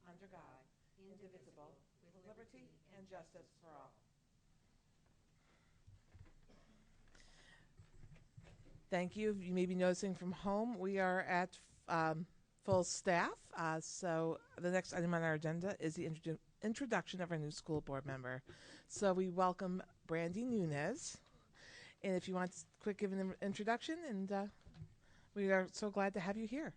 under God, indivisible, with liberty and justice for all. Thank you. You may be noticing from home, we are at full staff. So the next item on our agenda is the introduction of our new school board member. So we welcome Brandy Nunez. And if you want to quick give an introduction, and we are so glad to have you here.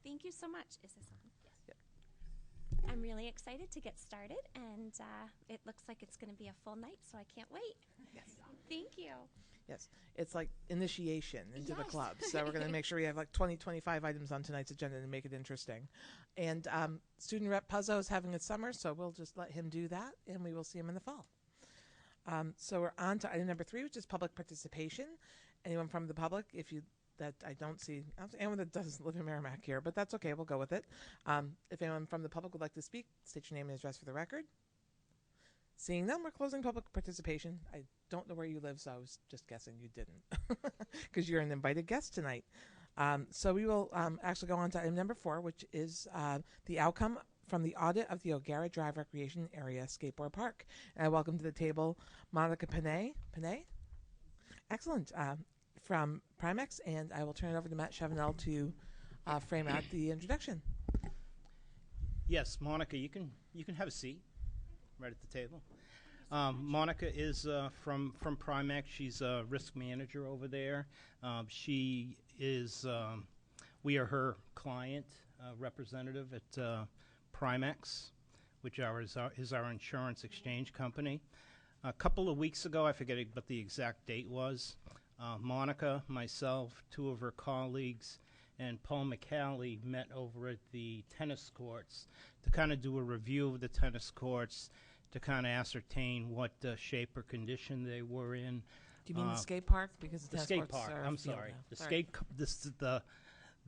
Thank you so much. Is this on? Yep. I'm really excited to get started, and it looks like it's going to be a full night, so I can't wait. Yes. Thank you. Yes. It's like initiation into the Yes. club. So we're going to make sure we have like 20, 25 items on tonight's agenda to make it interesting. And student rep Puzzo is having a summer, so we'll just let him do that, and we will see him in the fall. So we're on to item number 3, which is public participation. Anyone from the public, that I don't see anyone that doesn't live in Merrimack here, but that's okay. We'll go with it. If anyone from the public would like to speak, state your name and address for the record. Seeing none, we're closing public participation. I don't know where you live, so I was just guessing you didn't, because you're an invited guest tonight. So we will actually go on to item number 4, which is the outcome from the audit of the O'Gara Drive Recreation Area Skateboard Park. And I welcome to the table Monica Panay. Panay? Excellent. From Primex, and I will turn it over to Matt Chevenel to frame out the introduction. Yes, Monica, you can have a seat right at the table. Monica is from Primex. She's a risk manager over there. She is we are her client representative at Primex, which is our insurance exchange company. A couple of weeks ago, I forget what the exact date was, Monica, myself, 2 of her colleagues, and Paul McCallie met over at the tennis courts to kind of do a review of the tennis courts, to kind of ascertain what shape or condition they were in. Do you mean the skate park? Because The skate park. I'm sorry. The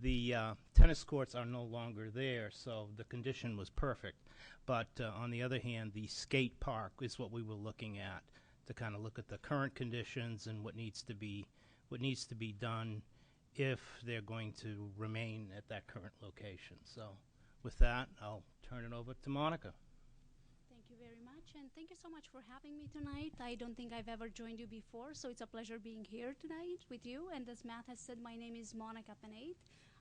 The tennis courts are no longer there, so the condition was perfect. But on the other hand, the skate park is what we were looking at, to kind of look at the current conditions and what needs to be done if they're going to remain at that current location. So with that, I'll turn it over to Monica. Thank you very much, and thank you so much for having me tonight. I don't think I've ever joined you before, so it's a pleasure being here tonight with you. And as Matt has said, my name is Monica Panay.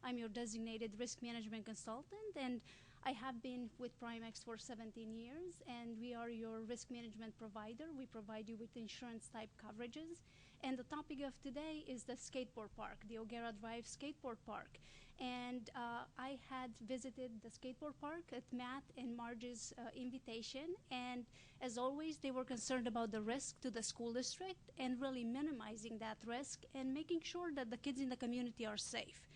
I'm your designated risk management consultant, and I have been with Primex for 17 years, and we are your risk management provider. We provide you with insurance type coverages. And the topic of today is the skateboard park, the O'Gara Drive Skateboard Park. And I had visited the skateboard park at Matt and Marge's invitation, and as always, they were concerned about the risk to the school district and really minimizing that risk and making sure that the kids in the community are safe.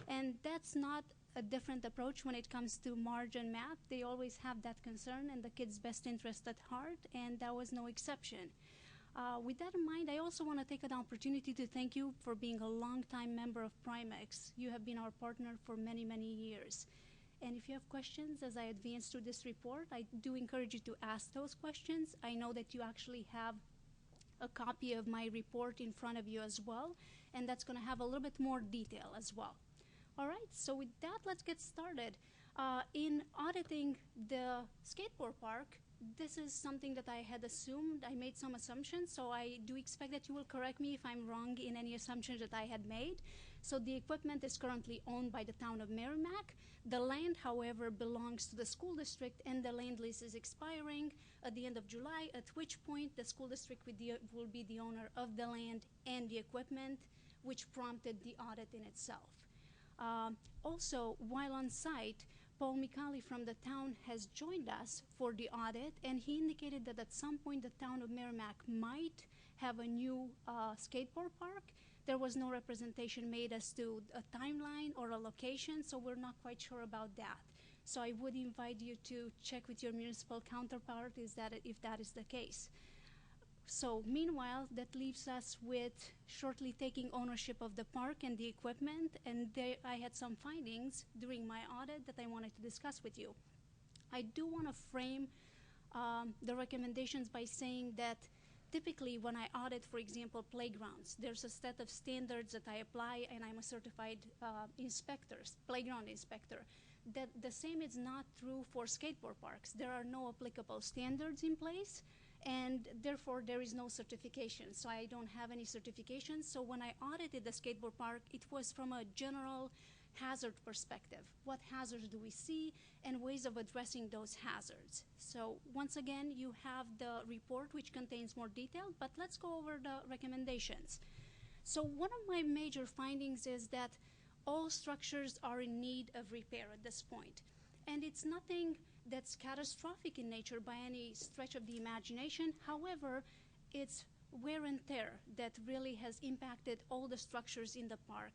And that's not a different approach when it comes to Marge and Matt. They always have that concern and the kids' best interest at heart, and that was no exception. With that in mind, I also want to take an opportunity to thank you for being a longtime member of Primex. You have been our partner for many, many years. And if you have questions as I advance through this report, I do encourage you to ask those questions. I know that you actually have a copy of my report in front of you as well, and that's going to have a little bit more detail as well. All right, so with that, let's get started. In auditing the skateboard park, this is something that I had assumed. I made some assumptions, so I do expect that you will correct me if I'm wrong in any assumptions that I had made. So the equipment is currently owned by the town of Merrimack. The land, however, belongs to the school district, and the land lease is expiring at the end of July, at which point the school district will be the owner of the land and the equipment, which prompted the audit in itself. Also, while on site, Paul McCallie from the town has joined us for the audit, and he indicated that at some point the town of Merrimack might have a new skateboard park. There was no representation made as to a timeline or a location, so we're not quite sure about that. So I would invite you to check with your municipal counterpart if that is the case. So meanwhile, that leaves us with shortly taking ownership of the park and the equipment, and I had some findings during my audit that I wanted to discuss with you. I do want to frame the recommendations by saying that typically when I audit, for example, playgrounds, there's a set of standards that I apply, and I'm a certified playground inspector. That the same is not true for skateboard parks. There are no applicable standards in place, and therefore there is no certification. So I don't have any certifications. So when I audited the skateboard park, it was from a general hazard perspective. What hazards do we see and ways of addressing those hazards? So once again, you have the report which contains more detail, but let's go over the recommendations. So one of my major findings is that all structures are in need of repair at this point. And it's nothing that's catastrophic in nature by any stretch of the imagination. However, it's wear and tear that really has impacted all the structures in the park.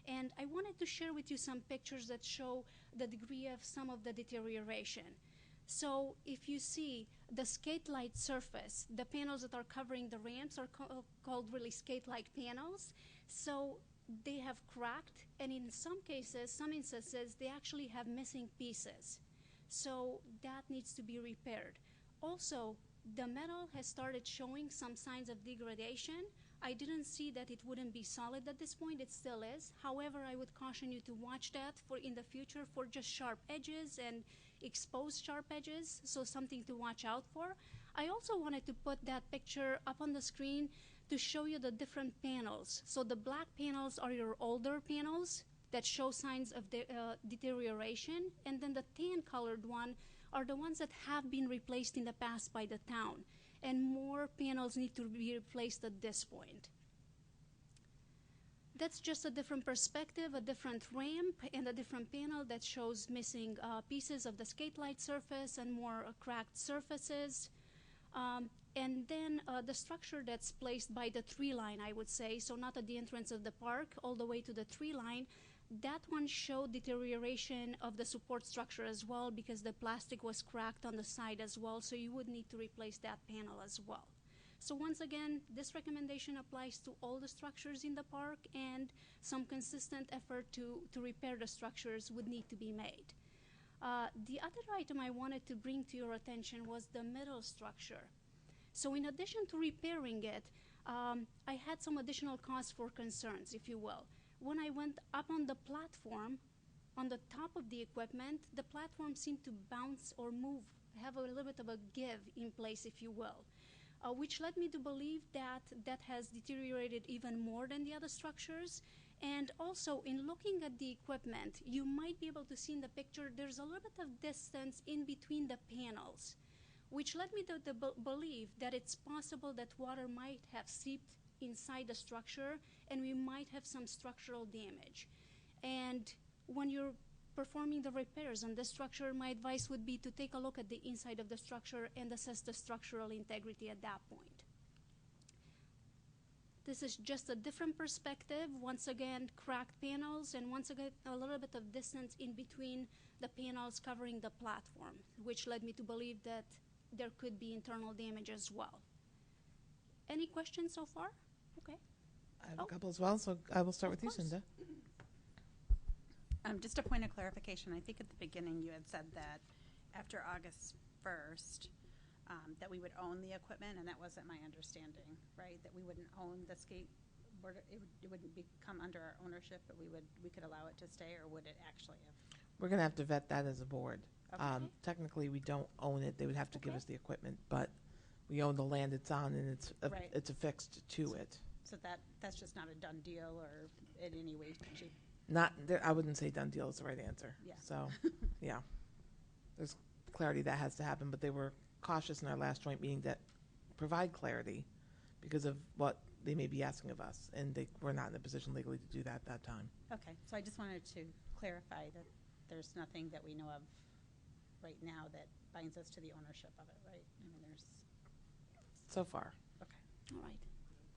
And I wanted to share with you some pictures that show the degree of some of the deterioration. So if you see the skate-like surface, the panels that are covering the ramps are called really skate-like panels. So they have cracked, and in some cases, some instances, they actually have missing pieces. So that needs to be repaired. Also, the metal has started showing some signs of degradation. I didn't see that it wouldn't be solid at this point. It still is. However, I would caution you to watch that for in the future for just sharp edges and exposed sharp edges, so something to watch out for. I also wanted to put that picture up on the screen to show you the different panels. So the black panels are your older panels that show signs of deterioration, and then the tan colored one are the ones that have been replaced in the past by the town, and more panels need to be replaced at this point. That's just a different perspective, a different ramp, and a different panel that shows missing pieces of the skate-like surface and more cracked surfaces. And then the structure that's placed by the tree line, I would say, so not at the entrance of the park, all the way to the tree line, that one showed deterioration of the support structure as well because the plastic was cracked on the side as well, so you would need to replace that panel as well. So once again, this recommendation applies to all the structures in the park, and some consistent effort to repair the structures would need to be made. The other item I wanted to bring to your attention was the middle structure. So in addition to repairing it, I had some additional cause for concerns, if you will. When I went up on the platform, on the top of the equipment, the platform seemed to bounce or move, have a little bit of a give in place, if you will, which led me to believe that that has deteriorated even more than the other structures. And also, in looking at the equipment, you might be able to see in the picture there's a little bit of distance in between the panels, which led me to believe that it's possible that water might have seeped inside the structure and we might have some structural damage. And when you're performing the repairs on this structure, my advice would be to take a look at the inside of the structure and assess the structural integrity at that point. This is just a different perspective. Once again, cracked panels, and once again, a little bit of distance in between the panels covering the platform, which led me to believe that there could be internal damage as well. Any questions so far? Okay. I have a couple as well, so I will start with you, course. Cinda. Just a point of clarification. I think at the beginning you had said that after August 1st, that we would own the equipment, and that wasn't my understanding, right? That we wouldn't own the skateboard, it wouldn't become under our ownership, but we could allow it to stay, or would it actually have? We're going to have to vet that as a board. Okay. Technically, we don't own it. They would have to give Okay. us the equipment, but we own the land it's on, and Right. it's affixed to it. So that's just not a done deal, or in any way shape? Not there, I wouldn't say done deal is the right answer. Yeah. So, yeah, there's clarity that has to happen, but they were cautious in our last joint meeting that provide clarity because of what they may be asking of us, and they were not in a position legally to do that at that time. Okay, so I just wanted to clarify that there's nothing that we know of right now that binds us to the ownership of it, right? I mean, there's, So far. okay. All right.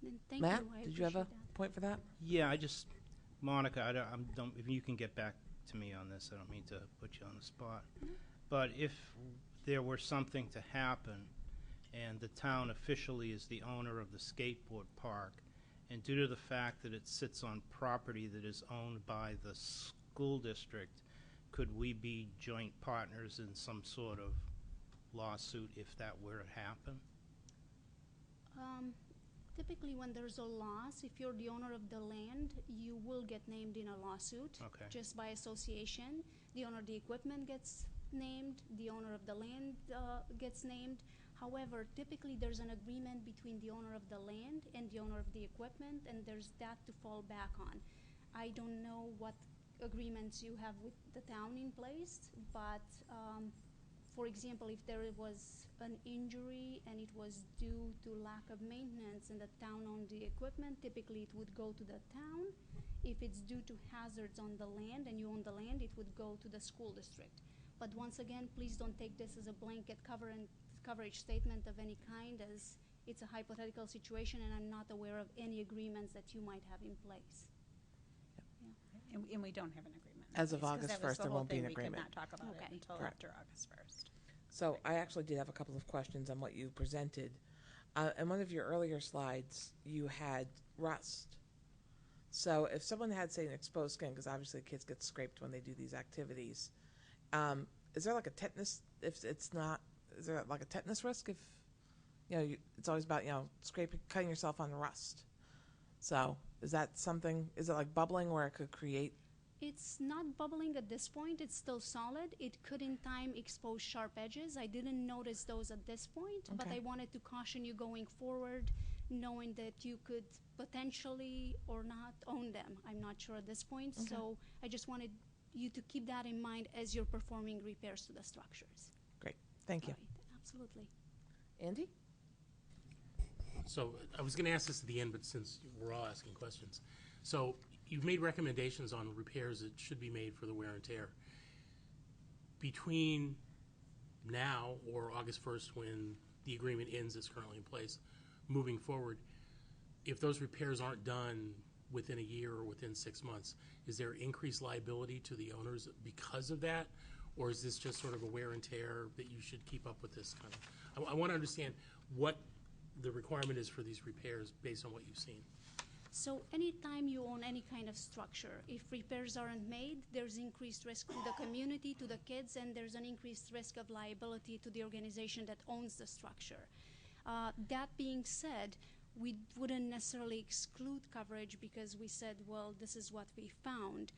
Then thank Matt, you. I did you have a appreciate that. point for that? Yeah, Monica, I don't, if you can get back to me on this, I don't mean to put you on the spot. But if there were something to happen and the town officially is the owner of the skateboard park, and due to the fact that it sits on property that is owned by the school district, could we be joint partners in some sort of lawsuit if that were to happen? Typically, when there's a loss, if you're the owner of the land, you will get named in a lawsuit Okay. just by association. The owner of the equipment gets named, the owner of the land gets named. However, typically there's an agreement between the owner of the land and the owner of the equipment, and there's that to fall back on. I don't know what agreements you have with the town in place, but for example, if there was an injury and it was due to lack of maintenance and the town owned the equipment, typically it would go to the town. If it's due to hazards on the land and you own the land, it would go to the school district. But once again, please don't take this as a blanket coverage statement of any kind, as it's a hypothetical situation and I'm not aware of any agreements that you might have in place. And we don't have an agreement. As of in place, 'cause August that was 1st, the there whole won't be thing. an We could agreement. not talk about Okay. it until Correct. after August 1st. So I actually did have a couple of questions on what you presented. In one of your earlier slides, you had rust. So if someone had, say, an exposed skin, because obviously kids get scraped when they do these activities, is there like a tetanus, if it's not, is there like a tetanus risk if, it's always about, scraping, cutting yourself on rust. So is that something, is it like bubbling where it could create? It's not bubbling at this point. It's still solid. It could in time expose sharp edges. I didn't notice those at this point, but Okay. I wanted to caution you going forward, knowing that you could potentially or not own them. I'm not sure at this point, Okay. so I just wanted you to keep that in mind as you're performing repairs to the structures. Great, thank you. All right, absolutely. Andy? So I was going to ask this at the end, but since we're all asking questions. So you've made recommendations on repairs that should be made for the wear and tear. Between now or August 1st, when the agreement ends that's currently in place, moving forward, if those repairs aren't done within a year or within 6 months, is there increased liability to the owners because of that? Or is this just sort of a wear and tear that you should keep up with this kind of? I want to understand what the requirement is for these repairs based on what you've seen. So anytime you own any kind of structure, if repairs aren't made, there's increased risk to the community, to the kids, and there's an increased risk of liability to the organization that owns the structure. That being said, we wouldn't necessarily exclude coverage because we said, well, this is what we found.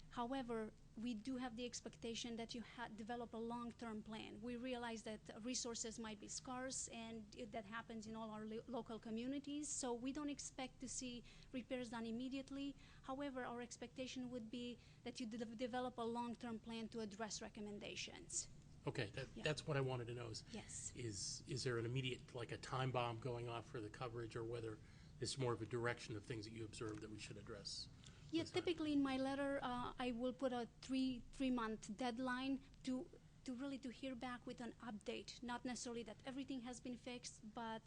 However, we do have the expectation that you develop a long-term plan. We realize that resources might be scarce, and that happens in all our local communities, so we don't expect to see repairs done immediately. However, our expectation would be that you develop a long-term plan to address recommendations. Okay, Yeah. that's what I wanted to know Yes. is there an immediate, like a time bomb going off for the coverage, or whether it's more of a direction of things that you observe that we should address? Yeah, That's fine. typically in my letter, I will put a three-month deadline to really to hear back with an update. Not necessarily that everything has been fixed, but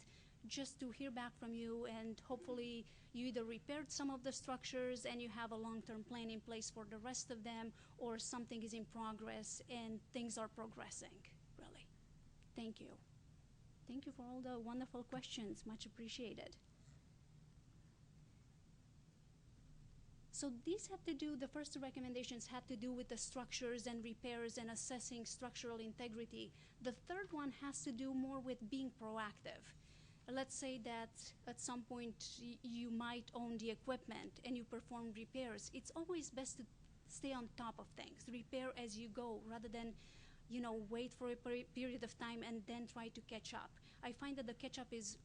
just to hear back from you, and hopefully you either repaired some of the structures and you have a long-term plan in place for the rest of them, or something is in progress and things are progressing, really. Thank you. Thank you for all the wonderful questions. Much appreciated. So these had to do, the first two recommendations had to do with the structures and repairs and assessing structural integrity. The third one has to do more with being proactive. Let's say that at some point you might own the equipment and you perform repairs. It's always best to stay on top of things, repair as you go, rather than wait for a period of time and then try to catch up. I find that the catch up is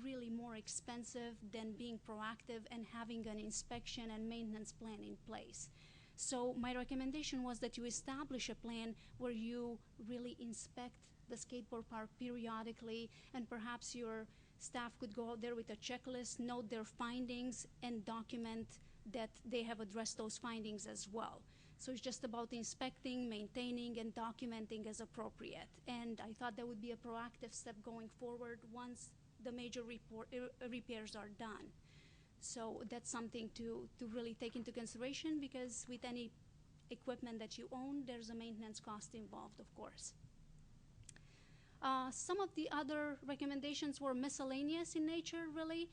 really more expensive than being proactive and having an inspection and maintenance plan in place. So my recommendation was that you establish a plan where you really inspect the skateboard park periodically, and perhaps your staff could go out there with a checklist, note their findings, and document that they have addressed those findings as well. So it's just about inspecting, maintaining, and documenting as appropriate. And I thought that would be a proactive step going forward once the major repairs are done. So that's something to really take into consideration, because with any equipment that you own, there's a maintenance cost involved, of course. Some of the other recommendations were miscellaneous in nature, really.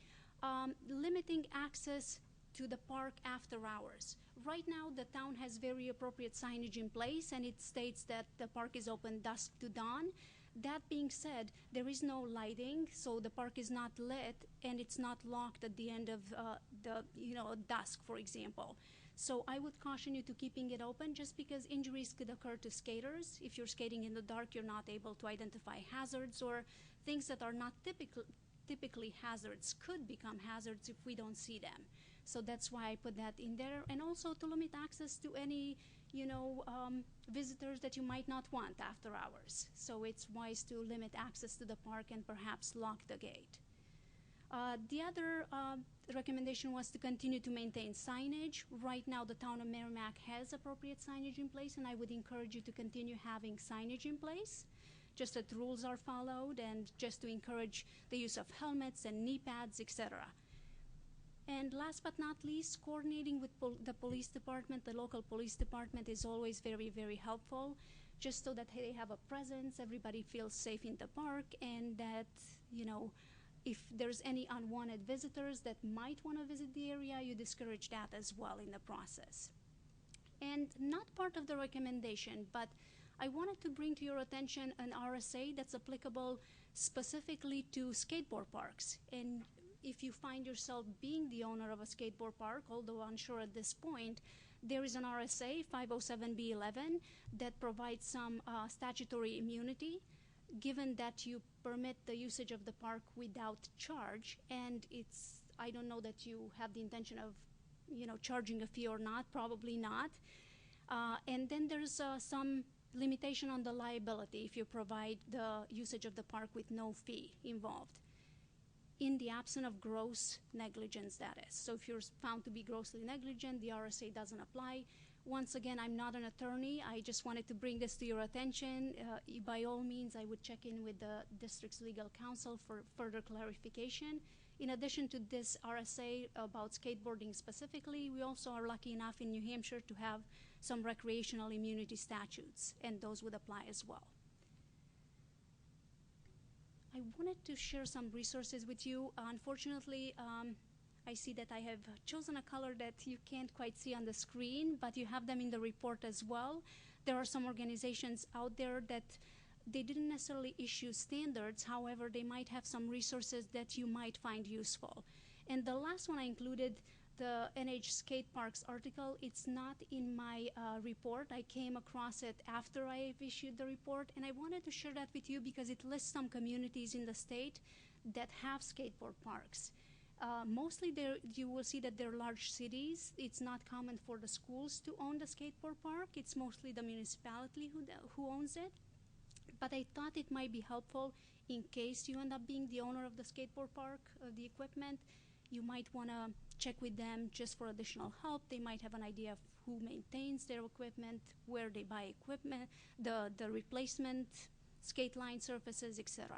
Limiting access to the park after hours. Right now, the town has very appropriate signage in place, and it states that the park is open dusk to dawn. That being said, there is no lighting, so the park is not lit, and it's not locked at the end of dusk, for example. So I would caution you to keeping it open just because injuries could occur to skaters. If you're skating in the dark, you're not able to identify hazards, or things that are not typically hazards could become hazards if we don't see them. So that's why I put that in there. And also to limit access to any, visitors that you might not want after hours. So it's wise to limit access to the park and perhaps lock the gate. The other recommendation was to continue to maintain signage. Right now, the town of Merrimack has appropriate signage in place, and I would encourage you to continue having signage in place, just that rules are followed, and just to encourage the use of helmets and knee pads, etc. And last but not least, coordinating with the police department, the local police department, is always very, very helpful, just so that they have a presence, everybody feels safe in the park, and that, if there's any unwanted visitors that might want to visit the area, you discourage that as well in the process. And not part of the recommendation, but I wanted to bring to your attention an RSA that's applicable specifically to skateboard parks. And if you find yourself being the owner of a skateboard park, although unsure at this point, there is an RSA 507B11 that provides some statutory immunity, given that you permit the usage of the park without charge. And I don't know that you have the intention of, charging a fee or not, probably not. And then there's some limitation on the liability if you provide the usage of the park with no fee involved, in the absence of gross negligence, that is. So if you're found to be grossly negligent, the RSA doesn't apply. Once again, I'm not an attorney. I just wanted to bring this to your attention. By all means, I would check in with the district's legal counsel for further clarification. In addition to this RSA about skateboarding specifically, we also are lucky enough in New Hampshire to have some recreational immunity statutes, and those would apply as well. I wanted to share some resources with you. Unfortunately, I see that I have chosen a color that you can't quite see on the screen, but you have them in the report as well. There are some organizations out there that they didn't necessarily issue standards. However, they might have some resources that you might find useful. And the last one I included, the NH Skate Parks article. It's not in my report. I came across it after I've issued the report, and I wanted to share that with you because it lists some communities in the state that have skateboard parks. Mostly you will see that they're large cities. It's not common for the schools to own the skateboard park. It's mostly the municipality who owns it. But I thought it might be helpful in case you end up being the owner of the skateboard park, the equipment. You might want to check with them just for additional help. They might have an idea of who maintains their equipment, where they buy equipment, the replacement skate line surfaces, etc.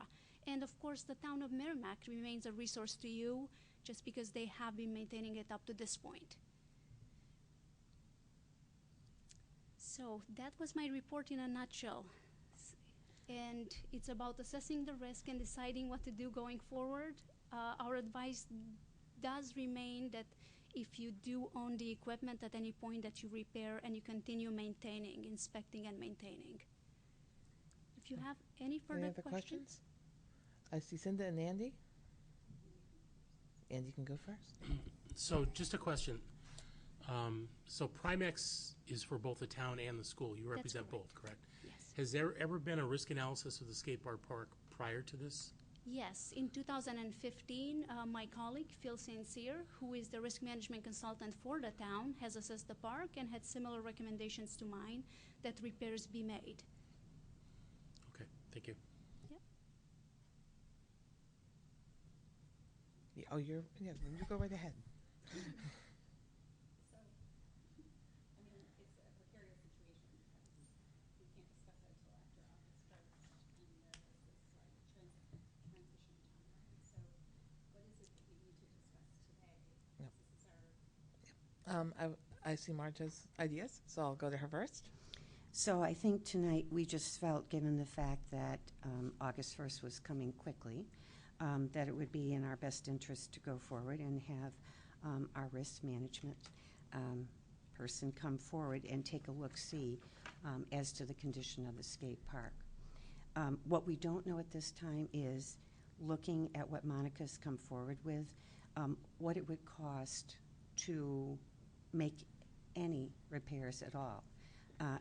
And of course, the town of Merrimack remains a resource to you just because they have been maintaining it up to this point. So that was my report in a nutshell. And it's about assessing the risk and deciding what to do going forward. Our advice does remain that if you do own the equipment at any point, that you repair and you continue maintaining, inspecting and maintaining. If you have any further questions? I see Cinda and Andy. Andy can go first. So just a question. So Primex is for both the town and the school. You represent both, correct? Yes. Has there ever been a risk analysis of the skateboard park prior to this? Yes. In 2015, my colleague, Phil Sincere, who is the risk management consultant for the town, has assessed the park and had similar recommendations to mine that repairs be made. Okay, thank you. Yeah, oh, you go right ahead. So, I mean, it's a precarious situation because we can't discuss it until after August 1st, and there is this transition time, right? So, what is it that we need to discuss today? Yep. This is our I see Marta's ideas, so I'll go to her first. So I think tonight we just felt, given the fact that August 1st was coming quickly, that it would be in our best interest to go forward and have our risk management person come forward and take a look-see as to the condition of the skate park. What we don't know at this time is, looking at what Monica's come forward with, what it would cost to make any repairs at all.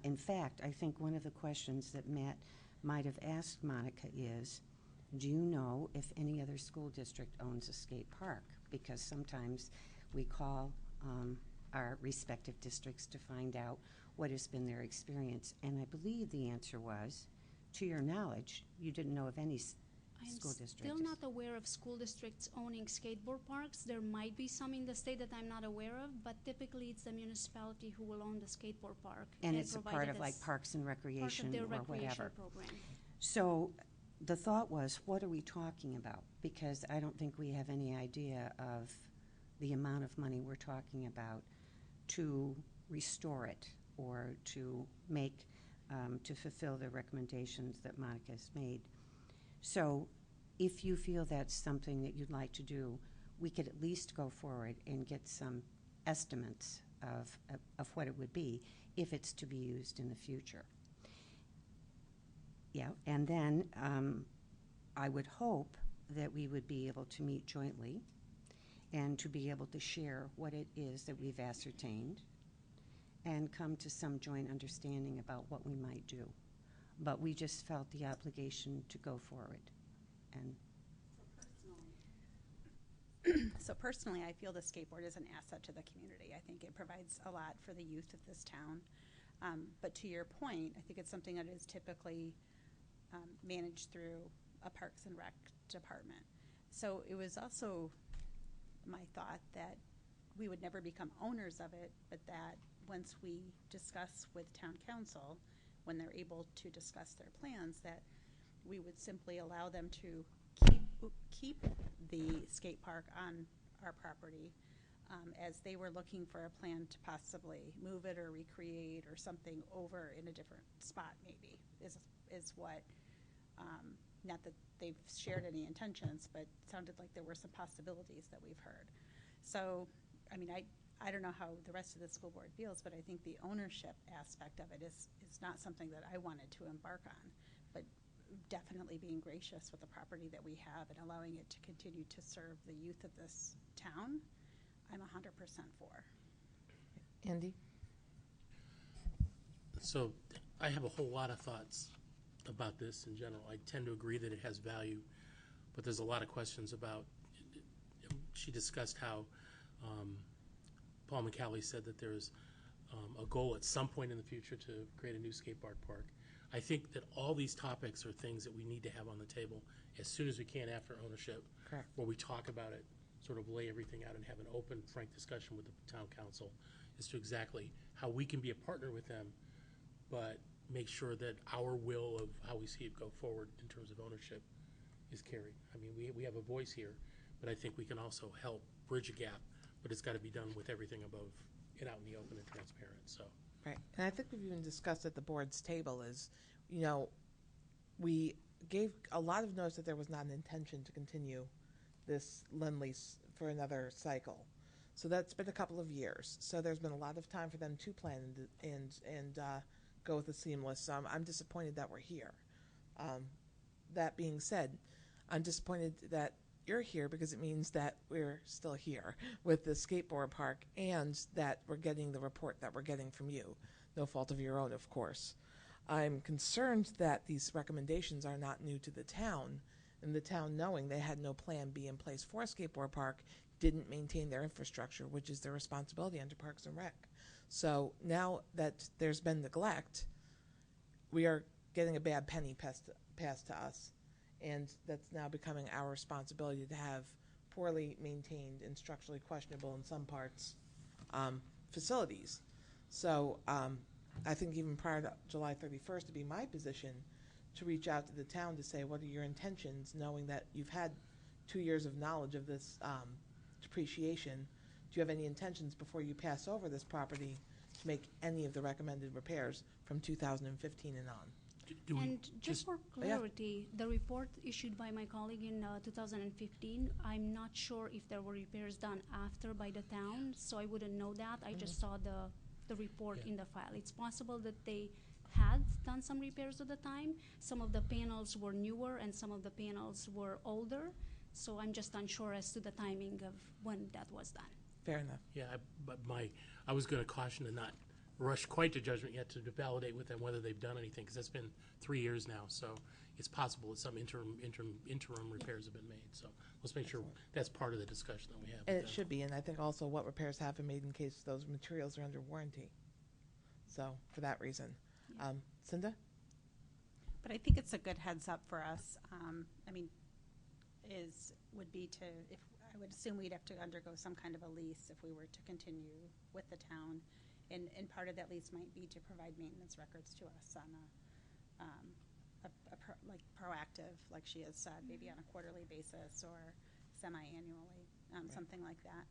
In fact, I think one of the questions that Matt might have asked Monica is, do you know if any other school district owns a skate park? Because sometimes we call our respective districts to find out what has been their experience. And I believe the answer was, to your knowledge, you didn't know of any school districts. I'm still not aware of school districts owning skateboard parks. There might be some in the state that I'm not aware of, but typically it's the municipality who will own the skateboard park. And it's a part provide of it like as Parks and part Recreation of their or recreation whatever. program. So the thought was, what are we talking about? Because I don't think we have any idea of the amount of money we're talking about to restore it or to make, to fulfill the recommendations that Monica has made. So if you feel that's something that you'd like to do, we could at least go forward and get some estimates of what it would be if it's to be used in the future. Yeah, and then I would hope that we would be able to meet jointly and to be able to share what it is that we've ascertained and come to some joint understanding about what we might do. But we just felt the obligation to go forward. And So personally, I feel the skateboard is an asset to the community. I think it provides a lot for the youth of this town. But to your point, I think it's something that is typically managed through a Parks and Rec department. So it was also my thought that we would never become owners of it, but that once we discuss with town council, when they're able to discuss their plans, that we would simply allow them to keep the skate park on our property as they were looking for a plan to possibly move it or recreate or something over in a different spot maybe is what, not that they've shared any intentions, but it sounded like there were some possibilities that we've heard. So, I mean, I don't know how the rest of the school board feels, but I think the ownership aspect of it is not something that I wanted to embark on, but definitely being gracious with the property that we have and allowing it to continue to serve the youth of this town, I'm 100% for. Andy? So I have a whole lot of thoughts about this in general. I tend to agree that it has value, but there's a lot of questions about, she discussed how Paul McCallie said that there's a goal at some point in the future to create a new skateboard park. I think that all these topics are things that we need to have on the table as soon as we can after ownership. Correct. Where we talk about it, sort of lay everything out and have an open, frank discussion with the town council as to exactly how we can be a partner with them, but make sure that our will of how we see it go forward in terms of ownership is carried. I mean, we have a voice here, but I think we can also help bridge a gap, but it's got to be done with everything above and out in the open and transparent. So. Right. And I think we've even discussed at the board's table is, you know, we gave a lot of notice that there was not an intention to continue this lend lease for another cycle. So that's been a couple of years. So there's been a lot of time for them to plan and go with the seamless. I'm disappointed that we're here. That being said, I'm disappointed that you're here because it means that we're still here with the skateboard park and that we're getting the report that we're getting from you. No fault of your own, of course. I'm concerned that these recommendations are not new to the town, and the town, knowing they had no plan B in place for a skateboard park, didn't maintain their infrastructure, which is their responsibility under Parks and Rec. So now that there's been neglect, we are getting a bad penny passed to us. And that's now becoming our responsibility to have poorly maintained and structurally questionable in some parts facilities. So I think even prior to July 31st, to be my position to reach out to the town to say, what are your intentions, knowing that you've had 2 years of knowledge of this depreciation. Do you have any intentions before you pass over this property to make any of the recommended repairs from 2015 and on? And just for clarity, the report issued by my colleague in 2015, I'm not sure if there were repairs done after by the town, so I wouldn't know that. I just saw the report in the file. It's possible that they had done some repairs at the time. Some of the panels were newer and some of the panels were older, so I'm just unsure as to the timing of when that was done. Fair enough. Yeah, but I was going to caution to not rush quite to judgment yet to validate with them whether they've done anything, because that's been 3 years now. So it's possible that some interim repairs have been made. So let's make sure that's part of the discussion that we have. And with it them. should be, and I think also what repairs have been made in case those materials are under warranty. So for that reason. Cinda? But I think it's a good heads up for us. Would be to, if I would assume we'd have to undergo some kind of a lease if we were to continue with the town, and part of that lease might be to provide maintenance records to us on proactive, like she has said, maybe on a quarterly basis or semi-annually, something like that.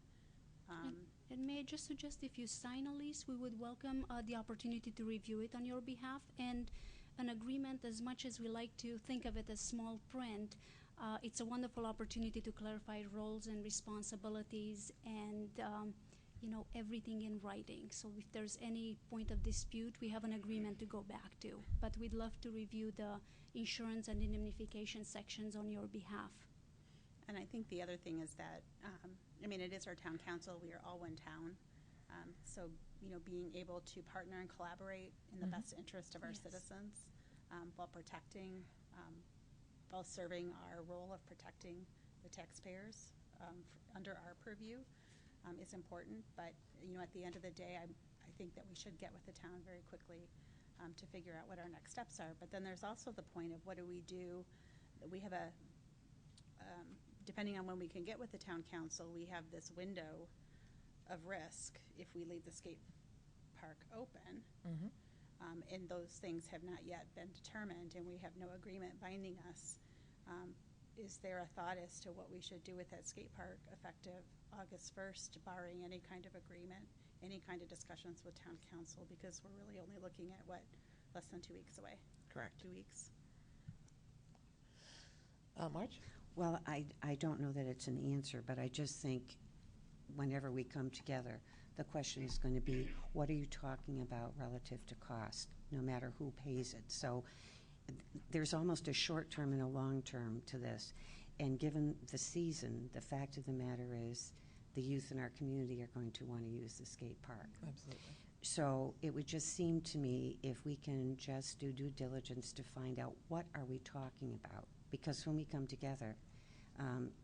And may I just suggest, if you sign a lease, we would welcome the opportunity to review it on your behalf. And an agreement, as much as we like to think of it as small print, it's a wonderful opportunity to clarify roles and responsibilities and everything in writing. So if there's any point of dispute, we have an agreement to go back to. But we'd love to review the insurance and indemnification sections on your behalf. And I think the other thing is that, it is our town council. We are all one town. So, being able to partner and collaborate in the best interest of our citizens while protecting, while serving our role of protecting the taxpayers under our purview is important. But, at the end of the day, I think that we should get with the town very quickly to figure out what our next steps are. But then there's also the point of what do we do? We have depending on when we can get with the town council, we have this window of risk if we leave the skate park open. And those things have not yet been determined, and we have no agreement binding us. Is there a thought as to what we should do with that skate park effective August 1st, barring any kind of agreement, any kind of discussions with town council, because we're really only looking at, less than 2 weeks away? Correct. 2 weeks. Marge? Well, I don't know that it's an answer, but I just think whenever we come together, the question is going to be, what are you talking about relative to cost, no matter who pays it? So there's almost a short term and a long term to this. And given the season, the fact of the matter is the youth in our community are going to want to use the skate park. Absolutely. So it would just seem to me if we can just do due diligence to find out what are we talking about. Because when we come together,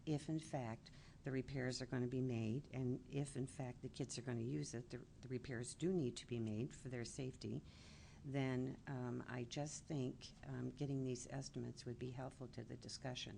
if in fact the repairs are going to be made, and if in fact the kids are going to use it, the repairs do need to be made for their safety, then I just think getting these estimates would be helpful to the discussion,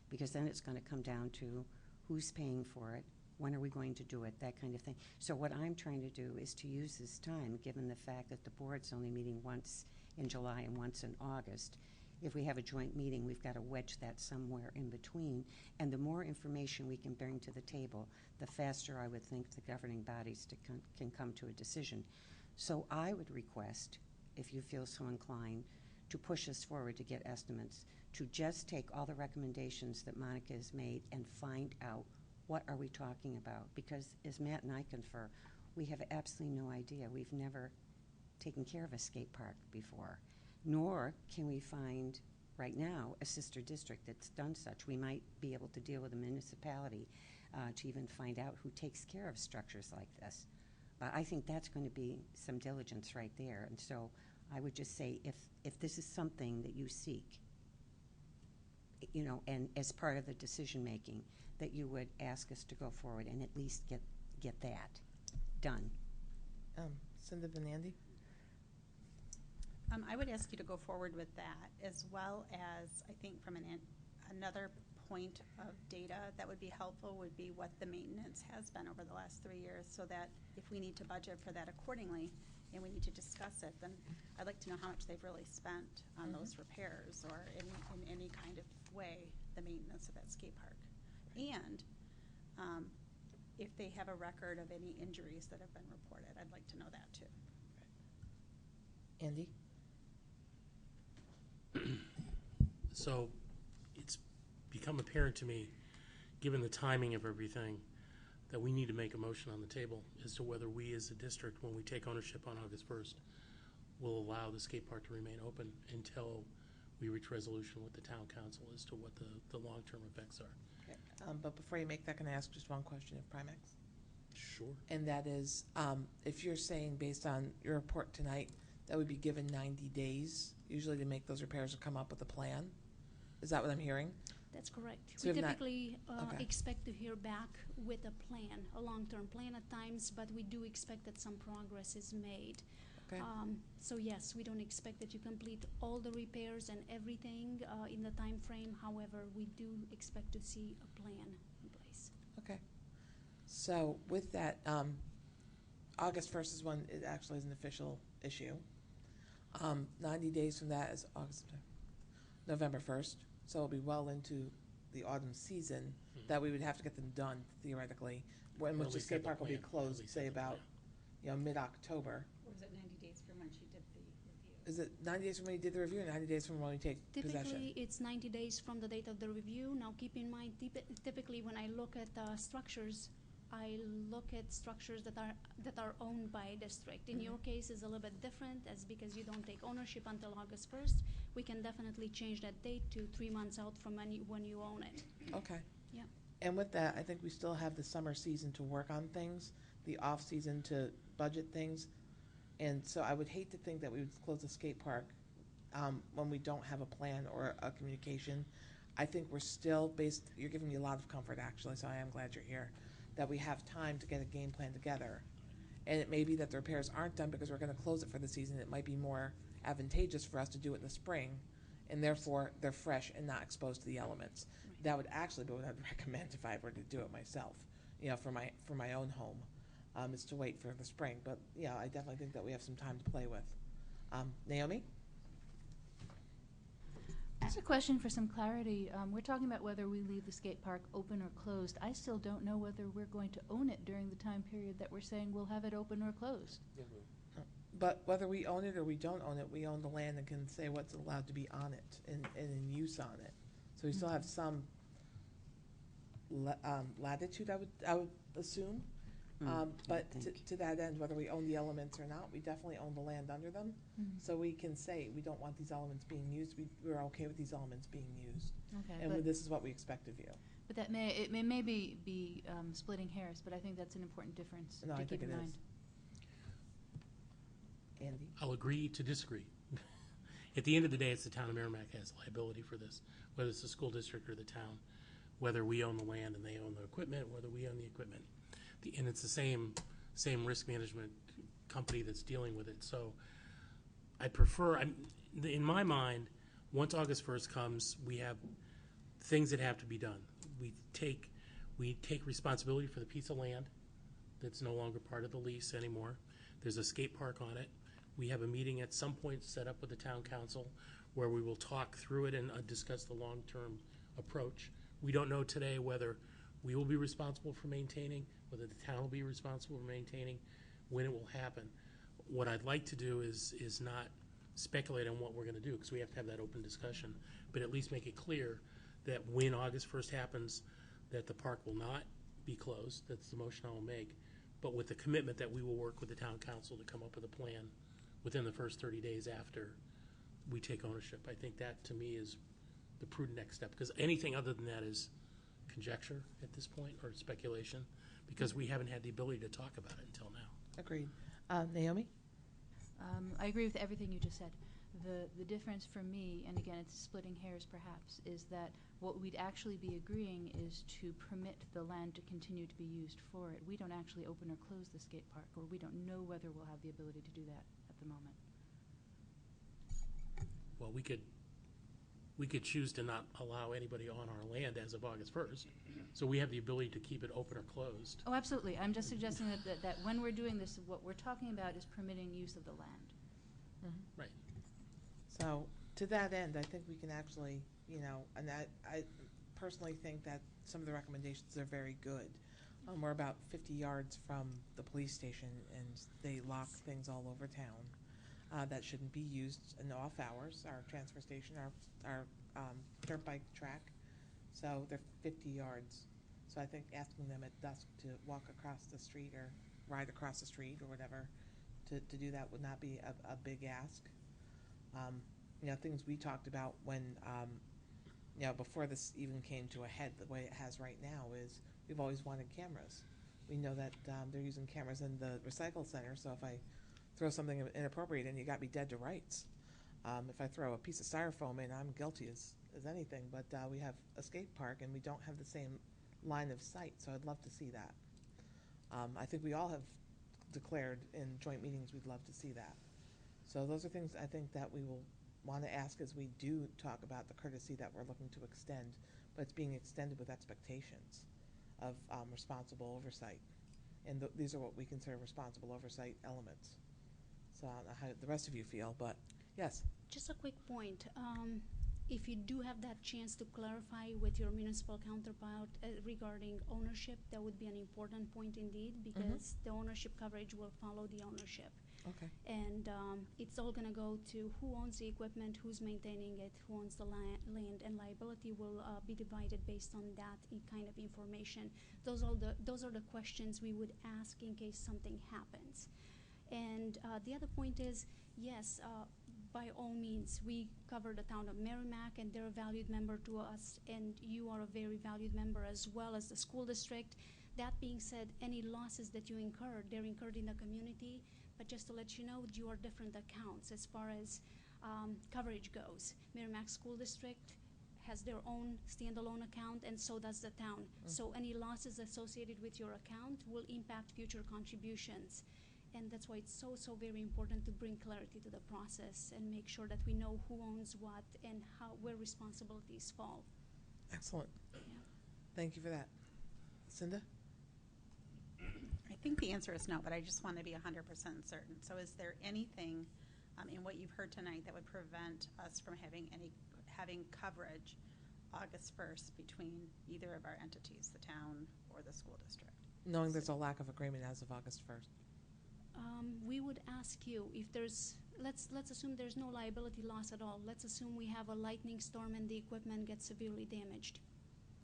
because then it's going to come down to who's paying for it, when are we going to do it, that kind of thing. So what I'm trying to do is to use this time, given the fact that the board's only meeting once in July and once in August. If we have a joint meeting, we've got to wedge that somewhere in between. And the more information we can bring to the table, the faster I would think the governing bodies can come to a decision. So I would request, if you feel so inclined, to push us forward to get estimates, to just take all the recommendations that Monica has made and find out what are we talking about. Because as Matt and I confer, we have absolutely no idea. We've never taken care of a skate park before. Nor can we find right now a sister district that's done such. We might be able to deal with a municipality to even find out who takes care of structures like this. I think that's going to be some diligence right there. And so I would just say if this is something that you seek, and as part of the decision making, that you would ask us to go forward and at least get that done. Cinda and Andy? I would ask you to go forward with that, as well as I think from another point of data that would be helpful would be what the maintenance has been over the last 3 years, so that if we need to budget for that accordingly and we need to discuss it, then I'd like to know how much they've really spent on those repairs, or in any kind of way, the maintenance of that skate park. And if they have a record of any injuries that have been reported, I'd like to know that too. Andy? So it's become apparent to me, given the timing of everything, that we need to make a motion on the table as to whether we as a district, when we take ownership on August 1st, will allow the skate park to remain open until we reach resolution with the town council as to what the long-term effects are. Okay. But before you make that, can I ask just one question of Primex? Sure. And that is, if you're saying based on your report tonight, that would be given 90 days usually to make those repairs or come up with a plan? Is that what I'm hearing? That's correct. So We if not- typically okay. expect to hear back with a plan, a long-term plan at times, but we do expect that some progress is made. Okay. So yes, we don't expect that you complete all the repairs and everything in the time frame. However, we do expect to see a plan in place. Okay. So with that, August 1st is when it actually is an official issue. 90 days from that is November 1st. So it'll be well into the autumn season that we would have to get them done theoretically, when Or which at the least skate have the park will be plan. At closed, least say have the about, plan. Mid-October. Or was it 90 days from when she did the review? Is it 90 days from when you did the review or 90 days from when we take possession? Typically, it's 90 days from the date of the review. Now, keep in mind, typically when I look at structures, I look at structures that are owned by a district. In your case, it's a little bit different, as because you don't take ownership until August 1st. We can definitely change that date to 3 months out from when you own it. Okay. Yeah. And with that, I think we still have the summer season to work on things, the off season to budget things. And so I would hate to think that we would close the skate park when we don't have a plan or a communication. I think we're still you're giving me a lot of comfort actually, so I am glad you're here, that we have time to get a game plan together. And it may be that the repairs aren't done because we're going to close it for the season. It might be more advantageous for us to do it in the spring, and therefore they're fresh and not exposed to the elements. Right. That would actually be what I'd recommend if I were to do it myself, for my own home, is to wait for the spring. But yeah, I definitely think that we have some time to play with. Naomi? Just a question for some clarity. We're talking about whether we leave the skate park open or closed. I still don't know whether we're going to own it during the time period that we're saying we'll have it open or closed. But whether we own it or we don't own it, we own the land and can say what's allowed to be on it and in use on it. So we still have some latitude, I would assume. But to that end, whether we own the elements or not, we definitely own the land under them. So we can say we don't want these elements being used. We're okay with these elements being used, Okay, and but, this is what we expect of you. but that may be splitting hairs, but I think that's an important difference No, to I keep think in it mind. is. Andy? I'll agree to disagree. At the end of the day, it's the town of Merrimack has liability for this, whether it's the school district or the town, whether we own the land and they own the equipment, whether we own the equipment. And it's the same risk management company that's dealing with it. So I prefer, in my mind, once August 1st comes, we have things that have to be done. We take responsibility for the piece of land that's no longer part of the lease anymore. There's a skate park on it. We have a meeting at some point set up with the town council where we will talk through it and discuss the long-term approach. We don't know today whether we will be responsible for maintaining, whether the town will be responsible for maintaining, when it will happen. What I'd like to do is not speculate on what we're going to do, because we have to have that open discussion, but at least make it clear that when August 1st happens, that the park will not be closed. That's the motion I will make, but with the commitment that we will work with the town council to come up with a plan within the first 30 days after we take ownership. I think that, to me, is the prudent next step, because anything other than that is conjecture at this point, or speculation, because we haven't had the ability to talk about it until now. Agreed. Naomi? I agree with everything you just said. The difference for me, and again, it's splitting hairs perhaps, is that what we'd actually be agreeing is to permit the land to continue to be used for it. We don't actually open or close the skate park, or we don't know whether we'll have the ability to do that at the moment. Well, we could choose to not allow anybody on our land as of August 1st, so we have the ability to keep it open or closed. Oh, absolutely. I'm just suggesting that when we're doing this, what we're talking about is permitting use of the land. Right. So to that end, I think we can actually, and I personally think that some of the recommendations are very good. We're about 50 yards from the police station, and they lock things all over town that shouldn't be used in off hours. Our transfer station, our turnpike track, so they're 50 yards. So I think asking them at dusk to walk across the street or ride across the street or whatever to do that would not be a big ask. Things we talked about when, before this even came to a head, the way it has right now is we've always wanted cameras. We know that they're using cameras in the recycle center, so if I throw something inappropriate in, you got me dead to rights. If I throw a piece of styrofoam in, I'm guilty as anything, but we have a skate park and we don't have the same line of sight, so I'd love to see that. I think we all have declared in joint meetings we'd love to see that. So those are things I think that we will want to ask as we do talk about the courtesy that we're looking to extend, but it's being extended with expectations of responsible oversight. And these are what we consider responsible oversight elements. So I don't know how the rest of you feel, but yes. Just a quick point. If you do have that chance to clarify with your municipal counterpart regarding ownership, that would be an important point indeed, because the ownership coverage will follow the ownership. Okay. And it's all going to go to who owns the equipment, who's maintaining it, who owns the land, and liability will be divided based on that kind of information. Those are the questions we would ask in case something happens. And the other point is, yes, by all means, we cover the town of Merrimack, and they're a valued member to us, and you are a very valued member as well as the school district. That being said, any losses that you incur, they're incurred in the community, but just to let you know, you are different accounts as far as coverage goes. Merrimack School District has their own standalone account, and so does the town. So any losses associated with your account will impact future contributions. And that's why it's so very important to bring clarity to the process and make sure that we know who owns what and where responsibilities fall. Excellent. Yeah. Thank you for that. Cinda? I think the answer is no, but I just want to be 100% certain. So is there anything in what you've heard tonight that would prevent us from having coverage August 1st between either of our entities, the town or the school district? Knowing there's a lack of agreement as of August 1st. We would ask you if there's, let's assume there's no liability loss at all. Let's assume we have a lightning storm and the equipment gets severely damaged.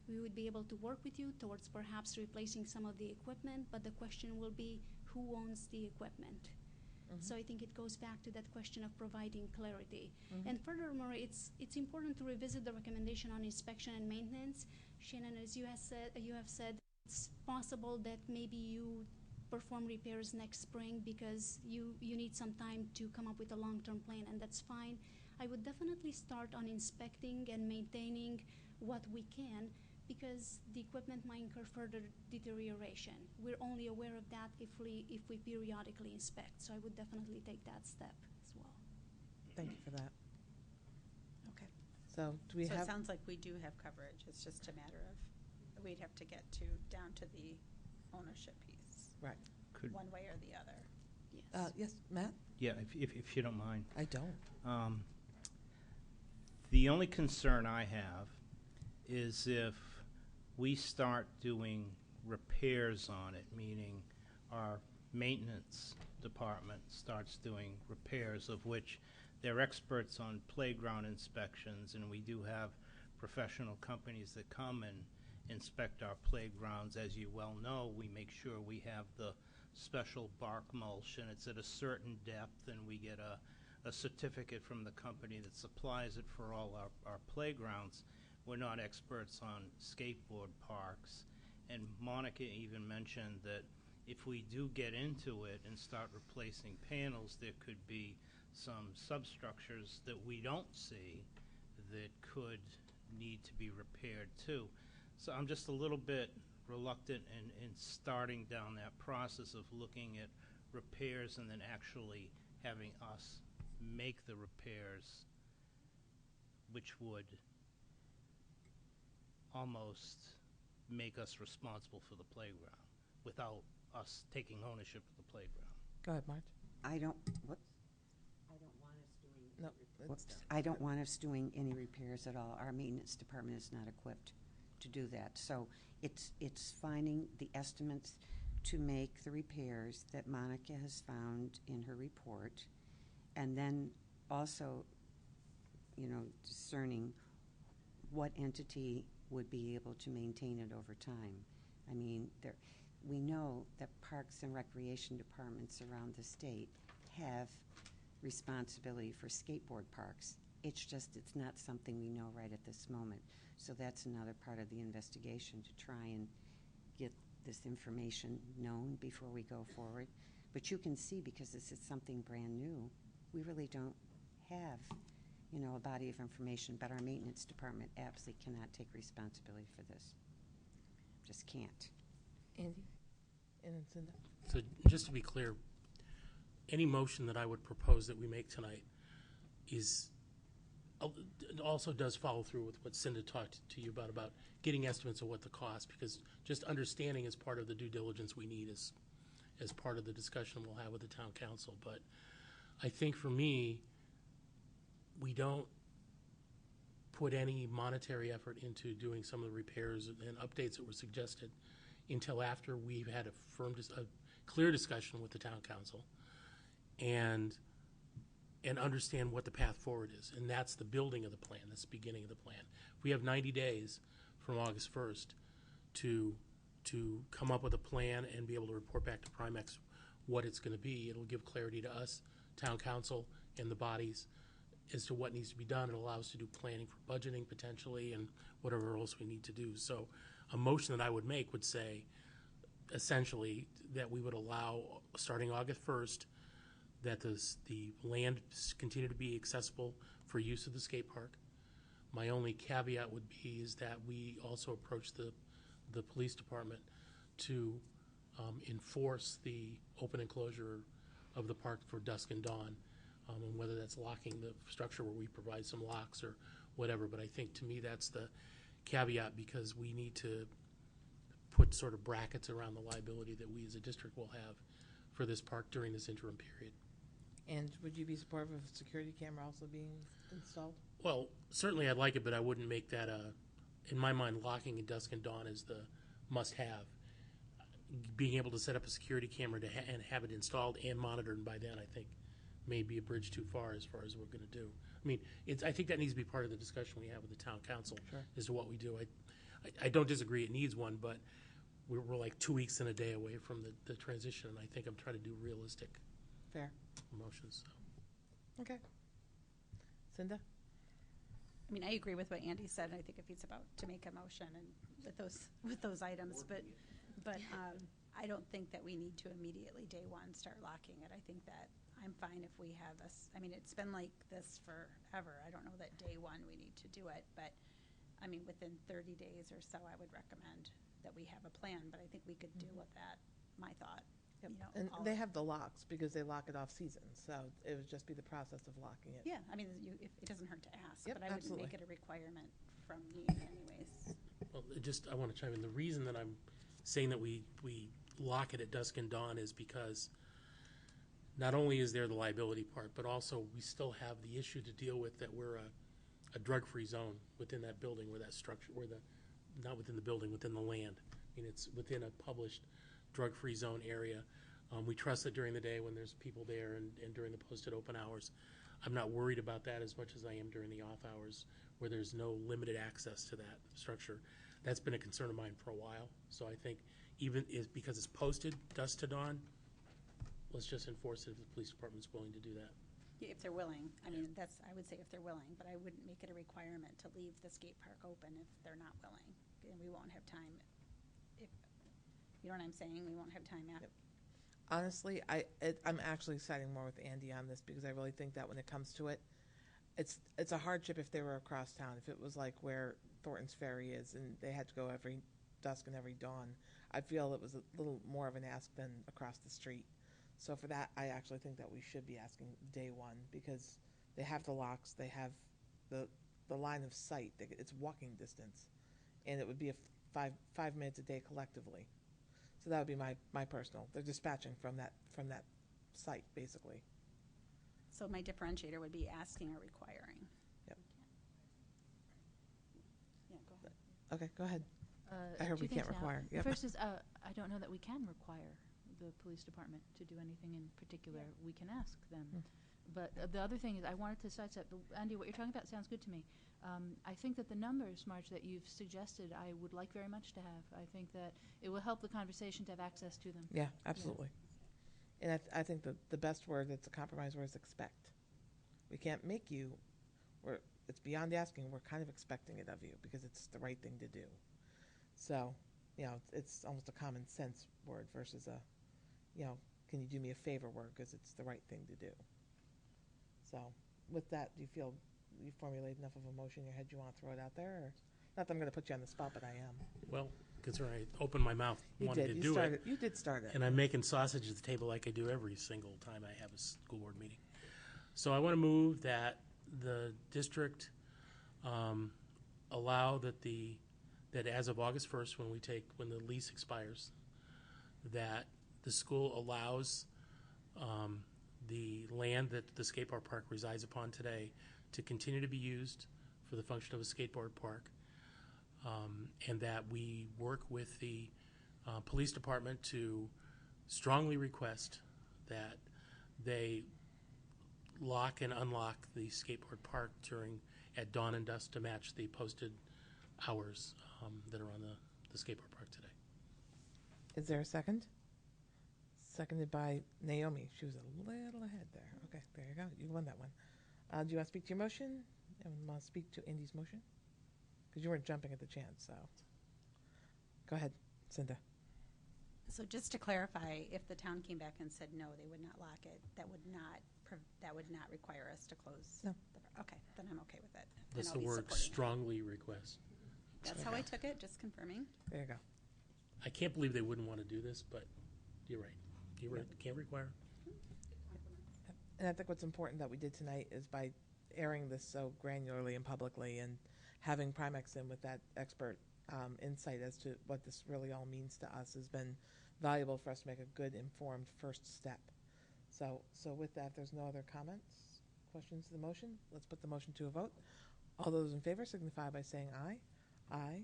We would be able to work with you towards perhaps replacing some of the equipment, but the question will be who owns the equipment. So I think it goes back to that question of providing clarity. And furthermore, it's important to revisit the recommendation on inspection and maintenance. Shannon, as you have said, it's possible that maybe you perform repairs next spring because you need some time to come up with a long-term plan, and that's fine. I would definitely start on inspecting and maintaining what we can, because the equipment might incur further deterioration. We're only aware of that if we periodically inspect. So I would definitely take that step as well. Thank you for that. Okay. So do we So have? it sounds like we do have coverage. It's just a matter of we'd have to get down to the ownership piece. Right. One way or the other. Yes. Yes, Matt? Yeah, if you don't mind. I don't. The only concern I have is if we start doing repairs on it, meaning our maintenance department starts doing repairs, of which they're experts on playground inspections, and we do have professional companies that come and inspect our playgrounds. As you well know, we make sure we have the special bark mulch, and it's at a certain depth, and we get a certificate from the company that supplies it for all our playgrounds. We're not experts on skateboard parks, and Monica even mentioned that if we do get into it and start replacing panels, there could be some substructures that we don't see that could need to be repaired too. So I'm just a little bit reluctant in starting down that process of looking at repairs and then actually having us make the repairs, which would almost make us responsible for the playground without us taking ownership of the playground. Go ahead, Marge. I don't want us doing any repairs at all. Our maintenance department is not equipped to do that. So it's finding the estimates to make the repairs that Monica has found in her report, and then also, discerning what entity would be able to maintain it over time. I mean, we know that parks and recreation departments around the state have responsibility for skateboard parks. It's not something we know right at this moment. So that's another part of the investigation, to try and get this information known before we go forward. But you can see, because this is something brand new, we really don't have, a body of information, but our maintenance department absolutely cannot take responsibility for this. Just can't. Andy? And then Cinda? So just to be clear, any motion that I would propose that we make tonight is also does follow through with what Cinda talked to you about getting estimates of what the cost, because just understanding is part of the due diligence we need as part of the discussion we'll have with the town council. But I think for me, we don't put any monetary effort into doing some of the repairs and updates that were suggested until after we've had a clear discussion with the town council and understand what the path forward is. And that's the building of the plan, that's the beginning of the plan. We have 90 days from August 1st to come up with a plan and be able to report back to Primex what it's going to be. It'll give clarity to us, town council, and the bodies as to what needs to be done. It allows us to do planning for budgeting potentially and whatever else we need to do. So a motion that I would make would say essentially that we would allow, starting August 1st, that the land continue to be accessible for use of the skate park. My only caveat would be is that we also approach the police department to enforce the open and closure of the park for dusk and dawn, and whether that's locking the structure where we provide some locks or whatever. But I think to me that's the caveat, because we need to put sort of brackets around the liability that we as a district will have for this park during this interim period. And would you be supportive of a security camera also being installed? Well, certainly I'd like it, but I wouldn't make that in my mind, locking at dusk and dawn is the must-have. Being able to set up a security camera and have it installed and monitored by then, I think, may be a bridge too far as we're going to do. I mean, I think that needs to be part of the discussion we have with the town council. Sure. As to what we do. I don't disagree it needs one, but we're like 2 weeks and a day away from the transition, and I think I'm trying to do realistic Fair. motions. So. Okay. Cinda? I mean, I agree with what Andy said. I think if he's about to make a motion and with those items, but I don't think that we need to immediately day one start locking it. I think that I'm fine if we have I mean, it's been like this forever. I don't know that day one we need to do it, but I mean, within 30 days or so, I would recommend that we have a plan, but I think we could deal with that, my thought. Yep. You know, And they have the locks because they lock it off season, so it would just be the process of locking it. Yeah, I mean, it doesn't hurt to ask, Yep, but I wouldn't absolutely. make it a requirement from me anyways. Well, I want to chime in. The reason that I'm saying that we lock it at dusk and dawn is because not only is there the liability part, but also we still have the issue to deal with that we're a drug-free zone within that building, where that structure, not within the building, within the land. I mean, it's within a published drug-free zone area. We trust it during the day when there's people there and during the posted open hours. I'm not worried about that as much as I am during the off hours, where there's no limited access to that structure. That's been a concern of mine for a while. So I think because it's posted dusk to dawn, let's just enforce it if the police department's willing to do that. Yeah, if they're willing. I mean, I would say if they're willing, but I wouldn't make it a requirement to leave the skate park open if they're not willing. And we won't have time, if, you know what I'm saying? We won't have time after. Yep. Honestly, I'm actually siding more with Andy on this, because I really think that when it comes to it, it's a hardship if they were across town. If it was like where Thornton's Ferry is and they had to go every dusk and every dawn, I feel it was a little more of an ask than across the street. So for that, I actually think that we should be asking day one, because they have the locks, they have the line of sight, it's walking distance, and it would be a five minutes a day collectively. So that would be my personal. They're dispatching from that site basically. So my differentiator would be asking or requiring. Yep. Yeah, go ahead. Okay, go ahead. I heard two we things can't now. require. The Yep. first is I don't know that we can require the police department to do anything in particular. Yeah. We can ask them. Mm. But the other thing is, I wanted to sidestep. Andy, what you're talking about sounds good to me. I think that the numbers, Marge, that you've suggested, I would like very much to have. I think that it will help the conversation to have access to them. Yeah, absolutely. And I think the best word that's a compromise word is expect. We can't make you. It's beyond asking. We're kind of expecting it of you because it's the right thing to do. So it's almost a common sense word versus a, can you do me a favor word because it's the right thing to do. So with that, do you feel you formulated enough of a motion in your head you want to throw it out there? Or, not that I'm going to put you on the spot, but I am. Well, considering I opened my mouth wanting to do it. You did start it. And I'm making sausage at the table like I do every single time I have a school board meeting. So I want to move that the district allow that as of August 1st, when the lease expires, that the school allows the land that the skateboard park resides upon today to continue to be used for the function of a skateboard park, and that we work with the police department to strongly request that they lock and unlock the skateboard park at dawn and dusk to match the posted hours that are on the skateboard park today. Is there a second? Seconded by Naomi. She was a little ahead there. Okay, there you go. You won that one. Do you want to speak to your motion? And want to speak to Indy's motion? Because you weren't jumping at the chance, so. Go ahead, Cinda. So just to clarify, if the town came back and said no, they would not lock it, that would not require us to close? No. Okay, then I'm okay with it. That's And the I'll be word supporting it. strongly request. That's how I took it, just confirming. There you go. I can't believe they wouldn't want to do this, but you're right. You're right. Can't require. And I think what's important that we did tonight is by airing this so granularly and publicly and having Primex in with that expert insight as to what this really all means to us has been valuable for us to make a good, informed first step. So with that, if there's no other comments, questions to the motion, let's put the motion to a vote. All those in favor signify by saying aye. Aye.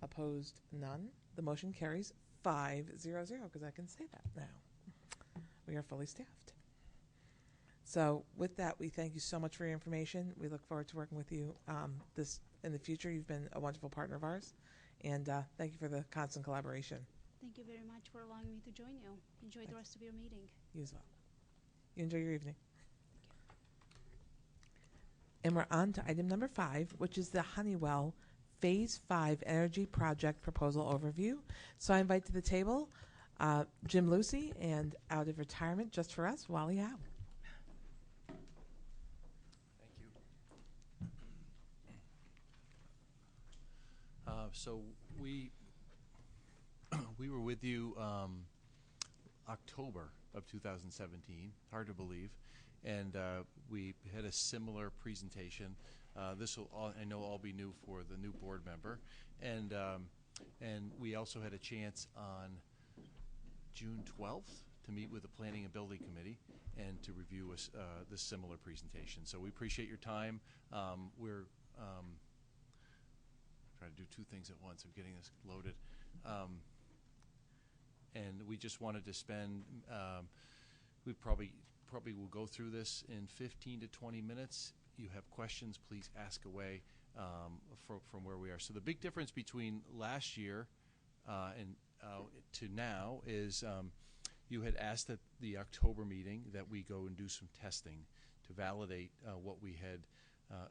Opposed, none. The motion carries 5-0-0, because I can say that now. We are fully staffed. So with that, we thank you so much for your information. We look forward to working with you in the future. You've been a wonderful partner of ours, and thank you for the constant collaboration. Thank you very much for allowing me to join you. Enjoy the rest of your meeting. You as well. You enjoy your evening. And we're on to item number 5, which is the Honeywell Phase 5 Energy Project Proposal Overview. So I invite to the table Jim Lucy, and out of retirement just for us, Wally Howe. Thank you. So we were with you October of 2017, hard to believe, and we had a similar presentation. This will all, I know, all be new for the new board member, and we also had a chance on June 12th to meet with the Planning and Building Committee and to review this similar presentation. So we appreciate your time. We're trying to do two things at once. I'm getting this loaded. And we just wanted to spend, we probably will go through this in 15 to 20 minutes. You have questions, please ask away from where we are. So the big difference between last year and to now is you had asked at the October meeting that we go and do some testing to validate what we had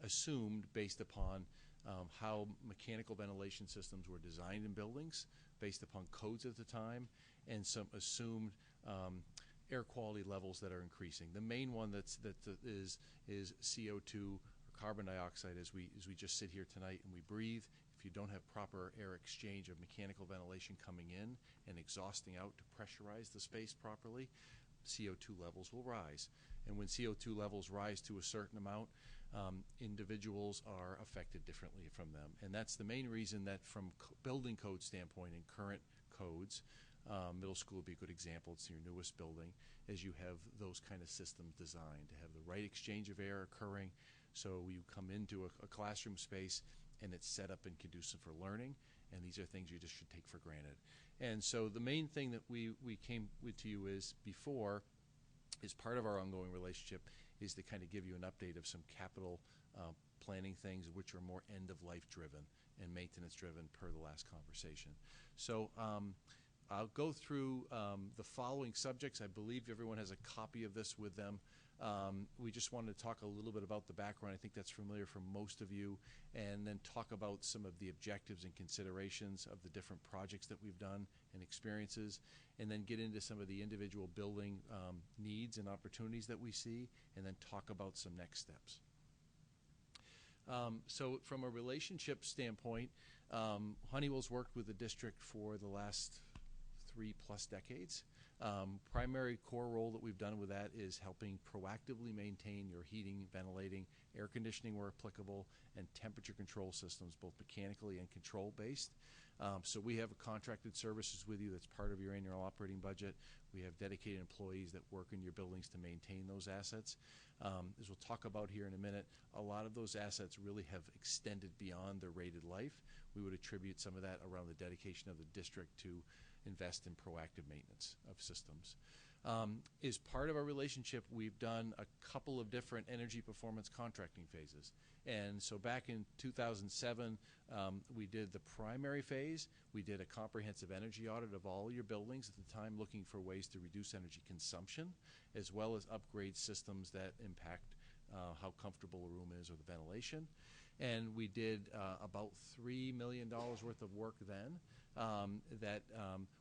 assumed based upon how mechanical ventilation systems were designed in buildings based upon codes at the time, and some assumed air quality levels that are increasing. The main one is CO2 or carbon dioxide as we just sit here tonight and we breathe. If you don't have proper air exchange of mechanical ventilation coming in and exhausting out to pressurize the space properly, CO2 levels will rise. And when CO2 levels rise to a certain amount, individuals are affected differently from them. And that's the main reason that from building code standpoint and current codes, middle school would be a good example. It's your newest building, as you have those kind of systems designed to have the right exchange of air occurring. So you come into a classroom space and it's set up and conducive for learning, and these are things you just should take for granted. And so the main thing that we came with to you is before, is part of our ongoing relationship, is to kind of give you an update of some capital planning things which are more end-of-life driven and maintenance driven per the last conversation. So I'll go through the following subjects. I believe everyone has a copy of this with them. We just wanted to talk a little bit about the background. I think that's familiar for most of you, and then talk about some of the objectives and considerations of the different projects that we've done and experiences, and then get into some of the individual building needs and opportunities that we see, and then talk about some next steps. So from a relationship standpoint, Honeywell's worked with the district for the last 3+ decades. Primary core role that we've done with that is helping proactively maintain your heating, ventilating, air conditioning where applicable, and temperature control systems, both mechanically and control-based. So we have contracted services with you that's part of your annual operating budget. We have dedicated employees that work in your buildings to maintain those assets. As we'll talk about here in a minute, a lot of those assets really have extended beyond their rated life. We would attribute some of that around the dedication of the district to invest in proactive maintenance of systems. As part of our relationship, we've done a couple of different energy performance contracting phases. And so back in 2007, we did the primary phase. We did a comprehensive energy audit of all your buildings at the time, looking for ways to reduce energy consumption, as well as upgrade systems that impact how comfortable a room is or the ventilation. And we did about $3 million worth of work then,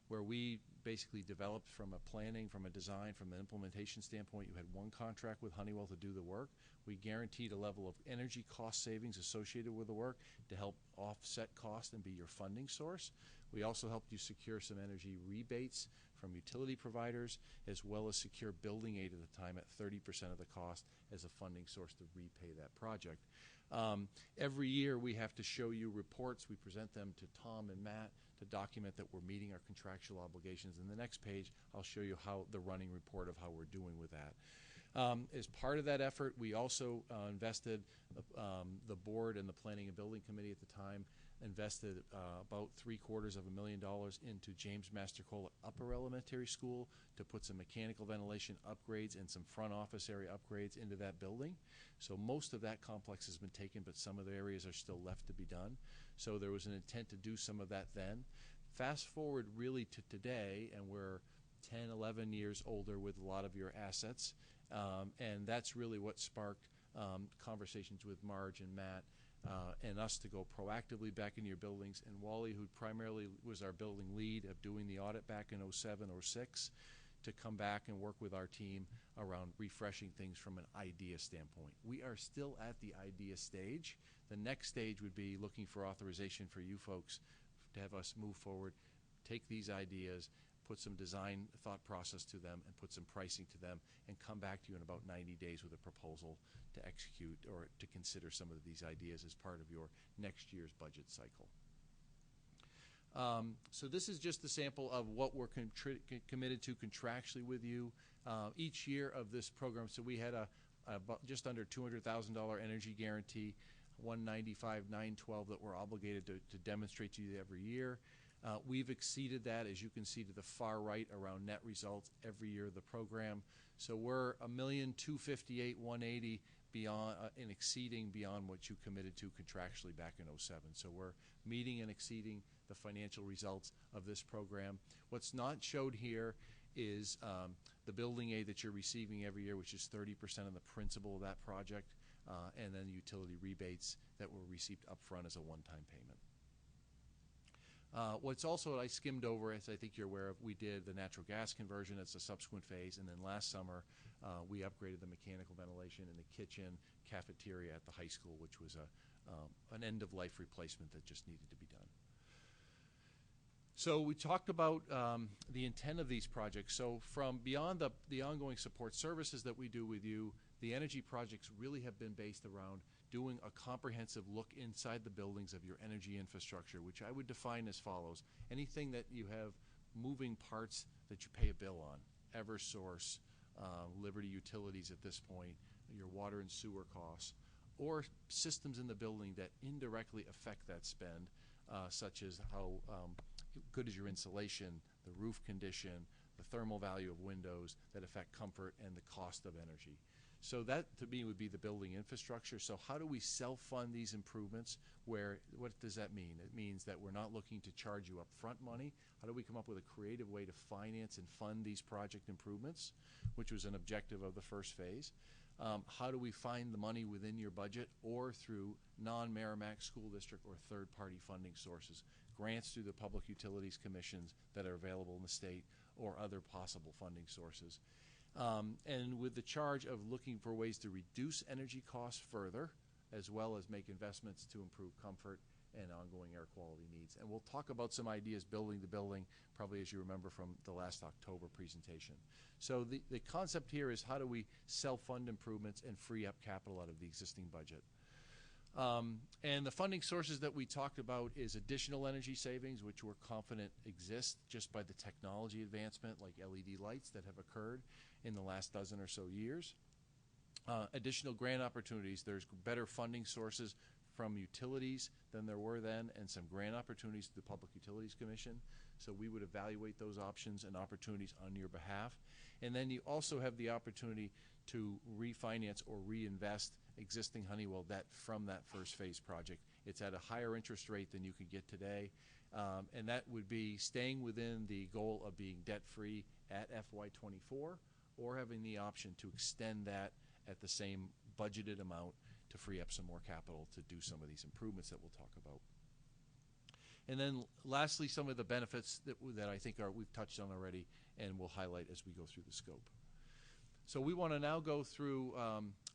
where we basically developed from a planning, from a design, from an implementation standpoint. You had one contract with Honeywell to do the work. We guaranteed a level of energy cost savings associated with the work to help offset cost and be your funding source. We also helped you secure some energy rebates from utility providers, as well as secure building aid at the time at 30% of the cost as a funding source to repay that project. Every year we have to show you reports. We present them to Tom and Matt to document that we're meeting our contractual obligations. In the next page, I'll show you how the running report of how we're doing with that. As part of that effort, we also invested, the board and the Planning and Building Committee at the time invested about $750,000 into James Mastercola Upper Elementary School to put some mechanical ventilation upgrades and some front office area upgrades into that building. So most of that complex has been taken, but some of the areas are still left to be done. So there was an intent to do some of that then. Fast forward really to today, and we're 10, 11 years older with a lot of your assets, and that's really what sparked conversations with Marge and Matt and us to go proactively back into your buildings. And Wally, who primarily was our building lead of doing the audit back in 07, 06, to come back and work with our team around refreshing things from an idea standpoint. We are still at the idea stage. The next stage would be looking for authorization for you folks to have us move forward, take these ideas, put some design thought process to them, and put some pricing to them, and come back to you in about 90 days with a proposal to execute or to consider some of these ideas as part of your next year's budget cycle. So this is just a sample of what we're committed to contractually with you each year of this program. So we had just under $200,000 energy guarantee, $195,912 that we're obligated to demonstrate to you every year. We've exceeded that, as you can see to the far right, around net results every year of the program. So we're $1,258,180 beyond and exceeding beyond what you committed to contractually back in 07. So we're meeting and exceeding the financial results of this program. What's not showed here is the building aid that you're receiving every year, which is 30% of the principal of that project, and then utility rebates that were received upfront as a one-time payment. What's also, I skimmed over, as I think you're aware of, we did the natural gas conversion as a subsequent phase, and then last summer we upgraded the mechanical ventilation in the kitchen, cafeteria at the high school, which was an end-of-life replacement that just needed to be done. So we talked about the intent of these projects. So from beyond the ongoing support services that we do with you, the energy projects really have been based around doing a comprehensive look inside the buildings of your energy infrastructure, which I would define as follows. Anything that you have moving parts that you pay a bill on, Eversource, Liberty Utilities at this point, your water and sewer costs, or systems in the building that indirectly affect that spend, such as how good is your insulation, the roof condition, the thermal value of windows that affect comfort and the cost of energy. So that, to me, would be the building infrastructure. So how do we self-fund these improvements? What does that mean? It means that we're not looking to charge you upfront money. How do we come up with a creative way to finance and fund these project improvements, which was an objective of the first phase? How do we find the money within your budget or through non-Merrimack School District or third-party funding sources, grants through the Public Utilities Commissions that are available in the state, or other possible funding sources? And with the charge of looking for ways to reduce energy costs further, as well as make investments to improve comfort and ongoing air quality needs. And we'll talk about some ideas building to building, probably as you remember from the last October presentation. So the concept here is how do we self-fund improvements and free up capital out of the existing budget. And the funding sources that we talked about is additional energy savings, which we're confident exist just by the technology advancement, like LED lights that have occurred in the last dozen or so years. Additional grant opportunities. There's better funding sources from utilities than there were then, and some grant opportunities to the Public Utilities Commission. So we would evaluate those options and opportunities on your behalf. And then you also have the opportunity to refinance or reinvest existing Honeywell debt from that first phase project. It's at a higher interest rate than you could get today, and that would be staying within the goal of being debt-free at FY24, or having the option to extend that at the same budgeted amount to free up some more capital to do some of these improvements that we'll talk about. And then lastly, some of the benefits that I think we've touched on already and we'll highlight as we go through the scope. So we want to now go through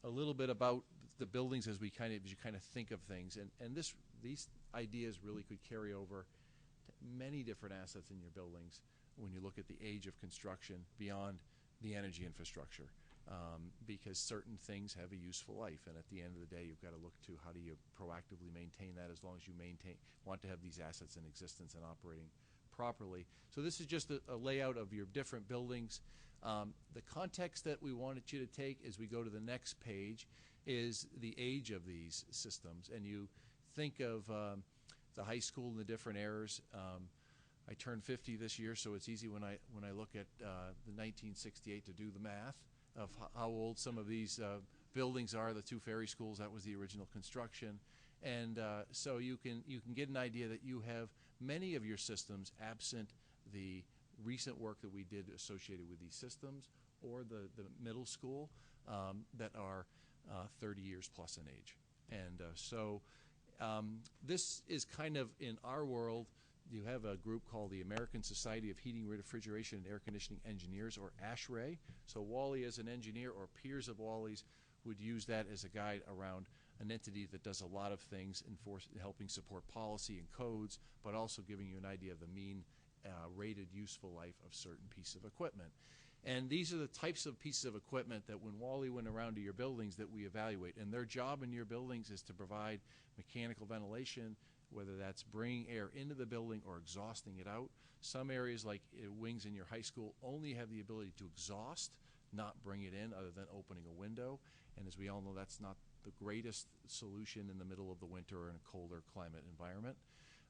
a little bit about the buildings as you kind of think of things. And these ideas really could carry over to many different assets in your buildings when you look at the age of construction beyond the energy infrastructure. Because certain things have a useful life, and at the end of the day, you've got to look to how do you proactively maintain that, as long as you want to have these assets in existence and operating properly. So this is just a layout of your different buildings. The context that we wanted you to take as we go to the next page is the age of these systems, and you think of the high school and the different eras. I turned 50 this year, so it's easy when I look at the 1968 to do the math of how old some of these buildings are. The two ferry schools, that was the original construction. And so you can get an idea that you have many of your systems absent the recent work that we did associated with these systems, or the middle school that are 30 years plus in age. And so this is kind of, in our world, you have a group called the American Society of Heating, Refrigeration, and Air Conditioning Engineers, or ASHRAE. So Wally, as an engineer, or peers of Wally's, would use that as a guide around an entity that does a lot of things in helping support policy and codes, but also giving you an idea of the mean rated useful life of certain pieces of equipment. And these are the types of pieces of equipment that when Wally went around to your buildings that we evaluate. And their job in your buildings is to provide mechanical ventilation, whether that's bringing air into the building or exhausting it out. Some areas, like wings in your high school, only have the ability to exhaust, not bring it in, other than opening a window. And as we all know, that's not the greatest solution in the middle of the winter or in a colder climate environment.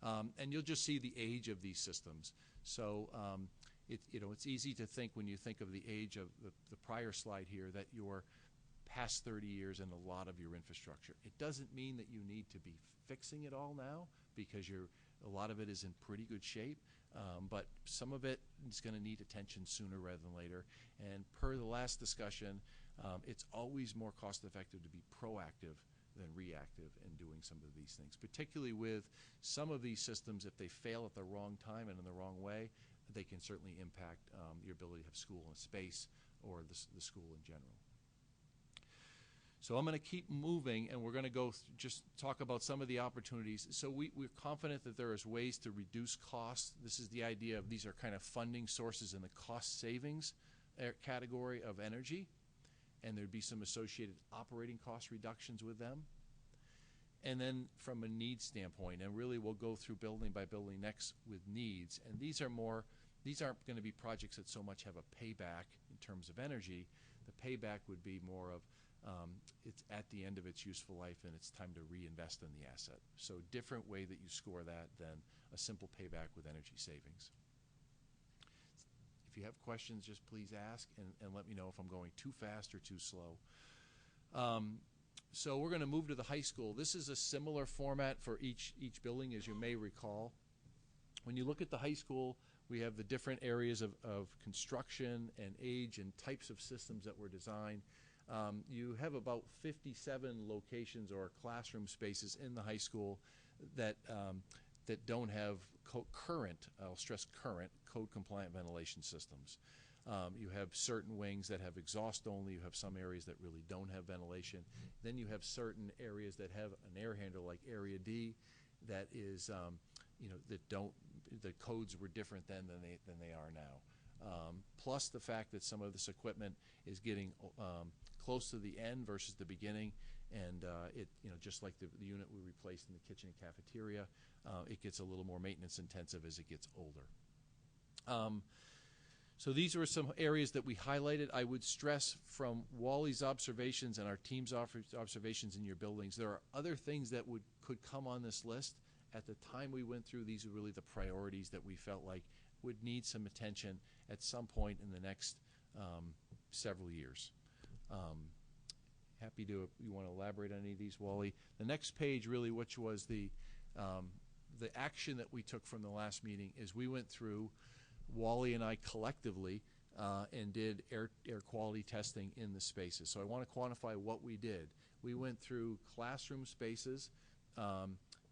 And you'll just see the age of these systems. So it's easy to think, when you think of the age of the prior slide here, that you're past 30 years in a lot of your infrastructure. It doesn't mean that you need to be fixing it all now, because a lot of it is in pretty good shape, but some of it is going to need attention sooner rather than later. And per the last discussion, it's always more cost effective to be proactive than reactive in doing some of these things, particularly with some of these systems. If they fail at the wrong time and in the wrong way, they can certainly impact your ability to have school in space, or the school in general. So I'm going to keep moving, and we're going to just talk about some of the opportunities. So we're confident that there is ways to reduce costs. This is the idea of, these are kind of funding sources in the cost savings category of energy, and there'd be some associated operating cost reductions with them. And then from a needs standpoint, and really we'll go through building by building next with needs, and these aren't going to be projects that so much have a payback in terms of energy. The payback would be more of, it's at the end of its useful life and it's time to reinvest in the asset. So different way that you score that than a simple payback with energy savings. If you have questions, just please ask and let me know if I'm going too fast or too slow. So we're going to move to the high school. This is a similar format for each building, as you may recall. When you look at the high school, we have the different areas of construction and age and types of systems that were designed. You have about 57 locations or classroom spaces in the high school that don't have current, I'll stress current, code-compliant ventilation systems. You have certain wings that have exhaust only. You have some areas that really don't have ventilation. Then you have certain areas that have an air handler, like Area D, that is, that don't. The codes were different then than they are now. Plus the fact that some of this equipment is getting close to the end versus the beginning, and just like the unit we replaced in the kitchen and cafeteria, it gets a little more maintenance intensive as it gets older. So these were some areas that we highlighted. I would stress from Wally's observations and our team's observations in your buildings, there are other things that could come on this list. At the time we went through, these are really the priorities that we felt like would need some attention at some point in the next several years. Happy to, you want to elaborate on any of these, Wally? The next page really, which was the action that we took from the last meeting, is we went through, Wally and I collectively, and did air quality testing in the spaces. So I want to quantify what we did. We went through classroom spaces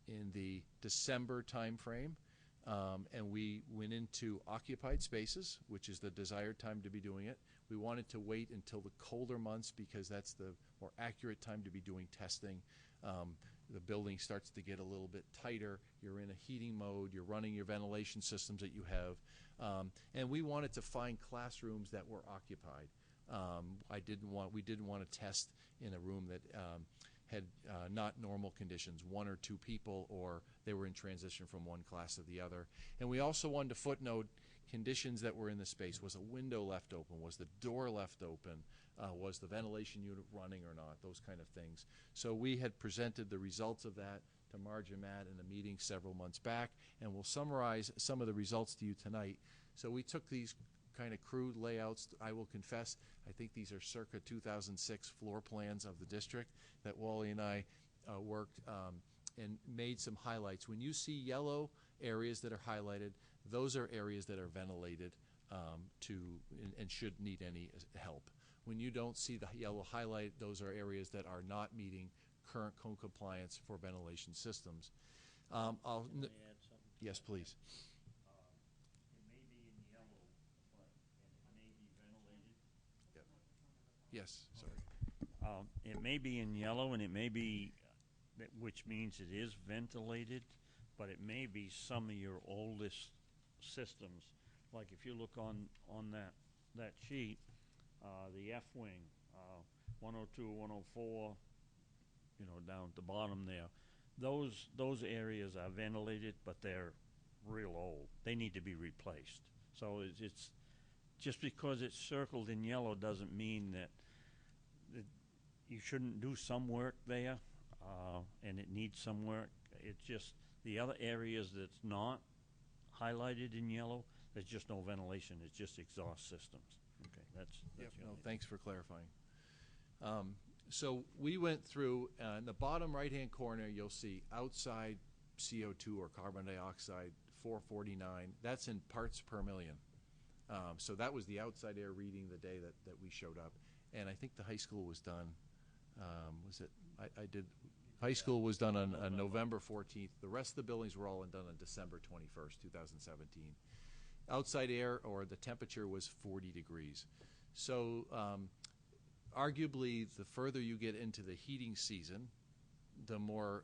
in the December timeframe, and we went into occupied spaces, which is the desired time to be doing it. We wanted to wait until the colder months because that's the more accurate time to be doing testing. The building starts to get a little bit tighter. You're in a heating mode. You're running your ventilation systems that you have. And we wanted to find classrooms that were occupied. We didn't want to test in a room that had not normal conditions, 1 or 2 people, or they were in transition from one class to the other. And we also wanted to footnote conditions that were in the space. Was a window left open? Was the door left open? Was the ventilation unit running or not? Those kind of things. So we had presented the results of that to Marge and Matt in a meeting several months back, and we'll summarize some of the results to you tonight. So we took these kind of crude layouts. I will confess, I think these are circa 2006 floor plans of the district that Wally and I worked and made some highlights. When you see yellow areas that are highlighted, those are areas that are ventilated and should need any help. When you don't see the yellow highlight, those are areas that are not meeting current code compliance for ventilation systems. Can I add something? Yes, please. It may be in yellow, but it may be ventilated. Yep. Yes, sorry. It may be in yellow, and it may be, which means it is ventilated, but it may be some of your oldest systems. Like if you look on that sheet, the F wing, 102, 104, down at the bottom there. Those areas are ventilated, but they're real old. They need to be replaced. So it's just because it's circled in yellow doesn't mean that you shouldn't do some work there, and it needs some work. It's just the other areas that's not highlighted in yellow, there's just no ventilation. It's just exhaust systems. Okay, that's Yep, the no, only thanks for clarifying. So we went through, in the bottom right-hand corner, you'll see outside CO2 or carbon dioxide, 449. That's in parts per million. So that was the outside air reading the day that we showed up. And I think the high school was done, high school was done on November 14th. The rest of the buildings were all done on December 21st, 2017. Outside air, or the temperature, was 40 degrees. So arguably, the further you get into the heating season, the more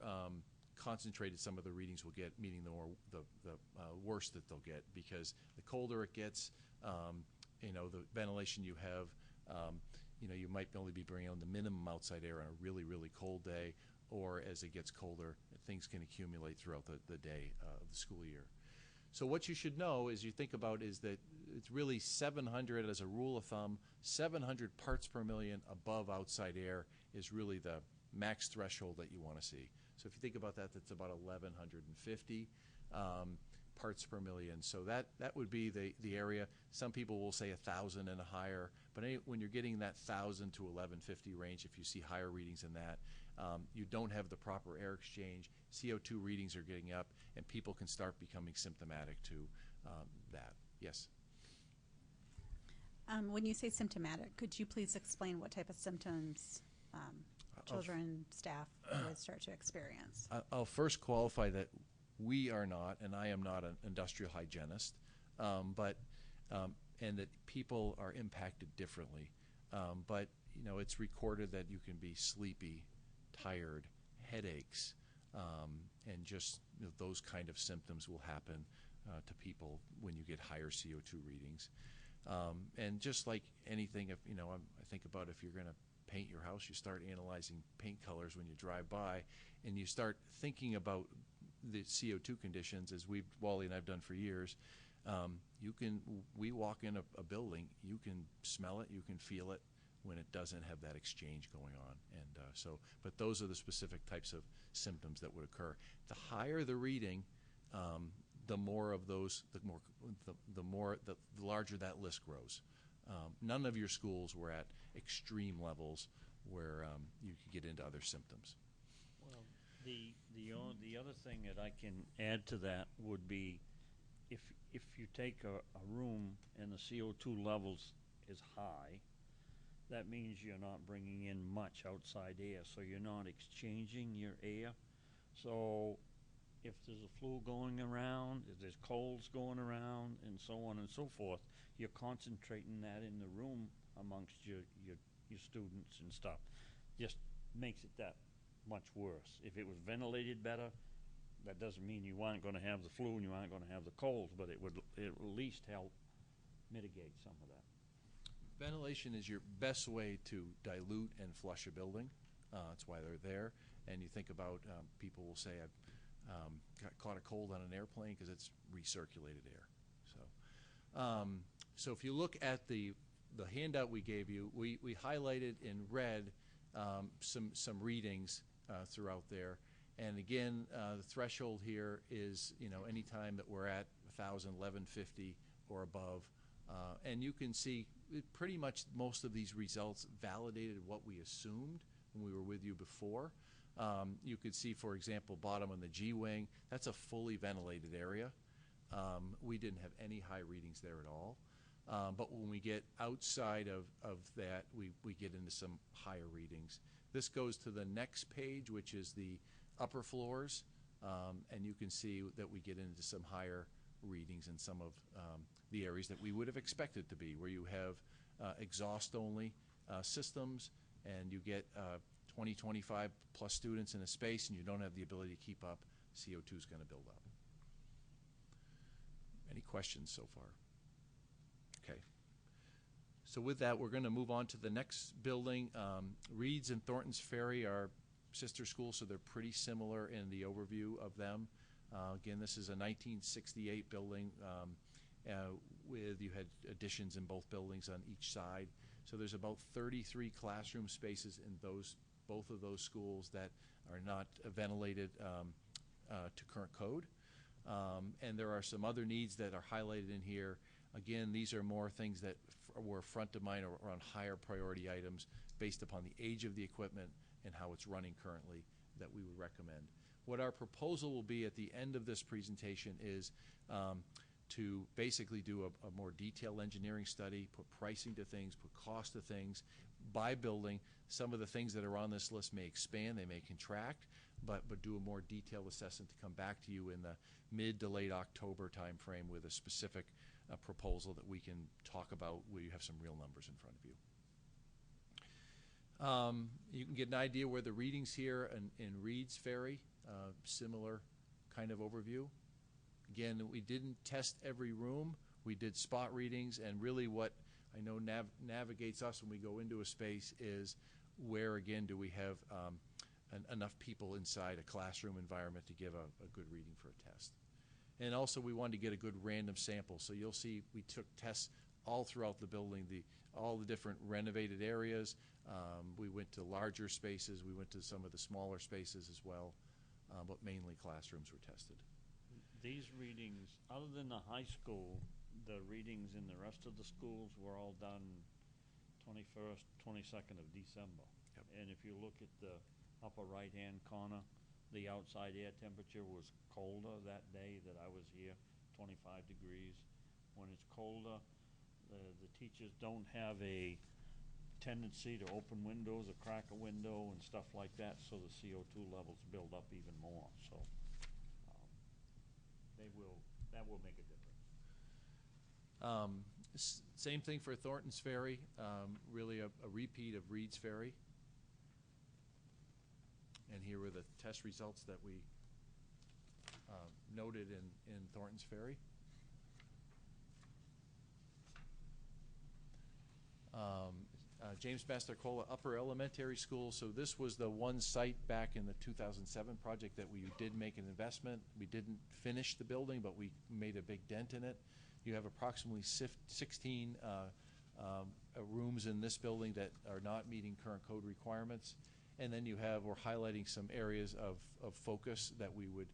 concentrated some of the readings will get, meaning the worse that they'll get, because the colder it gets, the ventilation you have, you might only be bringing on the minimum outside air on a really, really cold day, or as it gets colder, things can accumulate throughout the day of the school year. So what you should know, as you think about, is that it's really 700 as a rule of thumb. 700 parts per million above outside air is really the max threshold that you want to see. So if you think about that, that's about 1,150. parts per million. So that would be the area. Some people will say 1,000 and higher, but when you're getting that 1,000 to 1150 range, if you see higher readings than that, you don't have the proper air exchange. CO2 readings are getting up, and people can start becoming symptomatic to that. Yes? When you say symptomatic, could you please explain what type of symptoms children, staff would start to experience? I'll first qualify that we are not, and I am not an industrial hygienist, and that people are impacted differently. But it's recorded that you can be sleepy, tired, headaches, and just those kind of symptoms will happen to people when you get higher CO2 readings. And just like anything, I think about if you're going to paint your house, you start analyzing paint colors when you drive by, and you start thinking about the CO2 conditions, as Wally and I've done for years. We walk in a building, you can smell it, you can feel it when it doesn't have that exchange going on. And but those are the specific types of symptoms that would occur. The higher the reading, the more of those, the larger that list grows. None of your schools were at extreme levels where you could get into other symptoms. Well, the other thing that I can add to that would be if you take a room and the CO2 levels is high, that means you're not bringing in much outside air, so you're not exchanging your air. So if there's a flu going around, if there's colds going around, and so on and so forth, you're concentrating that in the room amongst your students and stuff. Just makes it that much worse. If it was ventilated better, that doesn't mean you aren't going to have the flu and you aren't going to have the colds, but it would at least help mitigate some of that. Ventilation is your best way to dilute and flush a building. That's why they're there. And you think about people will say, I've caught a cold on an airplane because it's recirculated air. So if you look at the handout we gave you, we highlighted in red some readings throughout there. And again, the threshold here is any time that we're at 1,000, 1150 or above. And you can see pretty much most of these results validated what we assumed when we were with you before. You could see, for example, bottom on the G-wing, that's a fully ventilated area. We didn't have any high readings there at all. But when we get outside of that, we get into some higher readings. This goes to the next page, which is the upper floors, and you can see that we get into some higher readings in some of the areas that we would have expected to be, where you have exhaust-only systems, and you get 20, 25 plus students in a space, and you don't have the ability to keep up. CO2 is going to build up. Any questions so far? Okay. So with that, we're going to move on to the next building. Reed's and Thornton's Ferry are sister schools, so they're pretty similar in the overview of them. Again, this is a 1968 building with you had additions in both buildings on each side. So there's about 33 classroom spaces in both of those schools that are not ventilated to current code. And there are some other needs that are highlighted in here. Again, these are more things that were front of mind or on higher priority items based upon the age of the equipment and how it's running currently that we would recommend. What our proposal will be at the end of this presentation is to basically do a more detailed engineering study, put pricing to things, put cost to things by building. Some of the things that are on this list may expand, they may contract, but do a more detailed assessment to come back to you in the mid to late October timeframe with a specific proposal that we can talk about where you have some real numbers in front of you. You can get an idea where the readings here in Reed's Ferry, similar kind of overview. Again, we didn't test every room. We did spot readings, and really what I know navigates us when we go into a space is where, again, do we have enough people inside a classroom environment to give a good reading for a test. And also we wanted to get a good random sample. So you'll see we took tests all throughout the building, all the different renovated areas. We went to larger spaces. We went to some of the smaller spaces as well, but mainly classrooms were tested. these readings, other than the high school, the readings in the rest of the schools were all done 21st, 22nd of December. Yep. And if you look at the upper right-hand corner, the outside air temperature was colder that day that I was here, 25 degrees. When it's colder, the teachers don't have a tendency to open windows or crack a window and stuff like that, so the CO2 levels build up even more. So that will make a difference. Same thing for Thornton's Ferry, really a repeat of Reed's Ferry. And here were the test results that we noted in Thornton's Ferry. James Massacola Upper Elementary School. So this was the one site back in the 2007 project that we did make an investment. We didn't finish the building, but we made a big dent in it. You have approximately 16 rooms in this building that are not meeting current code requirements. And then we're highlighting some areas of focus that we would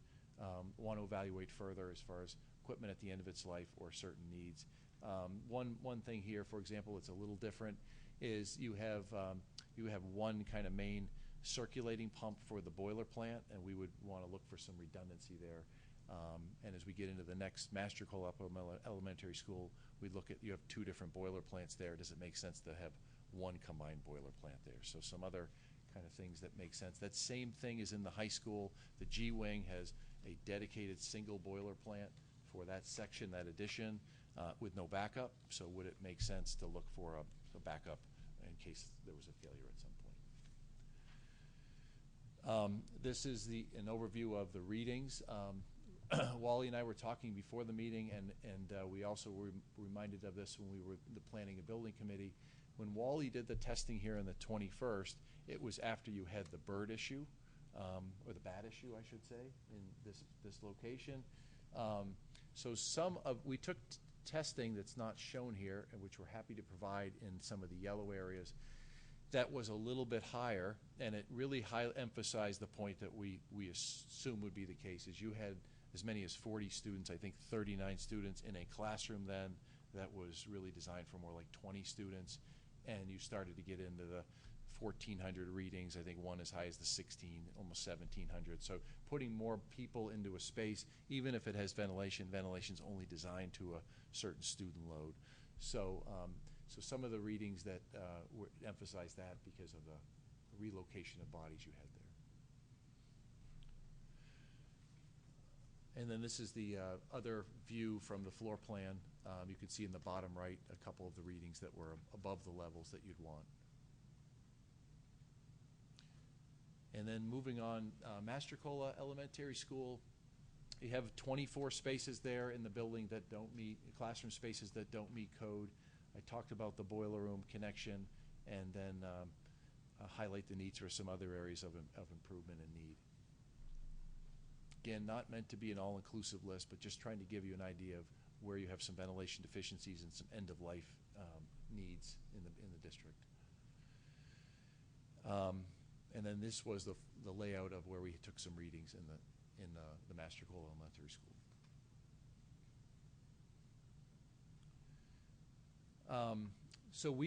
want to evaluate further as far as equipment at the end of its life or certain needs. One thing here, for example, it's a little different, is you have one kind of main circulating pump for the boiler plant, and we would want to look for some redundancy there. And as we get into the next Massacola Upper Elementary School, you have two different boiler plants there. Does it make sense to have one combined boiler plant there? So some other kind of things that make sense. That same thing is in the high school. The G Wing has a dedicated single boiler plant for that section, that addition, with no backup. So would it make sense to look for a backup in case there was a failure at some point? This is an overview of the readings. Wally and I were talking before the meeting, and we also were reminded of this when we were the Planning and Building Committee. When Wally did the testing here on the 21st, it was after you had the bird issue, or the bat issue, I should say, in this location. So we took testing that's not shown here, and which we're happy to provide in some of the yellow areas, that was a little bit higher, and it really emphasized the point that we assume would be the case. Is you had as many as 40 students, I think 39 students in a classroom then that was really designed for more like 20 students, and you started to get into the 1,400 readings, I think one as high as the 16, almost 1,700. So putting more people into a space, even if it has ventilation, ventilation's only designed to a certain student load. So some of the readings that emphasize that because of the relocation of bodies you had there. And then this is the other view from the floor plan. You can see in the bottom right a couple of the readings that were above the levels that you'd want. And then moving on, Massacola Elementary School, you have 24 spaces there in the building that don't meet, classroom spaces that don't meet code. I talked about the boiler room connection, and then highlight the needs for some other areas of improvement and need. Again, not meant to be an all-inclusive list, but just trying to give you an idea of where you have some ventilation deficiencies and some end-of-life needs in the district. And then this was the layout of where we took some readings in the Massacola Elementary School. So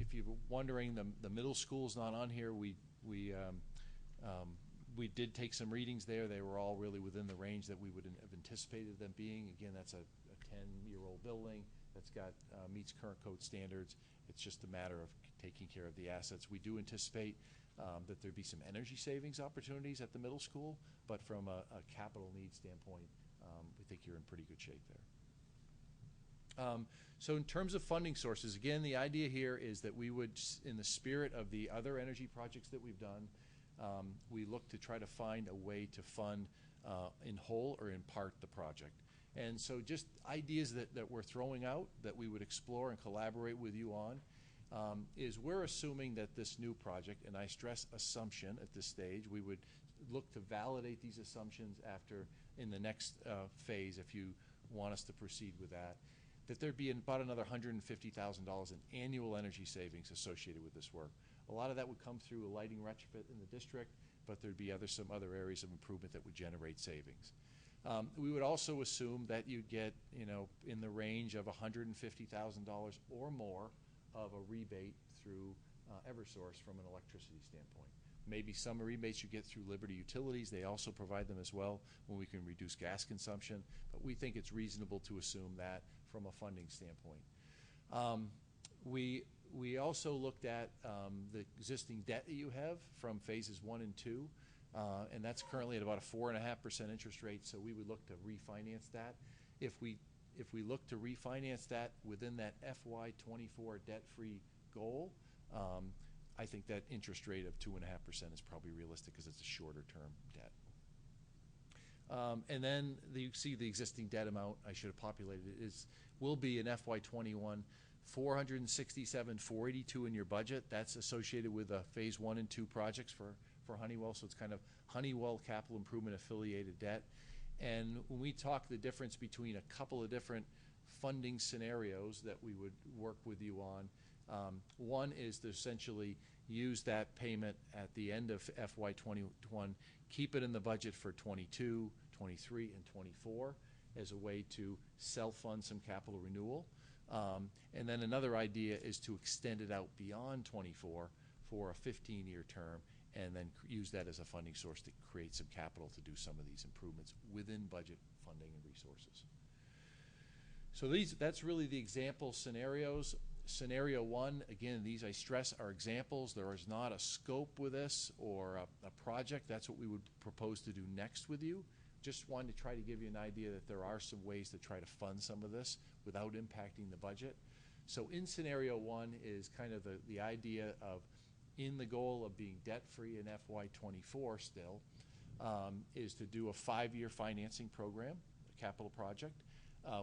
if you're wondering, the middle school's not on here. We did take some readings there. They were all really within the range that we would have anticipated them being. Again, that's a 10-year-old building that's got meets current code standards. It's just a matter of taking care of the assets. We do anticipate that there'd be some energy savings opportunities at the middle school, but from a capital needs standpoint, we think you're in pretty good shape there. So in terms of funding sources, again, the idea here is that we would, in the spirit of the other energy projects that we've done, we look to try to find a way to fund in whole or in part the project. And so just ideas that we're throwing out that we would explore and collaborate with you on is we're assuming that this new project, and I stress assumption at this stage, we would look to validate these assumptions after in the next phase if you want us to proceed with that there'd be about another $150,000 in annual energy savings associated with this work. A lot of that would come through a lighting retrofit in the district, but there'd be some other areas of improvement that would generate savings. We would also assume that you'd get, in the range of $150,000 or more of a rebate through Eversource from an electricity standpoint. Maybe some rebates you get through Liberty Utilities. They also provide them as well when we can reduce gas consumption. But we think it's reasonable to assume that from a funding standpoint. We also looked at the existing debt that you have from phases 1 and 2. And that's currently at about a 4.5% interest rate, so we would look to refinance that. If we look to refinance that within that FY24 debt-free goal, I think that interest rate of 2.5% is probably realistic because it's a shorter-term debt. And then you see the existing debt amount. I should have populated it. Will be in FY21 $467,482 in your budget. That's associated with phase 1 and 2 projects for Honeywell, so it's kind of Honeywell capital improvement affiliated debt. And when we talk the difference between a couple of different funding scenarios that we would work with you on, one is to essentially use that payment at the end of FY21, keep it in the budget for 22, 23, and 24 as a way to self-fund some capital renewal. And then another idea is to extend it out beyond 24 for a 15-year term, and then use that as a funding source to create some capital to do some of these improvements within budget funding and resources. So that's really the example scenarios. Scenario 1, again, these I stress are examples. There is not a scope with this or a project. That's what we would propose to do next with you. Just wanted to try to give you an idea that there are some ways to try to fund some of this without impacting the budget. So in scenario 1 is kind of the idea of, in the goal of being debt-free in FY24 still, is to do a 5-year financing program, a capital project.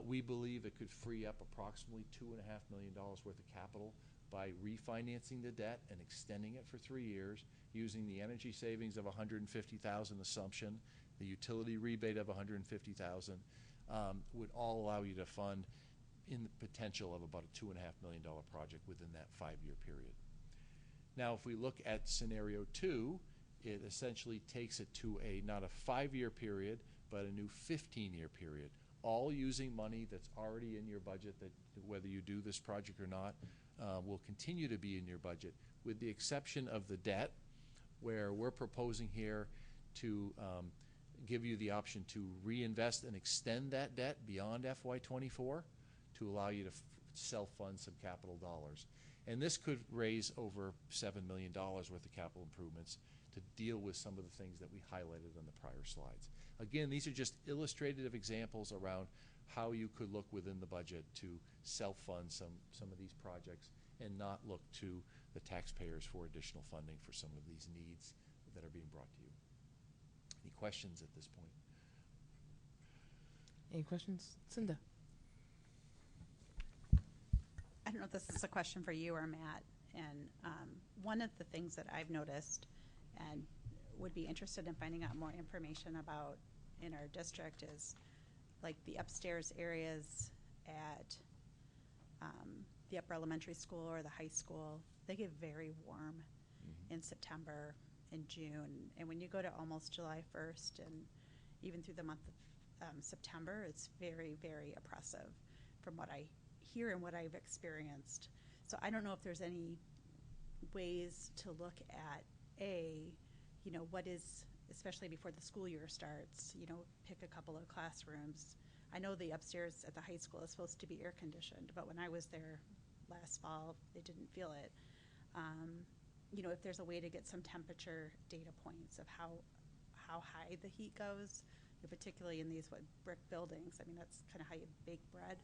We believe it could free up approximately $2.5 million worth of capital by refinancing the debt and extending it for 3 years, using the energy savings of $150,000 assumption, the utility rebate of $150,000, would all allow you to fund in the potential of about a $2.5 million project within that 5-year period. Now, if we look at scenario 2, it essentially takes it to not a 5-year period, but a new 15-year period, all using money that's already in your budget, that whether you do this project or not, will continue to be in your budget, with the exception of the debt, where we're proposing here to give you the option to reinvest and extend that debt beyond FY24 to allow you to self-fund some capital dollars. And this could raise over $7 million worth of capital improvements to deal with some of the things that we highlighted on the prior slides. Again, these are just illustrative examples around how you could look within the budget to self-fund some of these projects and not look to the taxpayers for additional funding for some of these needs that are being brought to you. Any questions at this point? Any questions? Cinda. I don't know if this is a question for you or Matt, and one of the things that I've noticed and would be interested in finding out more information about in our district is like the upstairs areas at the upper elementary school or the high school. They get very warm in September and June, and when you go to almost July 1st and even through the month of September, it's very, very oppressive from what I hear and what I've experienced. So I don't know if there's any ways to look at what is, especially before the school year starts, pick a couple of classrooms. I know the upstairs at the high school is supposed to be air conditioned, but when I was there last fall, they didn't feel it. If there's a way to get some temperature data points of how high the heat goes, particularly in these brick buildings. I mean, that's kind of how you bake bread.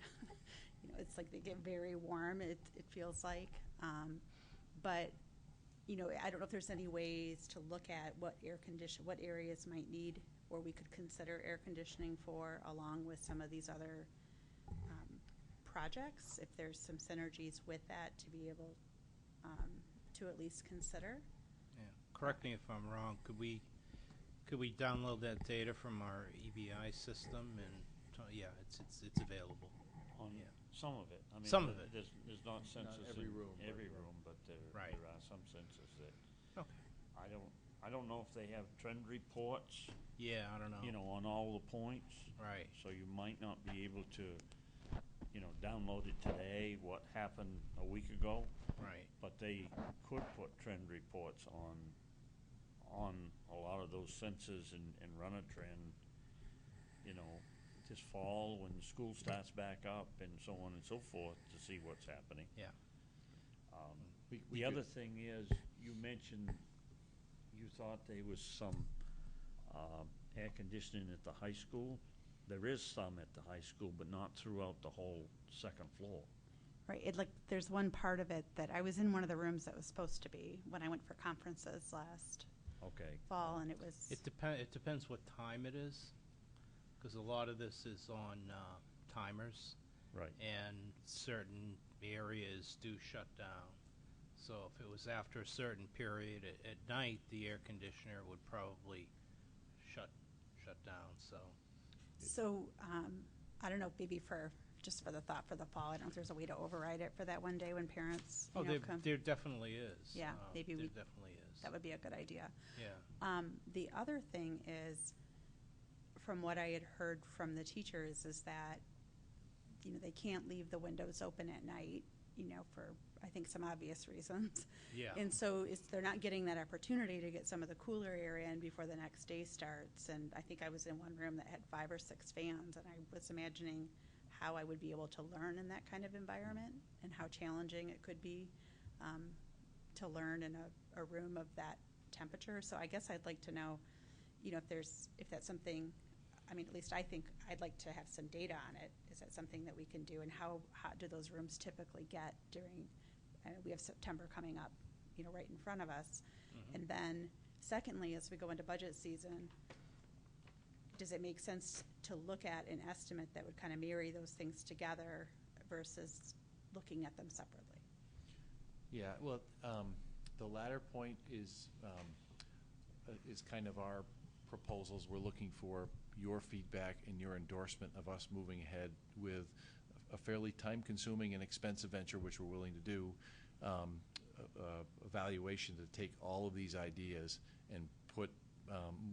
It's like they get very warm, it feels like. But I don't know if there's any ways to look at what areas might need, or we could consider air conditioning for, along with some of these other projects, if there's some synergies with that to be able to at least consider. Yeah. Correct me if I'm wrong. Could we download that data from our EBI system? And it's available. On some of it. I mean, some of it. There's not census every in room, every room, but there are some census that Okay. I don't I don't know if they have trend reports, Yeah, I don't know. you know, on all the points. Right. So you might not be able to, you know, download it today, what happened a week ago. Right. But they could put trend reports on a lot of those sensors and run a trend, you know, this fall when school starts back up and so on and so forth to see what's happening. Yeah. The other thing is, you mentioned you thought there was some air conditioning at the high school. There is some at the high school, but not throughout the whole second floor. Right, there's one part of it that I was in one of the rooms that was supposed to be when I went for conferences last Okay. fall, and it was. It depends what time it is, because a lot of this is on timers, Right. and certain areas do shut down. So if it was after a certain period at night, the air conditioner would probably shut down. So I don't know, maybe just for the thought for the fall, I don't know if there's a way to override it for that one day when parents come. There definitely is. Yeah, maybe there definitely is. That would be a good idea. Yeah. The other thing is, from what I had heard from the teachers, is that they can't leave the windows open at night, for I think some obvious reasons. Yeah. And so they're not getting that opportunity to get some of the cooler air in before the next day starts. And I think I was in one room that had 5 or 6 fans, and I was imagining how I would be able to learn in that kind of environment and how challenging it could be to learn in a room of that temperature. So I guess I'd like to know, if that's something. I mean, at least I think I'd like to have some data on it. Is that something that we can do, and how hot do those rooms typically get during? We have September coming up, right in front of us, and then secondly, as we go into budget season, does it make sense to look at an estimate that would kind of marry those things together versus looking at them separately? Yeah, well, the latter point is kind of our proposals. We're looking for your feedback and your endorsement of us moving ahead with a fairly time-consuming and expensive venture, which we're willing to do, evaluation to take all of these ideas and put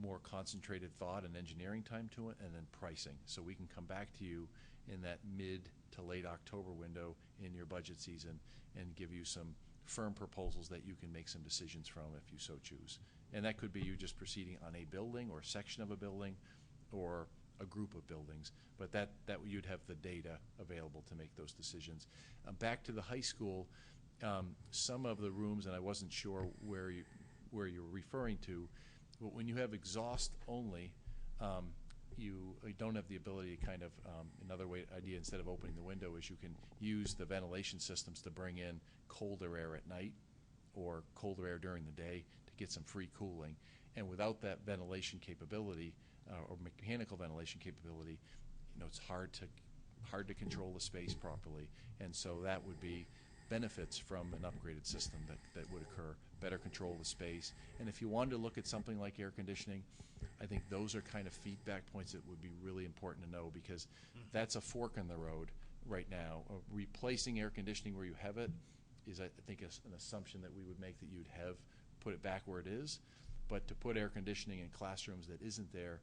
more concentrated thought and engineering time to it, and then pricing. So we can come back to you in that mid to late October window in your budget season and give you some firm proposals that you can make some decisions from if you so choose. And that could be you just proceeding on a building or section of a building or a group of buildings, but that you'd have the data available to make those decisions. Back to the high school, some of the rooms, and I wasn't sure where you're referring to, but when you have exhaust only, you don't have the ability to kind of, another idea instead of opening the window is you can use the ventilation systems to bring in colder air at night or colder air during the day to get some free cooling. And without that ventilation capability, or mechanical ventilation capability, it's hard to control the space properly. And so that would be benefits from an upgraded system that would occur, better control of the space. And if you wanted to look at something like air conditioning, I think those are kind of feedback points that would be really important to know, because that's a fork in the road right now. Replacing air conditioning where you have it is, I think, an assumption that we would make that you'd put it back where it is. But to put air conditioning in classrooms that isn't there,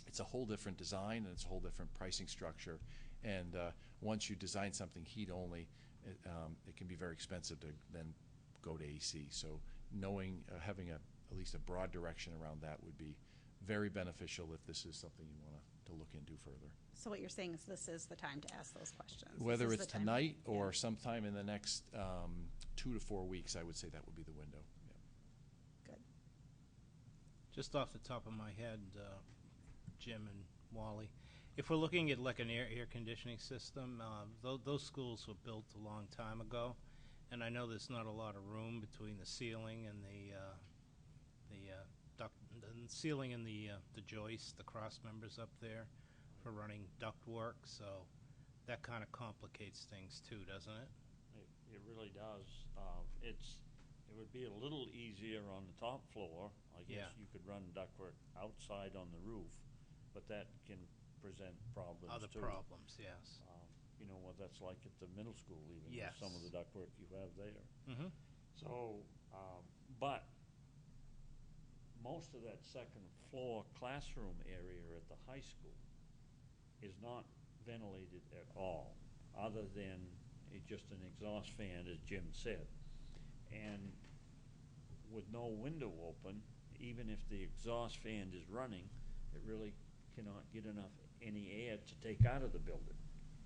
it's a whole different design and it's a whole different pricing structure. And once you design something heat only, it can be very expensive to then go to AC. So knowing, having at least a broad direction around that would be very beneficial if this is something you want to look into further. So what you're saying is this is the time to ask those questions. Whether it's tonight or sometime in the next 2 to 4 weeks, I would say that would be the window. Yeah. Good. Just off the top of my head, Jim and Wally, if we're looking at like an air conditioning system, those schools were built a long time ago, and I know there's not a lot of room between the ceiling and the ceiling and the joist, the cross members up there, for running duct work. So that kind of complicates things too, doesn't it? It really does. It would be a little easier on the top floor. I guess you could run ductwork outside on the roof, but that can present problems Other too. problems, yes. You know what that's like at the middle school, even Yes. with some of the ductwork you have there. Mm-hmm. So, but most of that second floor classroom area at the high school is not ventilated at all, other than just an exhaust fan, as Jim said. And with no window open, even if the exhaust fan is running, it really cannot get enough any air to take out of the building,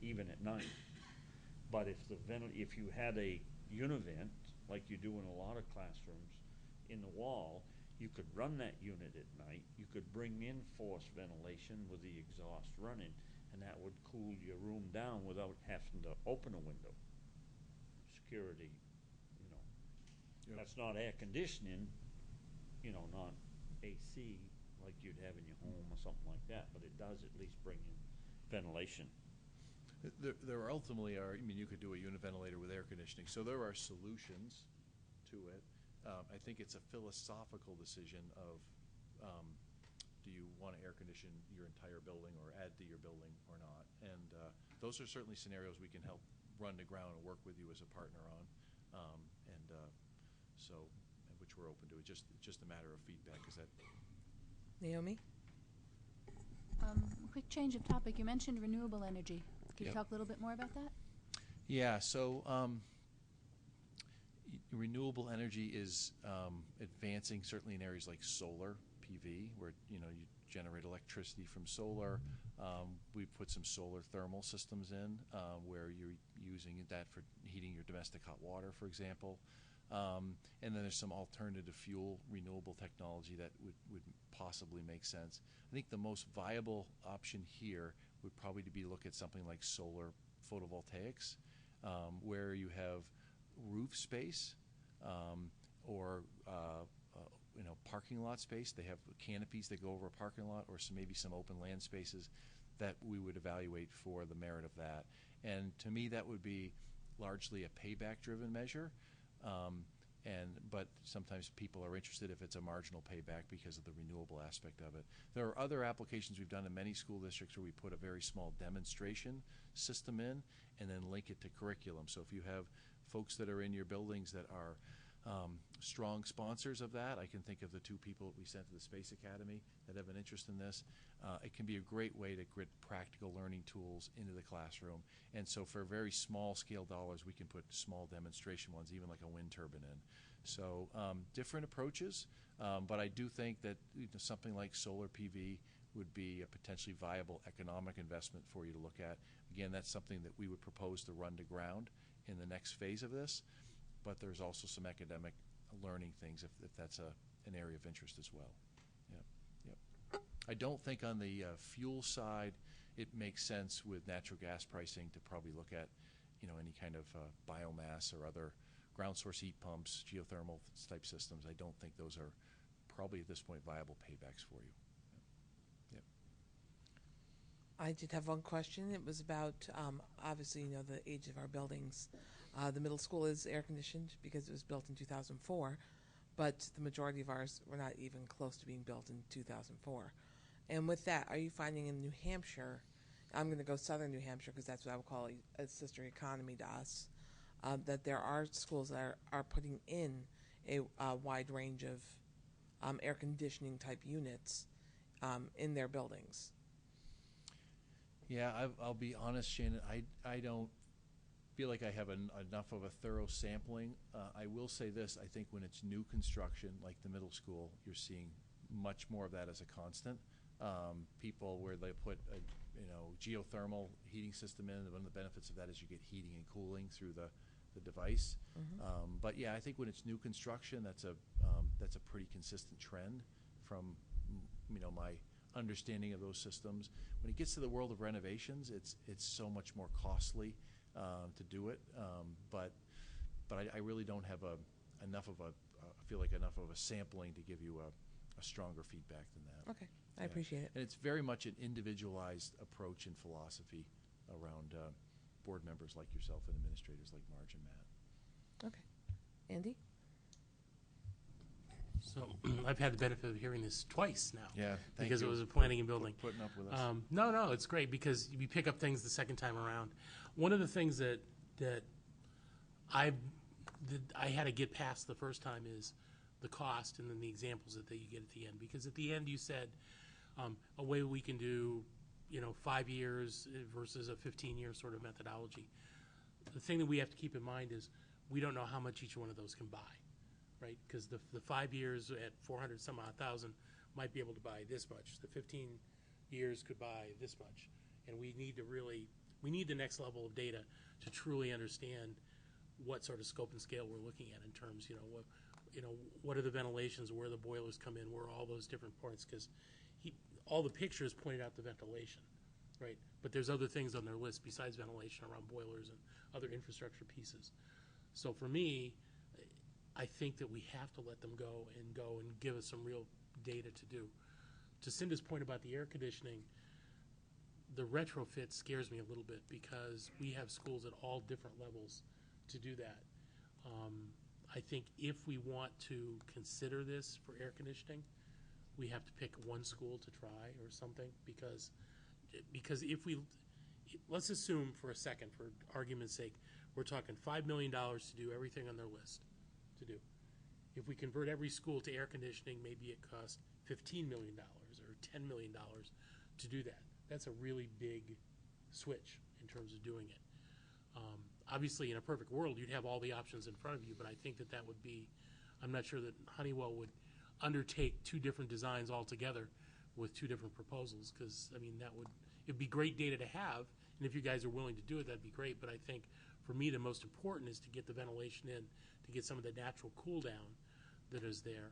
even at night. But if you had a univent, like you do in a lot of classrooms, in the wall, you could run that unit at night. You could bring in forced ventilation with the exhaust running, and that would cool your room down without having to open a window. Security, you know. Yep. That's not air conditioning, you know, not AC like you'd have in your home or something like that, but it does at least bring in ventilation. There ultimately are, I mean, you could do a univentilator with air conditioning, so there are solutions to it. I think it's a philosophical decision of do you want to air condition your entire building or add to your building or not? And those are certainly scenarios we can help run to ground and work with you as a partner on. Which we're open to. It's just a matter of feedback. Is that Naomi? Quick change of topic. You mentioned renewable energy. Could you Yep. talk a little bit more about that? Yeah, so renewable energy is advancing certainly in areas like solar PV, where you generate electricity from solar. We've put some solar thermal systems in where you're using that for heating your domestic hot water, for example. And then there's some alternative fuel renewable technology that would possibly make sense. I think the most viable option here would probably be to look at something like solar photovoltaics, where you have roof space or parking lot space. They have canopies that go over a parking lot, or maybe some open land spaces that we would evaluate for the merit of that. And to me, that would be largely a payback-driven measure. But sometimes people are interested if it's a marginal payback because of the renewable aspect of it. There are other applications we've done in many school districts where we put a very small demonstration system in and then link it to curriculum. So if you have folks that are in your buildings that are strong sponsors of that, I can think of the 2 people that we sent to the Space Academy that have an interest in this. It can be a great way to get practical learning tools into the classroom. And so for very small scale dollars, we can put small demonstration ones, even like a wind turbine in. So different approaches, but I do think that something like solar PV would be a potentially viable economic investment for you to look at. Again, that's something that we would propose to run to ground in the next phase of this, but there's also some academic learning things if that's an area of interest as well. Yep. I don't think on the fuel side it makes sense with natural gas pricing to probably look at any kind of biomass or other ground source heat pumps, geothermal type systems. I don't think those are probably at this point viable paybacks for you. Yep. I did have one question. It was about, obviously, the age of our buildings. The middle school is air conditioned because it was built in 2004, but the majority of ours were not even close to being built in 2004. And with that, are you finding in New Hampshire, I'm going to go southern New Hampshire because that's what I would call a sister economy to us, that there are schools that are putting in a wide range of air conditioning type units in their buildings? Yeah, I'll be honest, Shannon. I don't feel like I have enough of a thorough sampling. I will say this: I think when it's new construction, like the middle school, you're seeing much more of that as a constant. People where they put a geothermal heating system in, and one of the benefits of that is you get heating and cooling through the device. Mm-hmm. But yeah, I think when it's new construction, that's a pretty consistent trend from my understanding of those systems. When it gets to the world of renovations, it's so much more costly to do it. But I really don't have enough of a sampling to give you a stronger feedback than that. Okay, I appreciate it. And it's very much an individualized approach and philosophy around board members like yourself and administrators like Marge and Matt. Okay. Andy? So I've had the benefit of hearing this twice now. Yeah, thank because you it was a planning and for building. putting up with us. No, it's great because you pick up things the second time around. One of the things that I had to get past the first time is the cost and then the examples that you get at the end. Because at the end you said a way we can do 5 years versus a 15-year sort of methodology. The thing that we have to keep in mind is we don't know how much each one of those can buy, right? Because the 5 years at 400 some odd thousand might be able to buy this much. The 15 years could buy this much. And we need the next level of data to truly understand what sort of scope and scale we're looking at in terms, what are the ventilations, where the boilers come in, where all those different points, because all the pictures pointed out the ventilation, right? But there's other things on their list besides ventilation around boilers and other infrastructure pieces. So for me, I think that we have to let them go and give us some real data to do. To Cinda's point about the air conditioning, the retrofit scares me a little bit because we have schools at all different levels to do that. I think if we want to consider this for air conditioning, we have to pick one school to try or something because let's assume for a second, for argument's sake, we're talking $5 million to do everything on their list to do. If we convert every school to air conditioning, maybe it costs $15 million or $10 million to do that. That's a really big switch in terms of doing it. Obviously, in a perfect world, you'd have all the options in front of you, but I think that would be, I'm not sure that Honeywell would undertake two different designs altogether with two different proposals, because, it'd be great data to have, and if you guys are willing to do it, that'd be great, but I think, for me, the most important is to get the ventilation in, to get some of the natural cool down that is there,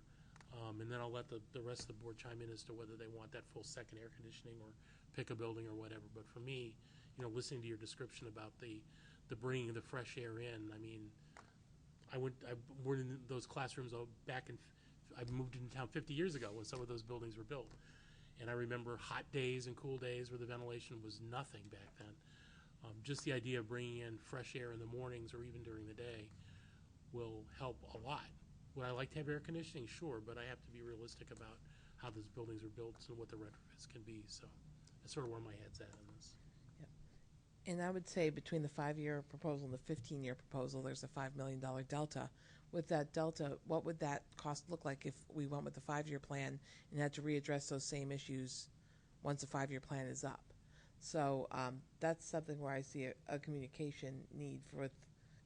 and then I'll let the rest of the board chime in as to whether they want that full second air conditioning or pick a building or whatever. But for me, listening to your description about the bringing the fresh air in, I were in those classrooms I moved into town 50 years ago when some of those buildings were built. And I remember hot days and cool days where the ventilation was nothing back then. Just the idea of bringing in fresh air in the mornings or even during the day will help a lot. Would I like to have air conditioning? Sure, but I have to be realistic about how those buildings are built and what the retrofits can be. So that's sort of where my head's at on this. And I would say between the 5-year proposal and the 15-year proposal, there's a $5 million delta. With that delta, what would that cost look like if we went with the 5-year plan and had to readdress those same issues once the 5-year plan is up? So that's something where I see a communication need with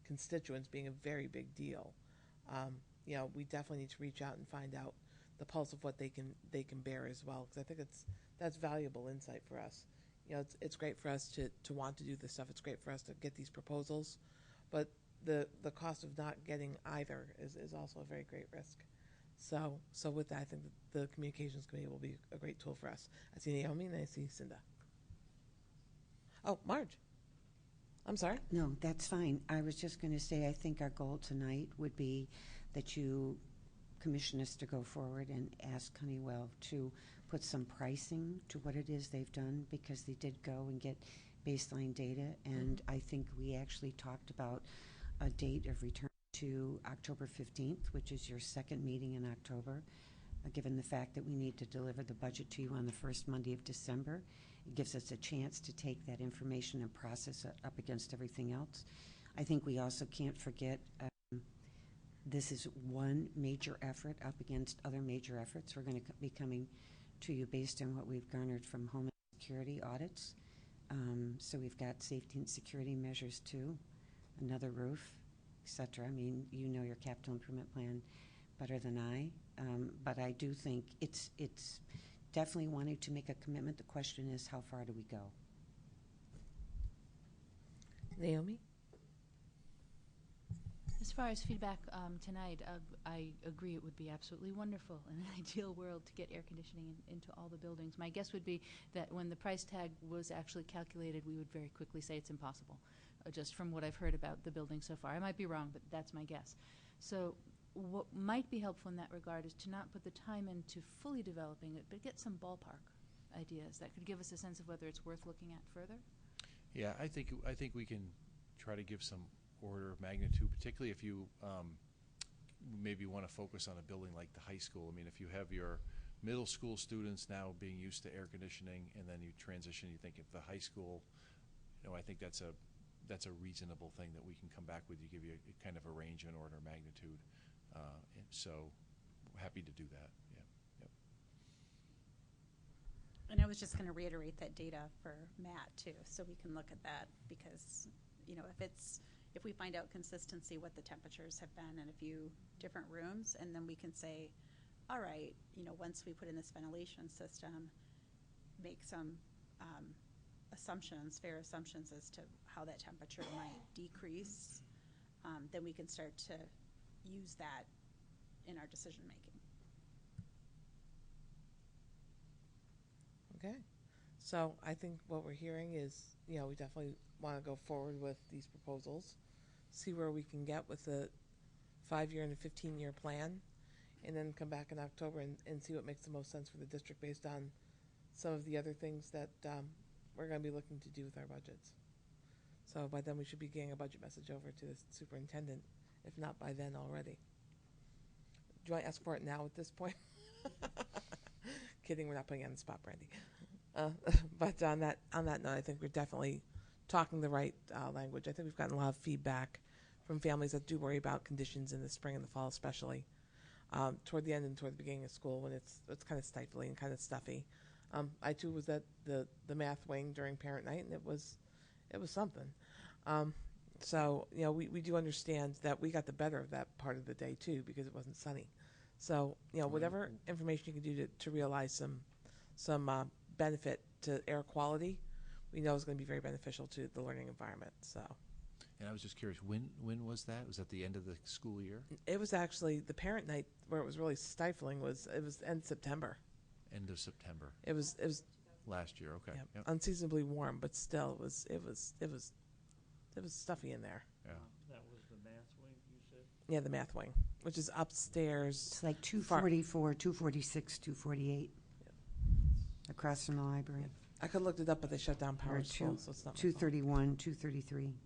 constituents being a very big deal. We definitely need to reach out and find out the pulse of what they can bear as well, because I think that's valuable insight for us. It's great for us to want to do this stuff. It's great for us to get these proposals, but the cost of not getting either is also a very great risk. So with that, I think the communications committee will be a great tool for us. I see Naomi and I see Cinda. Oh, Marge. I'm sorry. No, that's fine. I was just going to say I think our goal tonight would be that you commission us to go forward and ask Honeywell to put some pricing to what it is they've done, because they did go and get baseline data, and I think we actually talked about a date of return to October 15th, which is your second meeting in October, given the fact that we need to deliver the budget to you on the first Monday of December. It gives us a chance to take that information and process it up against everything else. I think we also can't forget this is one major effort up against other major efforts. We're going to be coming to you based on what we've garnered from Homeland Security audits. So we've got safety and security measures too, another roof, etc. You know your capital improvement plan better than I, but I do think it's definitely wanting to make a commitment. The question is, how far do we go? Naomi? As far as feedback tonight, I agree it would be absolutely wonderful in an ideal world to get air conditioning into all the buildings. My guess would be that when the price tag was actually calculated, we would very quickly say it's impossible, just from what I've heard about the building so far. I might be wrong, but that's my guess. So what might be helpful in that regard is to not put the time into fully developing it, but get some ballpark ideas that could give us a sense of whether it's worth looking at further. Yeah, I think we can try to give some order of magnitude, particularly if you maybe want to focus on a building like the high school. If you have your middle school students now being used to air conditioning, and then you transition, you think of the high school, I think that's a reasonable thing that we can come back with. You give you a kind of a range and order of magnitude. So happy to do that. Yeah. Yep. And I was just going to reiterate that data for Matt too, so we can look at that because, you know, if we find out consistency what the temperatures have been in a few different rooms, and then we can say, all right, you know, once we put in this ventilation system, make some assumptions, fair assumptions as to how that temperature might decrease, then we can start to use that in our decision making. Okay. So I think what we're hearing is, you know, we definitely want to go forward with these proposals, see where we can get with the 5-year and the 15-year plan, and then come back in October and see what makes the most sense for the district based on some of the other things that we're going to be looking to do with our budgets. So by then we should be getting a budget message over to the superintendent, if not by then already. Do you want to ask for it now at this point? Kidding, we're not putting you on the spot, Brandy. But on that note, I think we're definitely talking the right language. I think we've gotten a lot of feedback from families that do worry about conditions in the spring and the fall, especially toward the end and toward the beginning of school when it's kind of stifling and kind of stuffy. I too was at the math wing during parent night, and it was something. So you know, we do understand that we got the better of that part of the day too because it wasn't sunny. So you know, whatever information you can do to realize some benefit to air quality, we know is going to be very beneficial to the learning environment. So. And I was just curious, when was that? Was that the end of the school year? It was actually the parent night where it was really stifling. It was end September. End of September. It was last year. Okay. Yeah, Yep. unseasonably warm, but still it was stuffy in there. Yeah. That was the math wing, you said? Yeah, the math wing, which is upstairs. It's like 244, 246, 248. Across from the library. I could have looked it up, but they shut down power Or at school, so it's not my fault. 231, 233.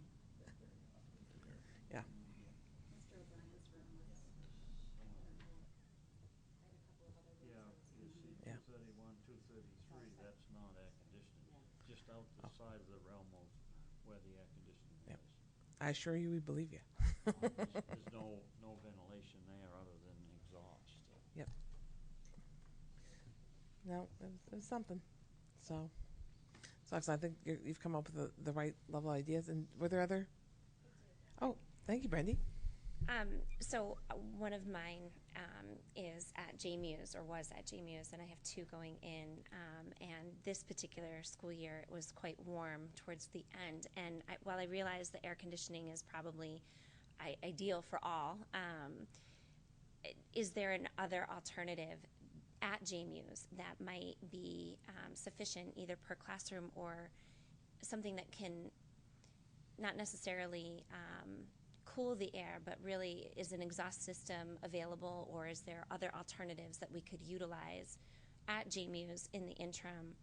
Yeah. Yeah, you see, Yeah. 231, 233, that's not air conditioning. Just out the side of the realm of where the air conditioning Yep. is. I assure you we believe you. There's no ventilation there other than exhaust. Yep. No, it was something. So excellent. I think you've come up with the right level ideas. And were there other? Oh, thank you, Brandy. So one of mine is at JMUS, or was at JMUS, and I have 2 going in. And this particular school year, it was quite warm towards the end. And while I realize the air conditioning is probably ideal for all, is there an other alternative at JMUS that might be sufficient either per classroom or something that can not necessarily cool the air, but really is an exhaust system available, or is there other alternatives that we could utilize at JMUS in the interim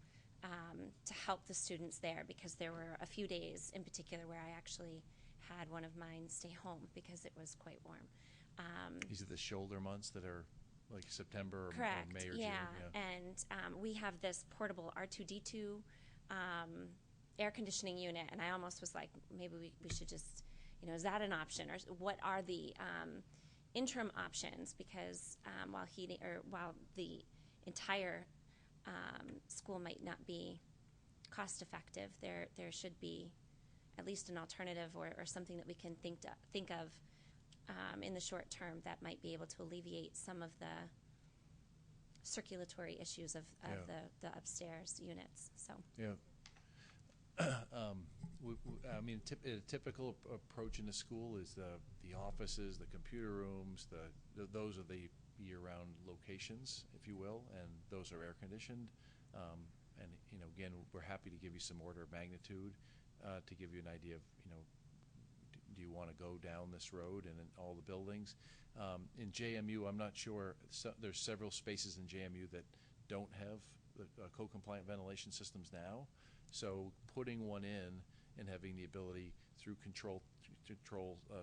to help the students there? Because there were a few days in particular where I actually had one of mine stay home because it was quite warm. These are the shoulder months that are like September or Correct. May or yeah. June. Yeah. And we have this portable R2D2 air conditioning unit, and I almost was like, maybe we should just, you know, is that an option, or what are the interim options? Because while the entire school might not be cost effective, there should be at least an alternative or something that we can think of in the short term that might be able to alleviate some of the circulatory issues of the upstairs units. So Yeah. I mean, a typical approach in the school is the offices, the computer rooms, those are the year-round locations, if you will, and those are air-conditioned. And, you know, again, we're happy to give you some order of magnitude to give you an idea of, you know, do you want to go down this road and in all the buildings? In JMU, I'm not sure. There's several spaces in JMU that don't have co-compliant ventilation systems now. So putting one in and having the ability through control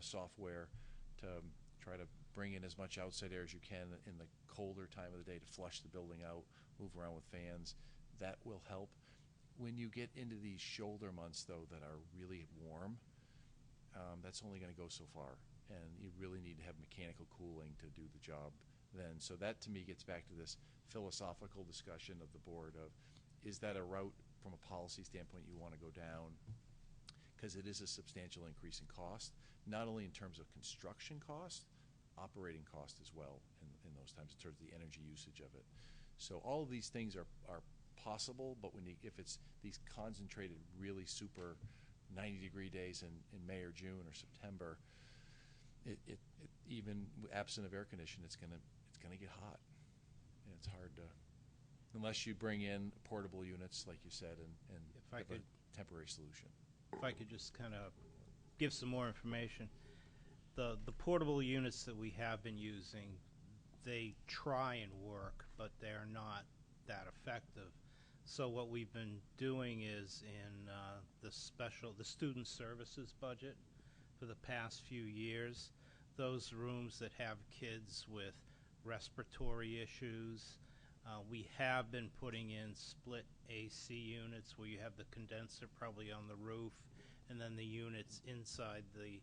software to try to bring in as much outside air as you can in the colder time of the day to flush the building out, move around with fans, that will help. When you get into these shoulder months, though, that are really warm, that's only going to go so far. And you really need to have mechanical cooling to do the job then. So that to me gets back to this philosophical discussion of the board of, is that a route from a policy standpoint you want to go down? Because it is a substantial increase in cost, not only in terms of construction cost, operating cost as well in those times in terms of the energy usage of it. So all of these things are possible, but if it's these concentrated, really super 90-degree days in May or June or September, it even absent of air conditioning, it's gonna get hot, and it's hard to, unless you bring in portable units like you said and If I have could- a temporary solution. If I could just kind of give some more information. The portable units that we have been using, they try and work, but they're not that effective. So what we've been doing is in the student services budget for the past few years, those rooms that have kids with respiratory issues, we have been putting in split AC units where you have the condenser probably on the roof and then the units inside the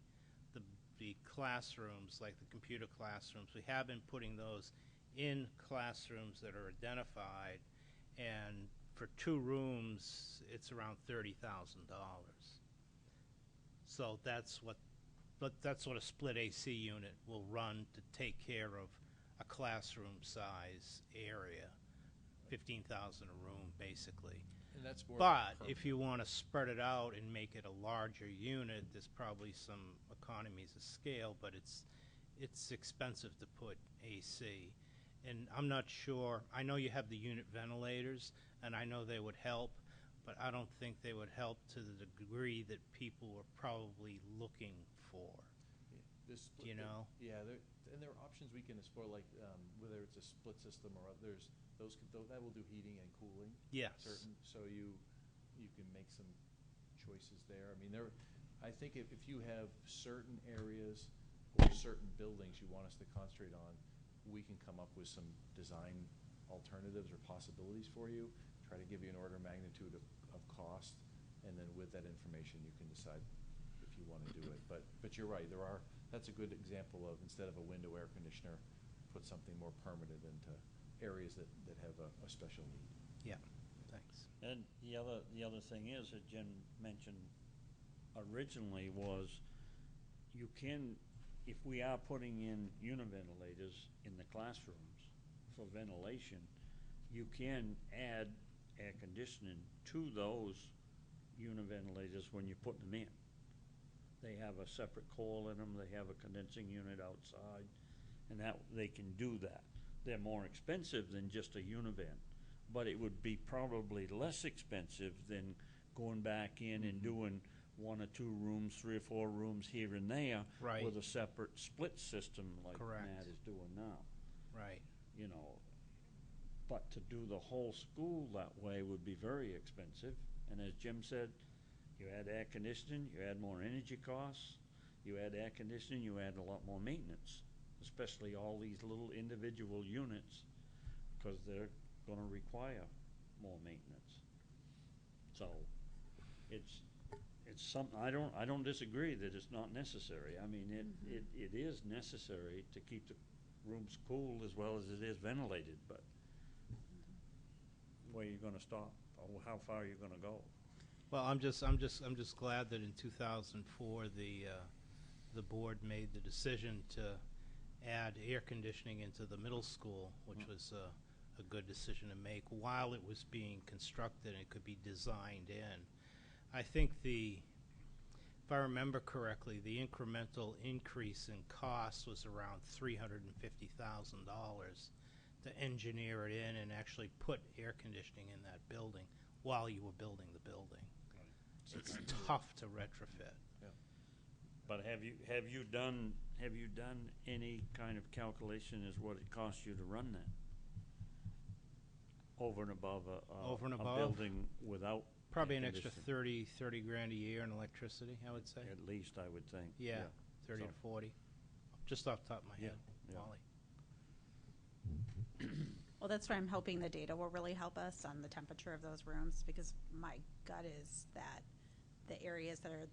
classrooms, like the computer classrooms. We have been putting those in classrooms that are identified, and for 2 rooms it's around $30,000. So that's what a split AC unit will run to take care of a classroom size area, 15,000 a room basically. And that's more But permanent. if you want to spread it out and make it a larger unit, there's probably some economies of scale, but it's expensive to put AC. And I'm not sure, I know you have the unit ventilators, and I know they would help, but I don't think they would help to the degree that people were probably looking for. This You know? Yeah, there are options we can explore, like whether it's a split system or there's that will do heating and cooling. Yes. So you can make some choices there. I mean, I think if you have certain areas or certain buildings you want us to concentrate on, we can come up with some design alternatives or possibilities for you. Try to give you an order of magnitude of cost, and then with that information you can decide if you want to do it. But you're right. That's a good example of, instead of a window air conditioner, put something more permanent into areas that have a special need. Yeah, thanks. And the other thing is that Jim mentioned originally was, you can, if we are putting in univentilators in the classrooms for ventilation, you can add air conditioning to those univentilators when you put them in. They have a separate coil in them, they have a condensing unit outside, and that they can do that. They're more expensive than just a univent, but it would be probably less expensive than going back in and doing 1 or 2 rooms, 3 or 4 rooms here and there, Right. with a separate split system like Correct. Matt is doing now. Right. You know, but to do the whole school that way would be very expensive. And as Jim said, you add air conditioning, you add more energy costs, you add air conditioning, you add a lot more maintenance, especially all these little individual units, because they're going to require more maintenance. So it's something, I don't disagree that it's not necessary. I mean, it is necessary to keep the rooms cool as well as it is ventilated, but where are you going to stop, or how far are you going to go? Well, I'm just glad that in 2004 the board made the decision to add air conditioning into the middle school, which was a good decision to make while it was being constructed and it could be designed in. I think if I remember correctly, the incremental increase in cost was around $350,000 to engineer it in and actually put air conditioning in that building while you were building the building. It's tough to retrofit. But have you done any kind of calculation as what it costs you to run that? Over and above Over and a above? building without Probably air an extra conditioning? 30 grand a year in electricity, I would say. At least, I would think. Yeah, 30 to So- 40. Just off the top of my head, Yeah. Wally. Well, that's why I'm hoping the data will really help us on the temperature of those rooms, because my gut is that the areas that are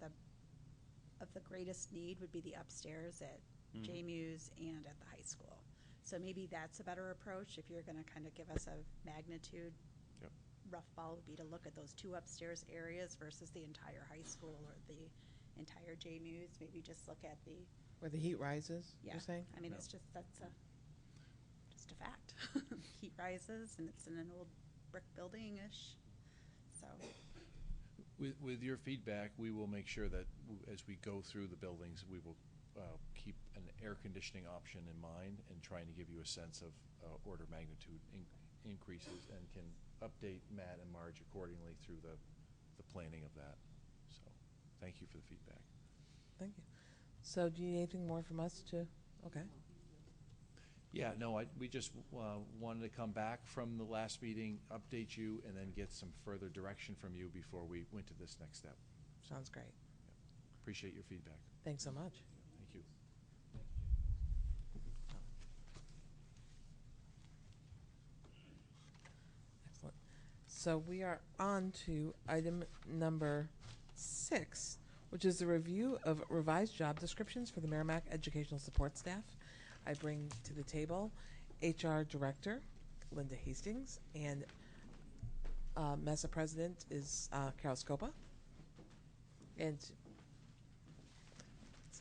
of the greatest need would be the upstairs at JMU's and at the high school. So maybe that's a better approach if you're going to kind of give us a magnitude. Yep. Rough ball would be to look at those 2 upstairs areas versus the entire high school or the entire JMUs. Maybe just look at the, Where the heat rises, yeah. you're saying? I mean, Yeah. it's just, that's just a fact. Heat rises and it's in an old brick building-ish, so. With your feedback, we will make sure that as we go through the buildings, we will keep an air conditioning option in mind and trying to give you a sense of order magnitude increases, and can update Matt and Marge accordingly through the planning of that. So thank you for the feedback. Thank you. So do you need anything more from us to, okay. Yeah, no, we just wanted to come back from the last meeting, update you, and then get some further direction from you before we went to this next step. Sounds great. Appreciate your feedback. Thanks so much. Thank you. Excellent. So we are on to item number 6, which is the review of revised job descriptions for the Merrimack Educational Support Staff. I bring to the table HR Director Linda Hastings, and MESA President is Carol Scopa. And is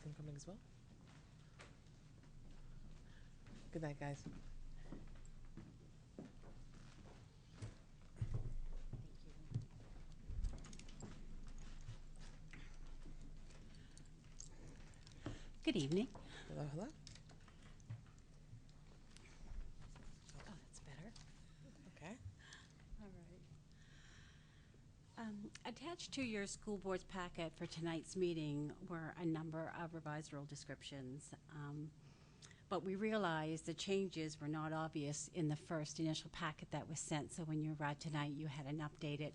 Kim coming as well? Good night, guys. Good evening. Hello, hello. Oh, that's better. Okay. All right. Attached to your school board's packet for tonight's meeting were a number of revised role descriptions. But we realized the changes were not obvious in the first initial packet that was sent. So when you arrived tonight, you had an updated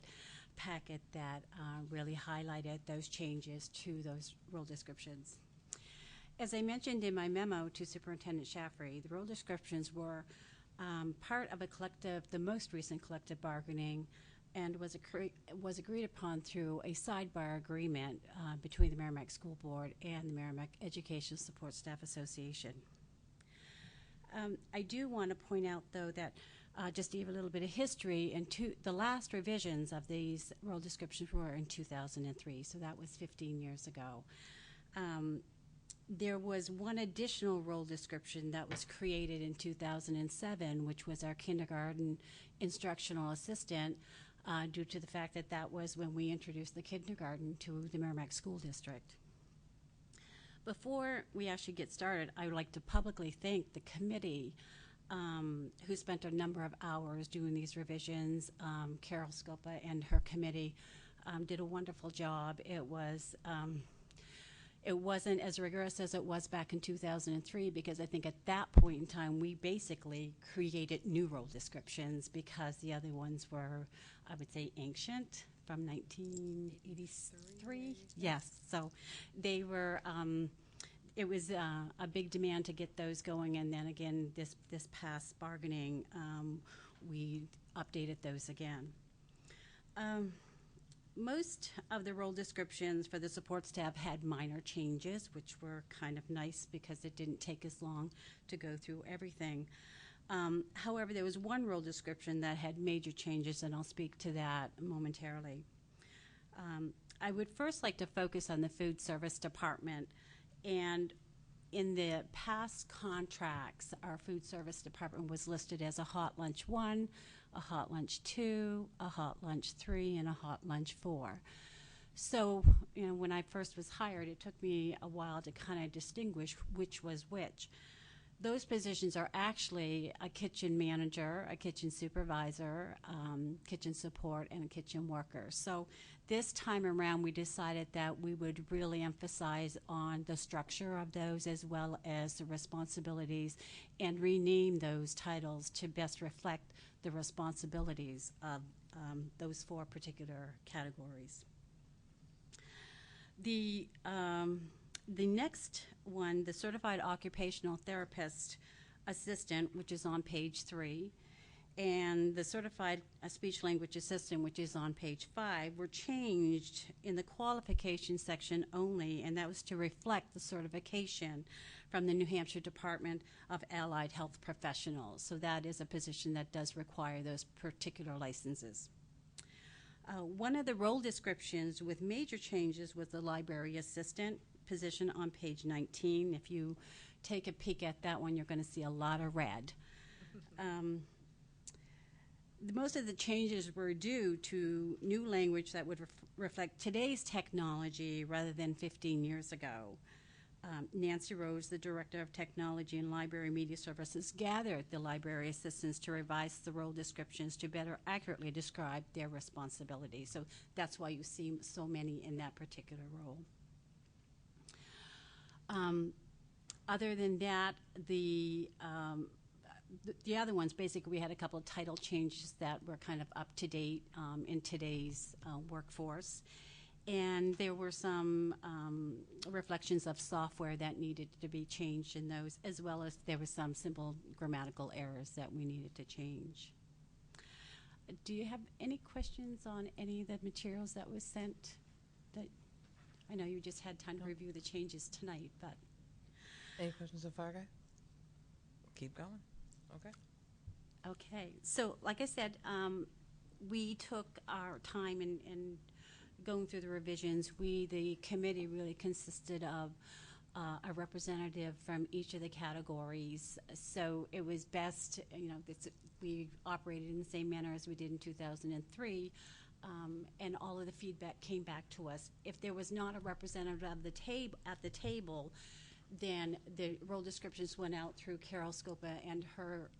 packet that really highlighted those changes to those role descriptions. As I mentioned in my memo to Superintendent Shaffrey, the role descriptions were part of a collective, the most recent collective bargaining, and was agreed upon through a sidebar agreement between the Merrimack School Board and the Merrimack Education Support Staff Association. I do want to point out, though, that just to give a little bit of history, the last revisions of these role descriptions were in 2003, so that was 15 years ago. There was one additional role description that was created in 2007, which was our kindergarten instructional assistant, due to the fact that that was when we introduced the kindergarten to the Merrimack School District. Before we actually get started, I would like to publicly thank the committee who spent a number of hours doing these revisions. Carol Scopa and her committee did a wonderful job. It wasn't as rigorous as it was back in 2003, because I think at that point in time we basically created new role descriptions because the other ones were, I would say, ancient, from 1983. Yes, so they were. It was a big demand to get those going, and then again this past bargaining, we updated those again. Most of the role descriptions for the support staff had minor changes, which were kind of nice because it didn't take as long to go through everything. However, there was one role description that had major changes, and I'll speak to that momentarily. I would first like to focus on the food service department. And in the past contracts, our food service department was listed as a hot lunch 1, a hot lunch 2, a hot lunch 3, and a hot lunch 4. So, when I first was hired, it took me a while to kind of distinguish which was which. Those positions are actually a kitchen manager, a kitchen supervisor, kitchen support, and a kitchen worker. So this time around, we decided that we would really emphasize on the structure of those as well as the responsibilities, and rename those titles to best reflect the responsibilities of those 4 particular categories. The next one, the Certified Occupational Therapist Assistant, which is on page 3, And the certified speech language assistant, which is on page 5, were changed in the qualification section only, and that was to reflect the certification from the New Hampshire Department of Allied Health Professionals. So that is a position that does require those particular licenses. One of the role descriptions with major changes was the library assistant position on page 19. If you take a peek at that one, you're going to see a lot of red. Most of the changes were due to new language that would reflect today's technology rather than 15 years ago. Nancy Rose, the Director of Technology and Library Media Services, gathered the library assistants to revise the role descriptions to better accurately describe their responsibilities. So that's why you see so many in that particular role. Other than that, the other ones, basically, we had a couple of title changes that were kind of up to date in today's workforce. And there were some reflections of software that needed to be changed in those, as well as there were some simple grammatical errors that we needed to change. Do you have any questions on any of the materials that was sent? That I know you just had time to review the changes tonight, but. Any questions so far, guy? Keep going. Okay. Okay. So, like I said, we took our time in going through the revisions. The committee really consisted of a representative from each of the categories. So it was best, we operated in the same manner as we did in 2003, and all of the feedback came back to us. If there was not a representative of the at the table, then the role descriptions went out through Carol Scopa and her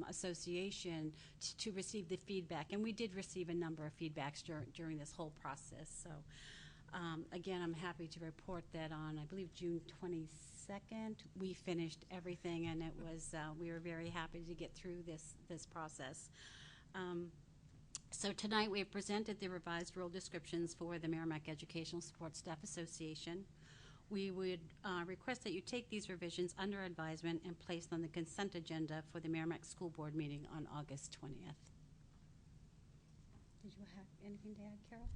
association to receive the feedback. And we did receive a number of feedbacks during this whole process. So, again, I'm happy to report that on, I believe, June 22nd, we finished everything, and it was, we were very happy to get through this process. So tonight we have presented the revised role descriptions for the Merrimack Educational Support Staff Association. We would request that you take these revisions under advisement and place on the consent agenda for the Merrimack School Board meeting on August 20th. Did you have anything to add, Carol?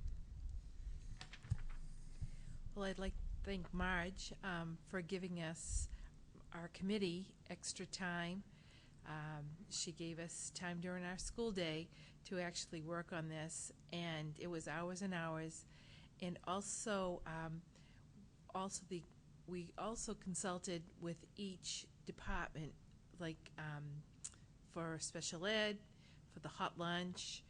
Well, I'd like to thank Marge for giving us, our committee, extra time. She gave us time during our school day to actually work on this, and it was hours and hours. And also, we also consulted with each department, like for special ed, for the hot lunch,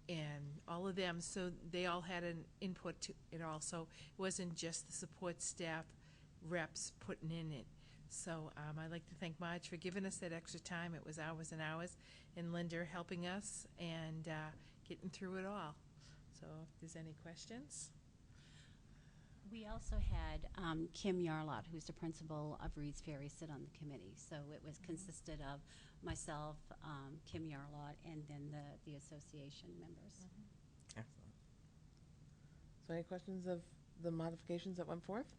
and all of them. So they all had an input to it also. It wasn't just the support staff reps putting in it. So I'd like to thank Marge for giving us that extra time. It was hours and hours, and Linda helping us and getting through it all. So if there's any questions. We also had Kim Yarlott, who's the principal of Reed's Ferry, sit on the committee. So it was consisted of myself, Kim Yarlott, and then the association members. Excellent. So any questions of the modifications that went forth?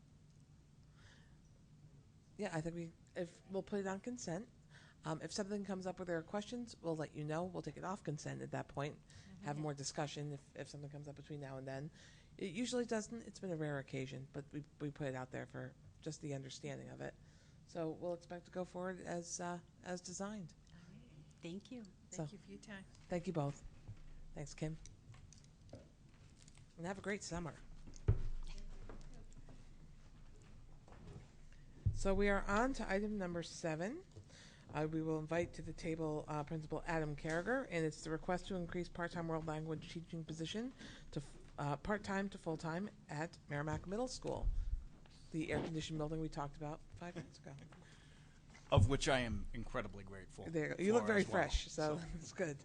Yeah, I think we'll put it on consent. If something comes up where there are questions, we'll let you know. We'll take it off consent at that point, have more discussion if something comes up between now and then. It usually doesn't. It's been a rare occasion, but we put it out there for just the understanding of it. So we'll expect to go forward as designed. Thank you. Thank you for your time. Thank you both. Thanks, Kim. And have a great summer. So we are on to item number 7. We will invite to the table Principal Adam Carragher, and it's the request to increase part-time world language teaching position to part-time to full-time at Merrimack Middle School, the air-conditioned building we talked about 5 minutes ago. Of which I am incredibly grateful. There, you look very as well. fresh, so it's good.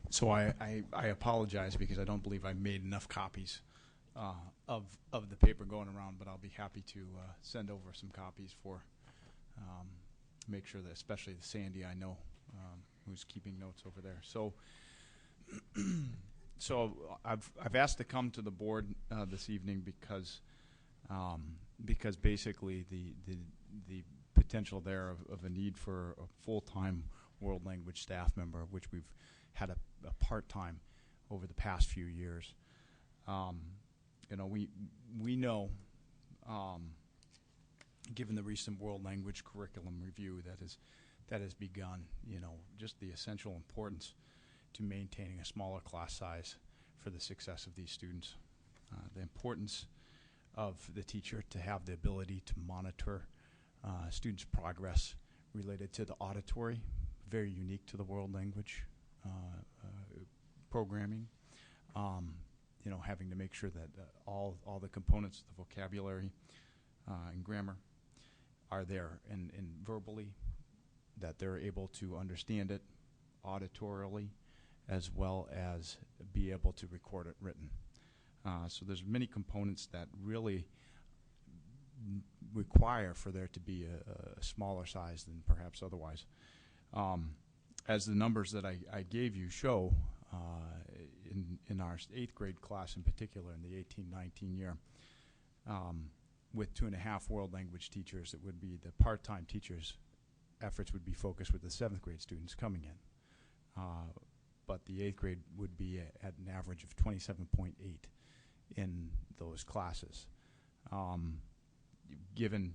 So I apologize because I don't believe I made enough copies of the paper going around, but I'll be happy to send over some copies for make sure that, especially the Sandy I know, who's keeping notes over there. So So I've asked to come to the board this evening because basically the potential there of a need for a full-time world language staff member, which we've had a part-time over the past few years. We know, given the recent world language curriculum review that has begun, just the essential importance to maintaining a smaller class size for the success of these students. The importance of the teacher to have the ability to monitor students' progress related to the auditory, very unique to the world language programming. Having to make sure that all the components of the vocabulary and grammar are there and verbally, that they're able to understand it auditorily, as well as be able to record it written. So there's many components that really require for there to be a smaller size than perhaps otherwise. As the numbers that I gave you show, in our 8th grade class in particular, in the 18-19 year, with 2.5 world language teachers, it would be the part-time teachers' efforts would be focused with the 7th grade students coming in. But the 8th grade would be at an average of 27.8 in those classes. Given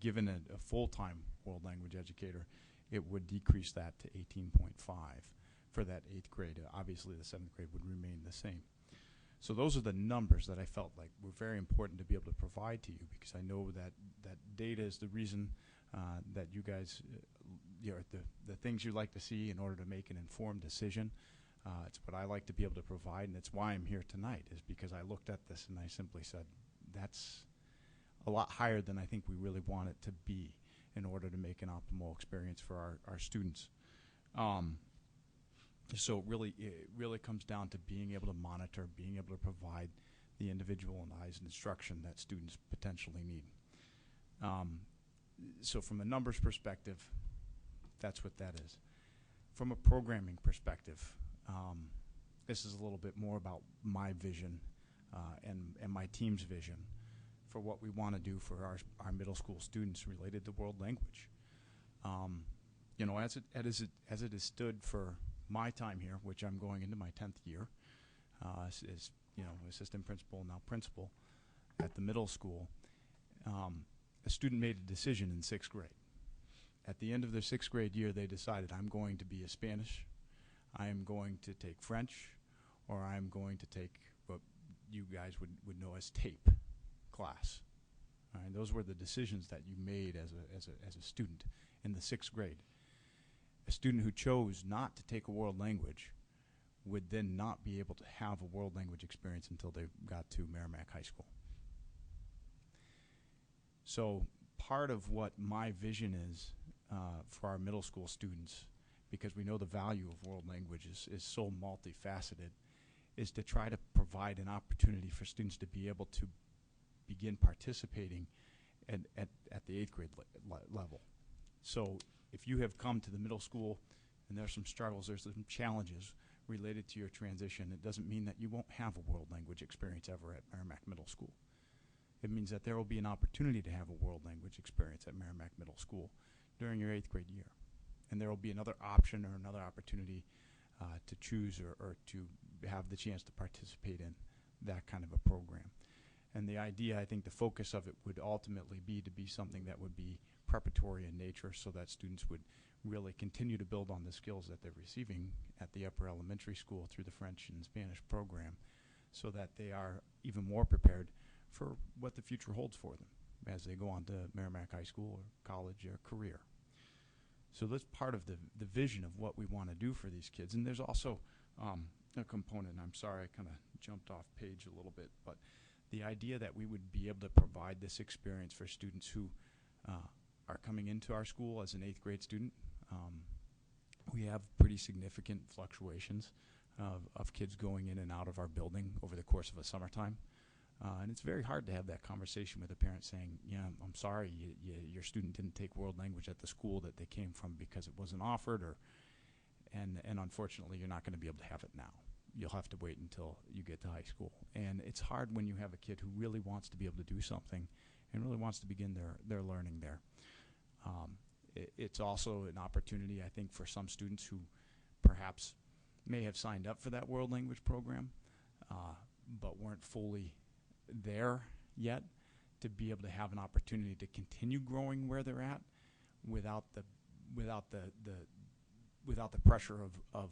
a full-time world language educator, it would decrease that to 18.5 for that 8th grade. Obviously, the 7th grade would remain the same. So those are the numbers that I felt like were very important to be able to provide to you, because I know that data is the reason that you guys, the things you like to see in order to make an informed decision. It's what I like to be able to provide, and it's why I'm here tonight, is because I looked at this and I simply said, that's a lot higher than I think we really want it to be in order to make an optimal experience for our students. So it really comes down to being able to monitor, being able to provide the individualized instruction that students potentially need. So from a numbers perspective, that's what that is. From a programming perspective, this is a little bit more about my vision and my team's vision for what we want to do for our middle school students related to world language. As it has stood for my time here, which I'm going into my 10th year, as assistant principal, now principal at the middle school, a student made a decision in 6th grade. At the end of their 6th grade year, they decided, I'm going to be a Spanish, I am going to take French, or I'm going to take what you guys would know as TAPE class. All right, those were the decisions that you made as a student in the 6th grade. A student who chose not to take a world language would then not be able to have a world language experience until they got to Merrimack High School. So part of what my vision is for our middle school students, because we know the value of world language is so multifaceted, is to try to provide an opportunity for students to be able to begin participating at the 8th grade level. So if you have come to the middle school and there's some struggles, there's some challenges related to your transition, it doesn't mean that you won't have a world language experience ever at Merrimack Middle School. It means that there will be an opportunity to have a world language experience at Merrimack Middle School during your 8th grade year. And there will be another option or another opportunity to choose or to have the chance to participate in that kind of a program. And the idea, I think the focus of it would ultimately be to be something that would be preparatory in nature, so that students would really continue to build on the skills that they're receiving at the upper elementary school through the French and Spanish program, so that they are even more prepared for what the future holds for them as they go on to Merrimack High School or college or career. So that's part of the vision of what we want to do for these kids. And there's also a component, I'm sorry I kind of jumped off page a little bit, but the idea that we would be able to provide this experience for students who are coming into our school as an 8th grade student. We have pretty significant fluctuations of kids going in and out of our building over the course of a summertime. And it's very hard to have that conversation with a parent saying, yeah, I'm sorry, your student didn't take world language at the school that they came from because it wasn't offered, and unfortunately you're not going to be able to have it now. you'll have to wait until you get to high school. And it's hard when you have a kid who really wants to be able to do something and really wants to begin their learning there. It's also an opportunity, I think, for some students who perhaps may have signed up for that world language program, but weren't fully there yet, to be able to have an opportunity to continue growing where they're at without the pressure of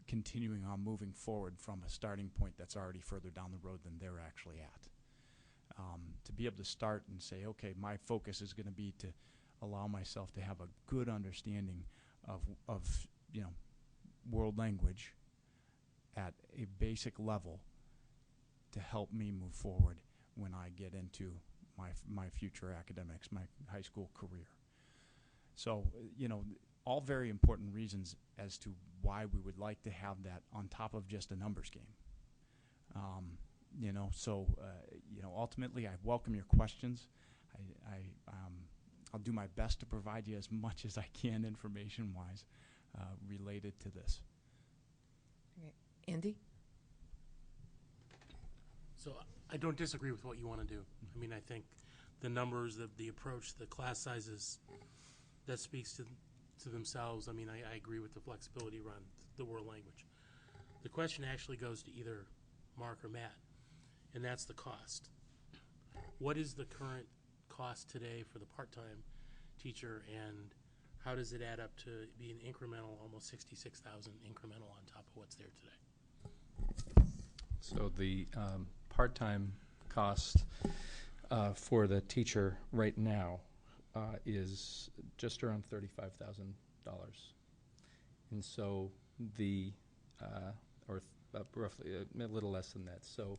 continuing on moving forward from a starting point that's already further down the road than they're actually at. To be able to start and say, okay, my focus is going to be to allow myself to have a good understanding of world language at a basic level to help me move forward when I get into my future academics, my high school career. So, all very important reasons as to why we would like to have that on top of just a numbers game. Ultimately, I welcome your questions. I'll do my best to provide you as much as I can information-wise related to this. Okay. Andy? So I don't disagree with what you want to do. I mean, I think the numbers, the approach, the class sizes, that speaks to themselves. I mean, I agree with the flexibility around the world language. The question actually goes to either Mark or Matt, and that's the cost. What is the current cost today for the part-time teacher, and how does it add up to be an incremental, almost $66,000 incremental on top of what's there today? So the part-time cost for the teacher right now is just around $35,000, and so roughly a little less than that. So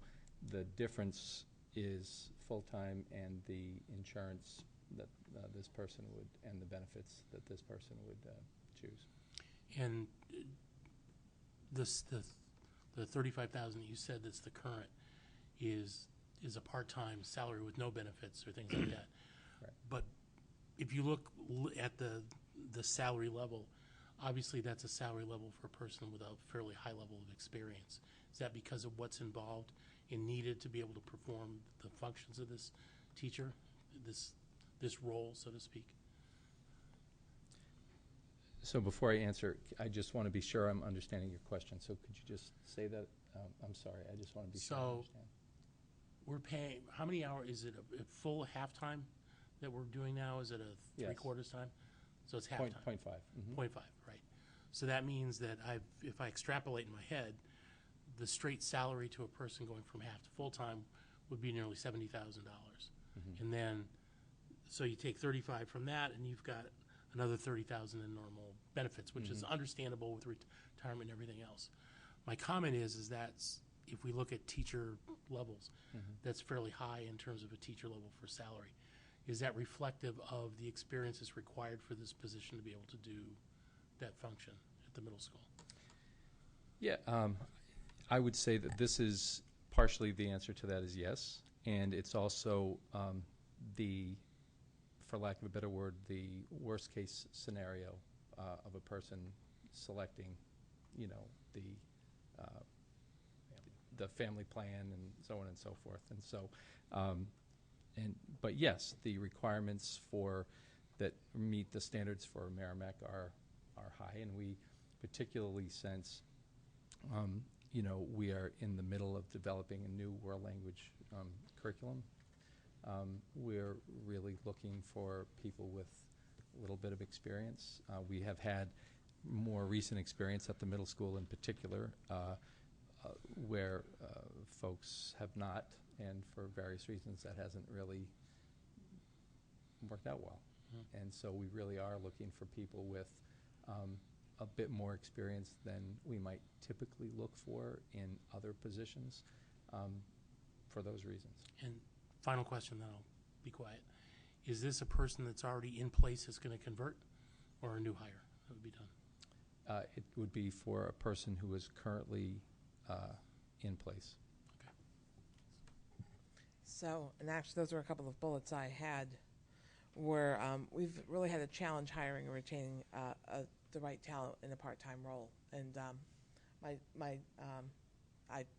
the difference is full-time and the insurance that this person would, and the benefits that this person would choose. And the $35,000 that you said that's the current is a part-time salary with no benefits or things like that. Right. But if you look at the salary level, obviously that's a salary level for a person with a fairly high level of experience. Is that because of what's involved and needed to be able to perform the functions of this teacher, this role, so to speak? So before I answer, I just want to be sure I'm understanding your question. So could you just say that? I'm sorry. I just want to be sure I understand. We're paying, how many hours, is it a full halftime that we're doing now? Is it a Yes. 3/4 time? So it's halftime. 0.5. Mm-hmm. 0.5, right. So that means that if I extrapolate in my head, the straight salary to a person going from half to full-time would be nearly $70,000. Mm-hmm. And then, so you take 35 from that, and you've got another 30,000 in normal benefits, which is understandable with retirement and everything else. My comment is that if we look at teacher levels, that's fairly high in terms of a teacher level for salary. Is that reflective of the experiences required for this position to be able to do that function at the middle school? Yeah, I would say that this is partially the answer to that is yes, and it's also for lack of a better word, the worst case scenario of a person selecting, the family plan and so on and so forth. And so, but yes, the requirements that meet the standards for Merrimack are high, and we particularly since we are in the middle of developing a new world language curriculum. We're really looking for people with a little bit of experience. We have had more recent experience at the middle school in particular, where folks have not, and for various reasons that hasn't really worked out well. And so we really are looking for people with a bit more experience than we might typically look for in other positions for those reasons. And final question, then I'll be quiet. Is this a person that's already in place that's going to convert, or a new hire that would be done? It would be for a person who is currently in place. Okay. So, and actually those were a couple of bullets I had where we've really had a challenge hiring and retaining the right talent in a part-time role. And I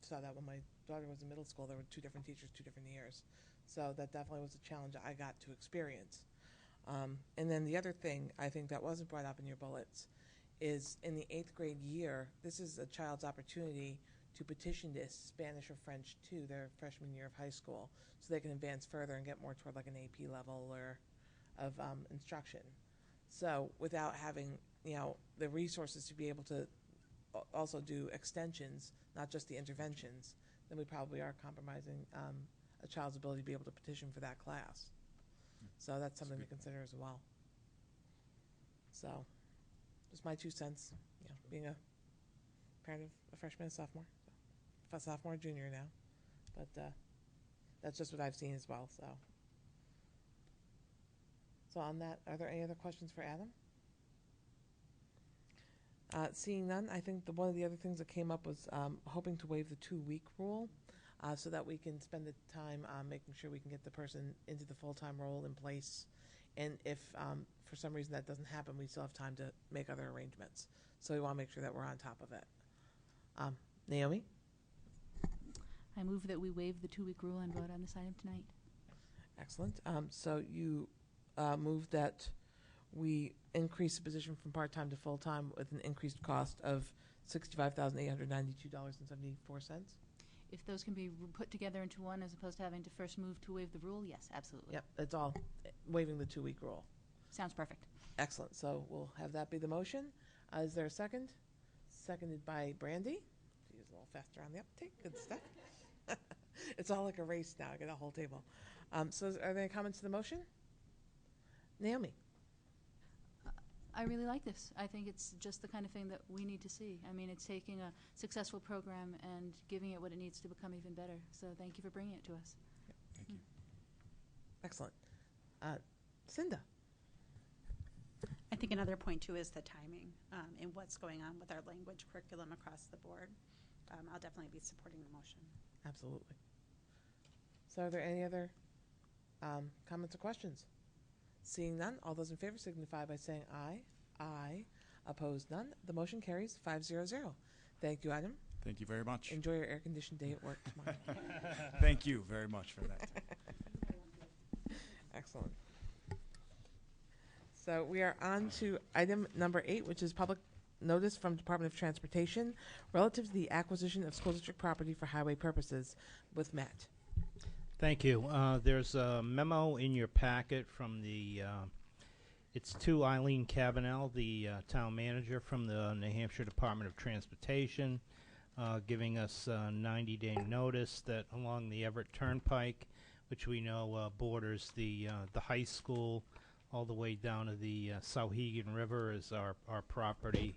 saw that when my daughter was in middle school. There were 2 different teachers, 2 different years. So that definitely was a challenge I got to experience. And then the other thing I think that wasn't brought up in your bullets is in the 8th grade year, this is a child's opportunity to petition to Spanish or French 2 their freshman year of high school, so they can advance further and get more toward like an AP level or of instruction. So without having, the resources to be able to also do extensions, not just the interventions, then we probably are compromising a child's ability to be able to petition for that class. So that's something to consider as well. So just my 2 cents, being a parent of a freshman and sophomore. A sophomore, junior now. But that's just what I've seen as well. So on that, are there any other questions for Adam? Seeing none, I think one of the other things that came up was hoping to waive the 2-week rule so that we can spend the time making sure we can get the person into the full-time role in place. And if for some reason that doesn't happen, we still have time to make other arrangements. So we want to make sure that we're on top of it. Naomi? I move that we waive the 2-week rule and vote on this item tonight. Excellent. So you move that we increase the position from part-time to full-time with an increased cost of $65,892.74. If those can be put together into one as opposed to having to first move to waive the rule, yes, absolutely. Yep, that's all. Waiving the 2-week rule. Sounds perfect. Excellent. So we'll have that be the motion. Is there a second? Seconded by Brandy. She's a little faster on the uptake. Good stuff. It's all like a race now. I got a whole table. So are there any comments to the motion? Naomi? I really like this. I think it's just the kind of thing that we need to see. I mean, it's taking a successful program and giving it what it needs to become even better. So thank you for bringing it to us. Yep, thank you. Excellent. Cinda? I think another point, too, is the timing and what's going on with our language curriculum across the board. I'll definitely be supporting the motion. Absolutely. So are there any other comments or questions? Seeing none, all those in favor signify by saying aye. Aye. Opposed, none. The motion carries 5-0-0. Thank you, Adam. Thank you very much. Enjoy your air-conditioned day at work tomorrow. Thank you very much for that. Excellent. So we are on to item number 8, which is public notice from Department of Transportation relative to the acquisition of school district property for highway purposes with Matt. Thank you. There's a memo in your packet from it's to Eileen Cabanel, the town manager from the New Hampshire Department of Transportation, giving us a 90-day notice that along the Everett Turnpike, which we know borders the high school, all the way down to the Sauhegan River is our property,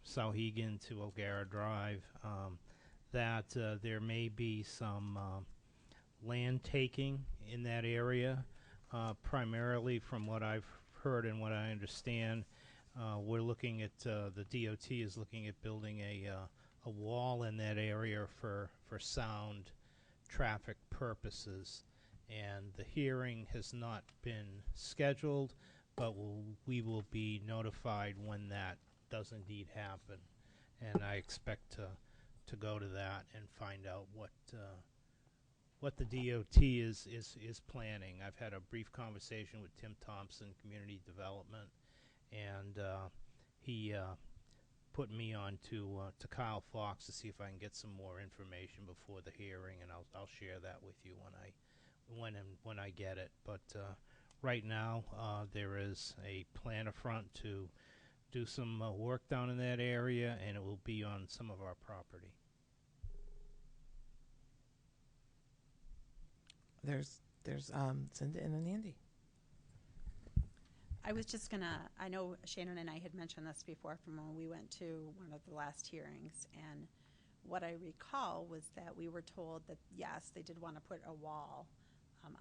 Sauhegan to O'Gara Drive, that there may be some land taking in that area, primarily from what I've heard and what I understand. We're looking at the DOT is looking at building a wall in that area for sound traffic purposes, and the hearing has not been scheduled, but we will be notified when that does indeed happen, and I expect to go to that and find out what the DOT is planning. I've had a brief conversation with Tim Thompson, Community Development, and he put me on to Kyle Fox to see if I can get some more information before the hearing, and I'll share that with you when I get it. But right now, there is a plan up front to do some work down in that area, and it will be on some of our property. There's Cinda and then Andy. I was just I know Shannon and I had mentioned this before from when we went to one of the last hearings, and what I recall was that we were told that, yes, they did want to put a wall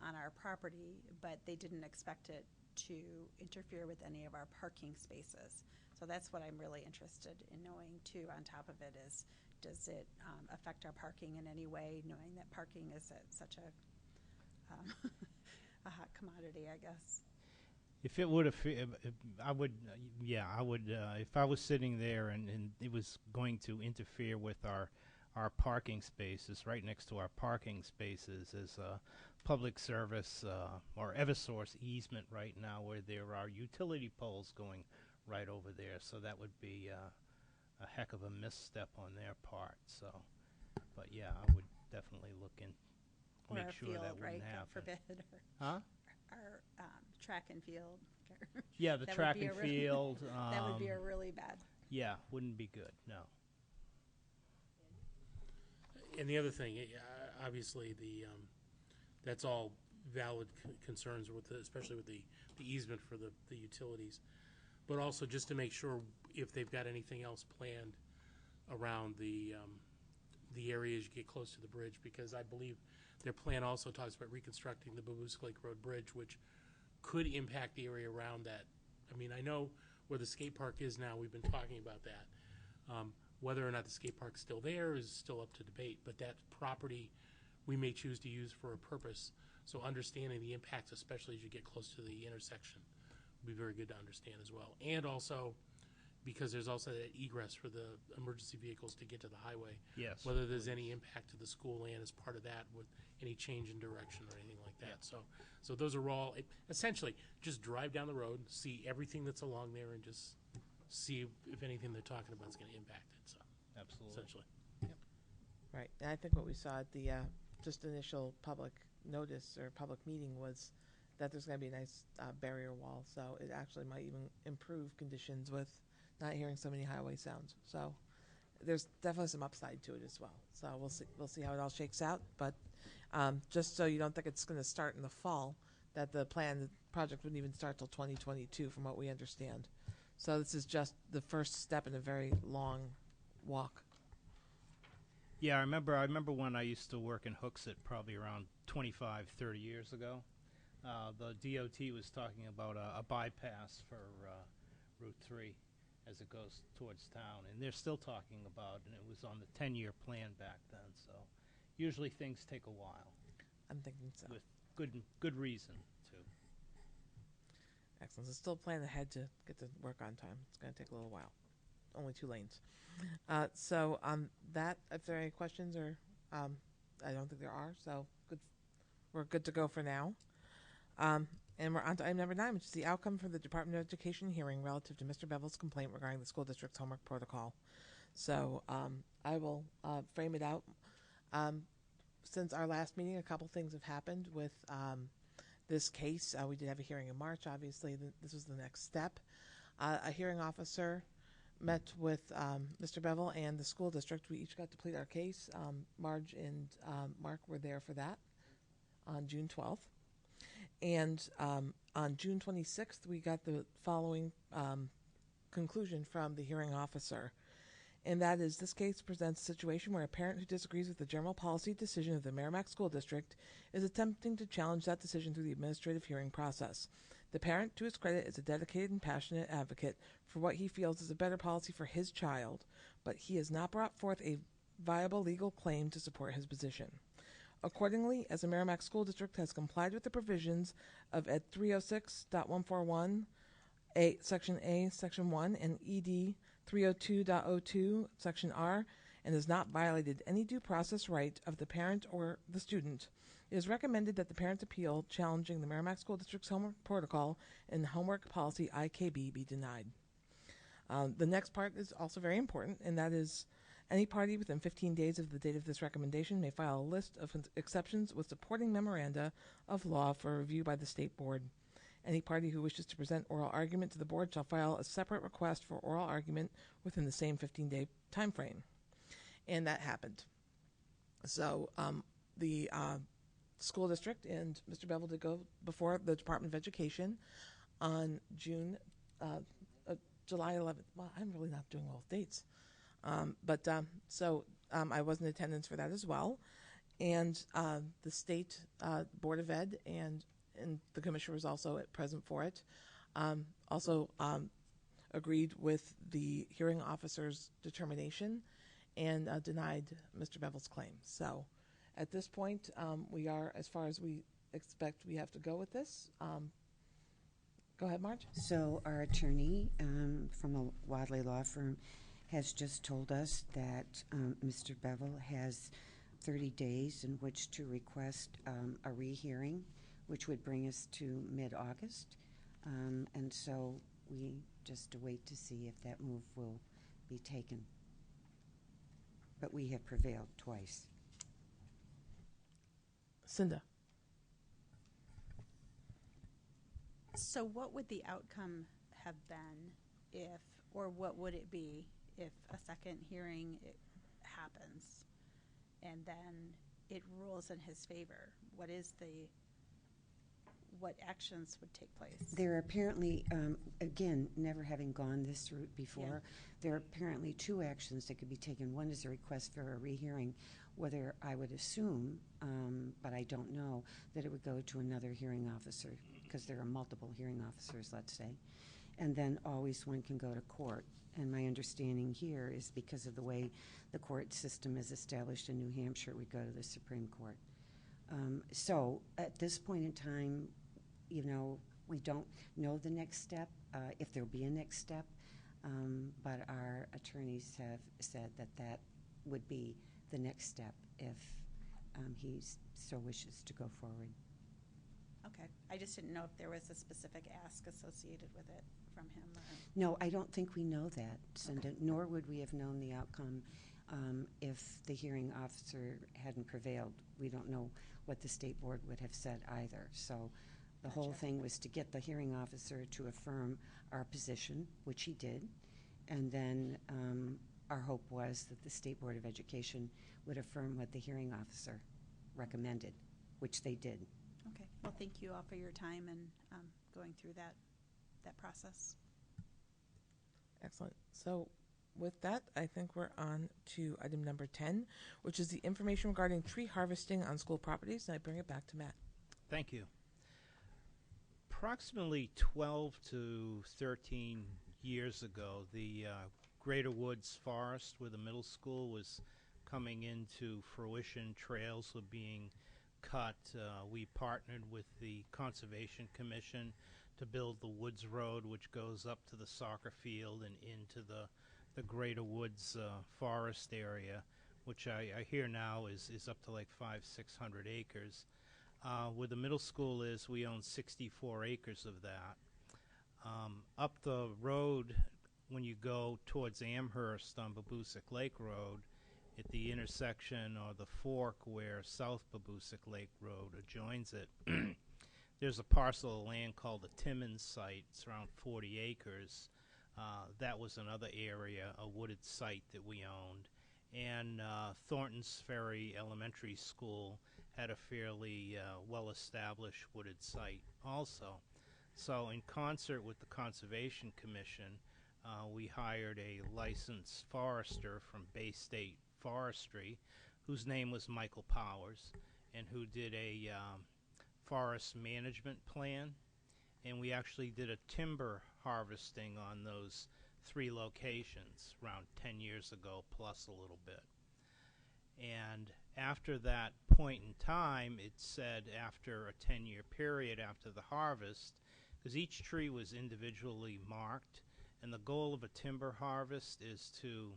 on our property, but they didn't expect it to interfere with any of our parking spaces. So that's what I'm really interested in knowing, too, on top of it is, does it affect our parking in any way, knowing that parking is such a hot commodity, I guess. If it would have, I would, yeah, I would, if I was sitting there and it was going to interfere with our parking spaces, right next to our parking spaces is a public service or Eversource easement right now where there are utility poles going right over there. So that would be a heck of a misstep on their part. So, but yeah, I would definitely look in, Or make our sure field, that wouldn't right? happen. God forbid. Huh? Our track and field. Yeah, the That would track be and a really- field. That would be a really bad. Yeah, wouldn't be good. No. And the other thing, obviously, that's all valid concerns with, especially with the easement for the utilities, but also just to make sure if they've got anything else planned around the areas you get close to the bridge, because I believe their plan also talks about reconstructing the Babusk Lake Road Bridge, which could impact the area around that. I mean, I know where the skate park is now. We've been talking about that. Whether or not the skate park's still there is still up to debate, but that property we may choose to use for a purpose. So understanding the impacts, especially as you get close to the intersection, would be very good to understand as well. And also, because there's also that egress for the emergency vehicles to get to the highway. Yes. Whether there's any impact to the school land as part of that with any change in direction or anything like that. So those are all, essentially, just drive down the road, see everything that's along there, and just see if anything they're talking about is going to impact it. So, Absolutely. essentially. Right, and I think what we saw at the just initial public notice or public meeting was that there's going to be a nice barrier wall, so it actually might even improve conditions with not hearing so many highway sounds. So there's definitely some upside to it as well. So we'll see how it all shakes out. But just so you don't think it's going to start in the fall, that the project wouldn't even start till 2022, from what we understand. So this is just the first step in a very long walk. Yeah, I remember when I used to work in Hooksett probably around 25, 30 years ago. The DOT was talking about a bypass for Route 3 as it goes towards town, and they're still talking about it, and it was on the 10-year plan back then. So usually things take a while. I'm thinking so. With good reason, too. Excellent. So still plan ahead to get to work on time. It's going to take a little while. Only 2 lanes. So that, if there are any questions, or I don't think there are, so good. We're good to go for now. And we're on to item number 9, which is the outcome for the Department of Education hearing relative to Mr. Bevel's complaint regarding the school district's homework protocol. So I will frame it out. Since our last meeting, a couple things have happened with this case. We did have a hearing in March. Obviously, this was the next step. A hearing officer met with Mr. Bevel and the school district. We each got to plead our case. Marge and Mark were there for that on June 12th. And on June 26th, we got the following conclusion from the hearing officer. And that is, this case presents a situation where a parent who disagrees with the general policy decision of the Merrimack School District is attempting to challenge that decision through the administrative hearing process. The parent, to his credit, is a dedicated and passionate advocate for what he feels is a better policy for his child, but he has not brought forth a viable legal claim to support his position. Accordingly, as the Merrimack School District has complied with the provisions of Ed 306.141, Section A, Section 1, and ED 302.02, Section R, and has not violated any due process right of the parent or the student, it is recommended that the parent's appeal challenging the Merrimack School District's homework protocol and homework policy IKB be denied. The next part is also very important, and that is, any party within 15 days of the date of this recommendation may file a list of exceptions with supporting memoranda of law for review by the State Board. Any party who wishes to present oral argument to the Board shall file a separate request for oral argument within the same 15-day time frame. And that happened. So the school district and Mr. Bevel did go before the Department of Education on July 11th. Well, I'm really not doing all dates. So I was in attendance for that as well. And the State Board of Ed and the commissioner was also present for it, also agreed with the hearing officer's determination and denied Mr. Bevel's claim. So at this point, we are, as far as we expect we have to go with this, Go ahead, Marge. So our attorney from a Wadley law firm has just told us that Mr. Bevel has 30 days in which to request a rehearing, which would bring us to mid-August. And so we just await to see if that move will be taken. But we have prevailed twice. Cinda. So what would the outcome have been if, or what would it be if a second hearing happens and then it rules in his favor? What actions would take place? There are apparently, again, never having gone this route before, there are apparently two actions that could be taken. One is a request for a rehearing, whether I would assume, but I don't know, that it would go to another hearing officer, because there are multiple hearing officers, let's say. And then always one can go to court. And my understanding here is because of the way the court system is established in New Hampshire, it would go to the Supreme Court. So at this point in time, you know, we don't know the next step, if there'll be a next step, but our attorneys have said that that would be the next step if he so wishes to go forward. Okay. I just didn't know if there was a specific ask associated with it from him. No, I don't think we know that, Cinda, nor would we have known the outcome if the hearing officer hadn't prevailed. We don't know what the state board would have said either. So the whole thing was to get the hearing officer to affirm our position, which he did, and then our hope was that the State Board of Education would affirm what the hearing officer recommended, which they did. Okay. Well, thank you all for your time and going through that process. Excellent. So with that, I think we're on to item number 10, which is the information regarding tree harvesting on school properties. And I bring it back to Matt. Thank you. Approximately 12 to 13 years ago, the Greater Woods Forest, where the middle school was coming into fruition, trails were being cut. We partnered with the Conservation Commission to build the Woods Road, which goes up to the soccer field and into the Greater Woods Forest area, which I hear now is up to like 500-600 acres. Where the middle school is, we own 64 acres of that. Up the road, when you go towards Amherst on Babusick Lake Road, at the intersection or the fork where South Babusick Lake Road adjoins it, there's a parcel of land called the Timmins site. It's around 40 acres. That was another area, a wooded site that we owned. And Thornton's Ferry Elementary School had a fairly well-established wooded site also. So in concert with the Conservation Commission, we hired a licensed forester from Bay State Forestry, whose name was Michael Powers, and who did a forest management plan. And we actually did a timber harvesting on those 3 locations around 10 years ago, plus a little bit. And after that point in time, it said after a 10-year period after the harvest, because each tree was individually marked, and the goal of a timber harvest is to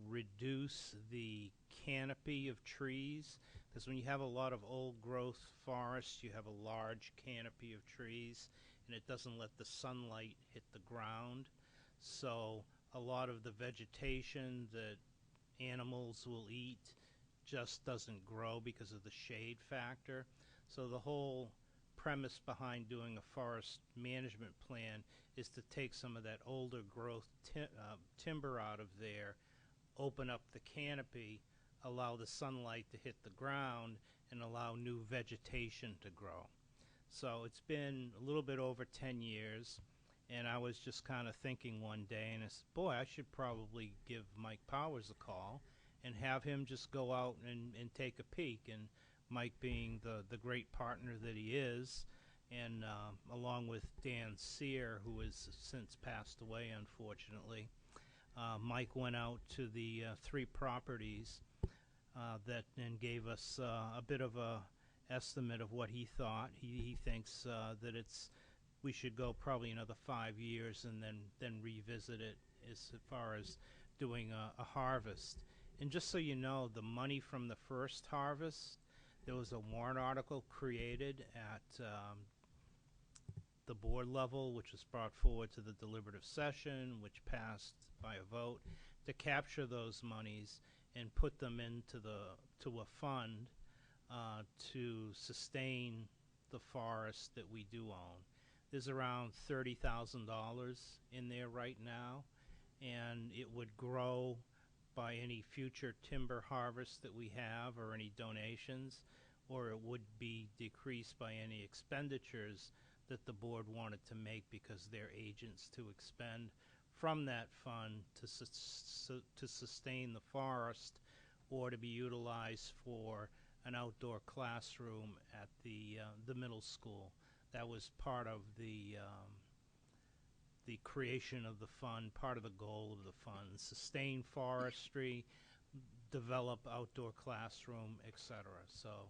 reduce the canopy of trees, because when you have a lot of old growth forests, you have a large canopy of trees, and it doesn't let the sunlight hit the ground. So a lot of the vegetation that animals will eat just doesn't grow because of the shade factor. So the whole premise behind doing a forest management plan is to take some of that older growth timber out of there, open up the canopy, allow the sunlight to hit the ground, and allow new vegetation to grow. So it's been a little bit over 10 years, and I was just kind of thinking one day, and I said, boy, I should probably give Mike Powers a call and have him just go out and take a peek. And Mike, being the great partner that he is, and along with Dan Sear, who has since passed away, unfortunately, Mike went out to the 3 properties that and gave us a bit of a estimate of what he thought. He thinks that it's we should go probably another 5 years and then revisit it as far as doing a harvest. And just so you know, the money from the first harvest, there was a warrant article created at the board level, which was brought forward to the deliberative session, which passed by a vote, to capture those monies and put them into to a fund to sustain the forest that we do own. There's around $30,000 in there right now, and it would grow by any future timber harvest that we have or any donations, or it would be decreased by any expenditures that the board wanted to make because they're agents to expend from that fund to sustain the forest or to be utilized for an outdoor classroom at the middle school. That was part of the creation of the fund, part of the goal of the fund: sustain forestry, develop outdoor classroom, etc. So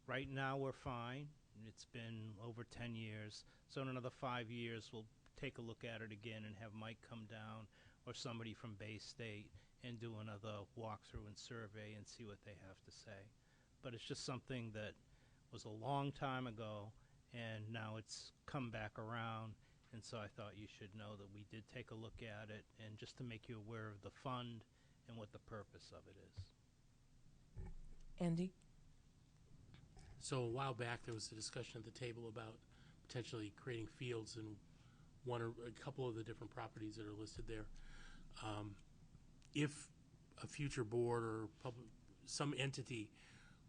right now we're fine. It's been over 10 years. So in another 5 years, we'll take a look at it again and have Mike come down or somebody from Bay State and do another walkthrough and survey and see what they have to say. But it's just something that was a long time ago, and now it's come back around. And so I thought you should know that we did take a look at it, and just to make you aware of the fund and what the purpose of it is. Andy? So a while back, there was a discussion at the table about potentially creating fields in one or a couple of the different properties that are listed there. If a future board or some entity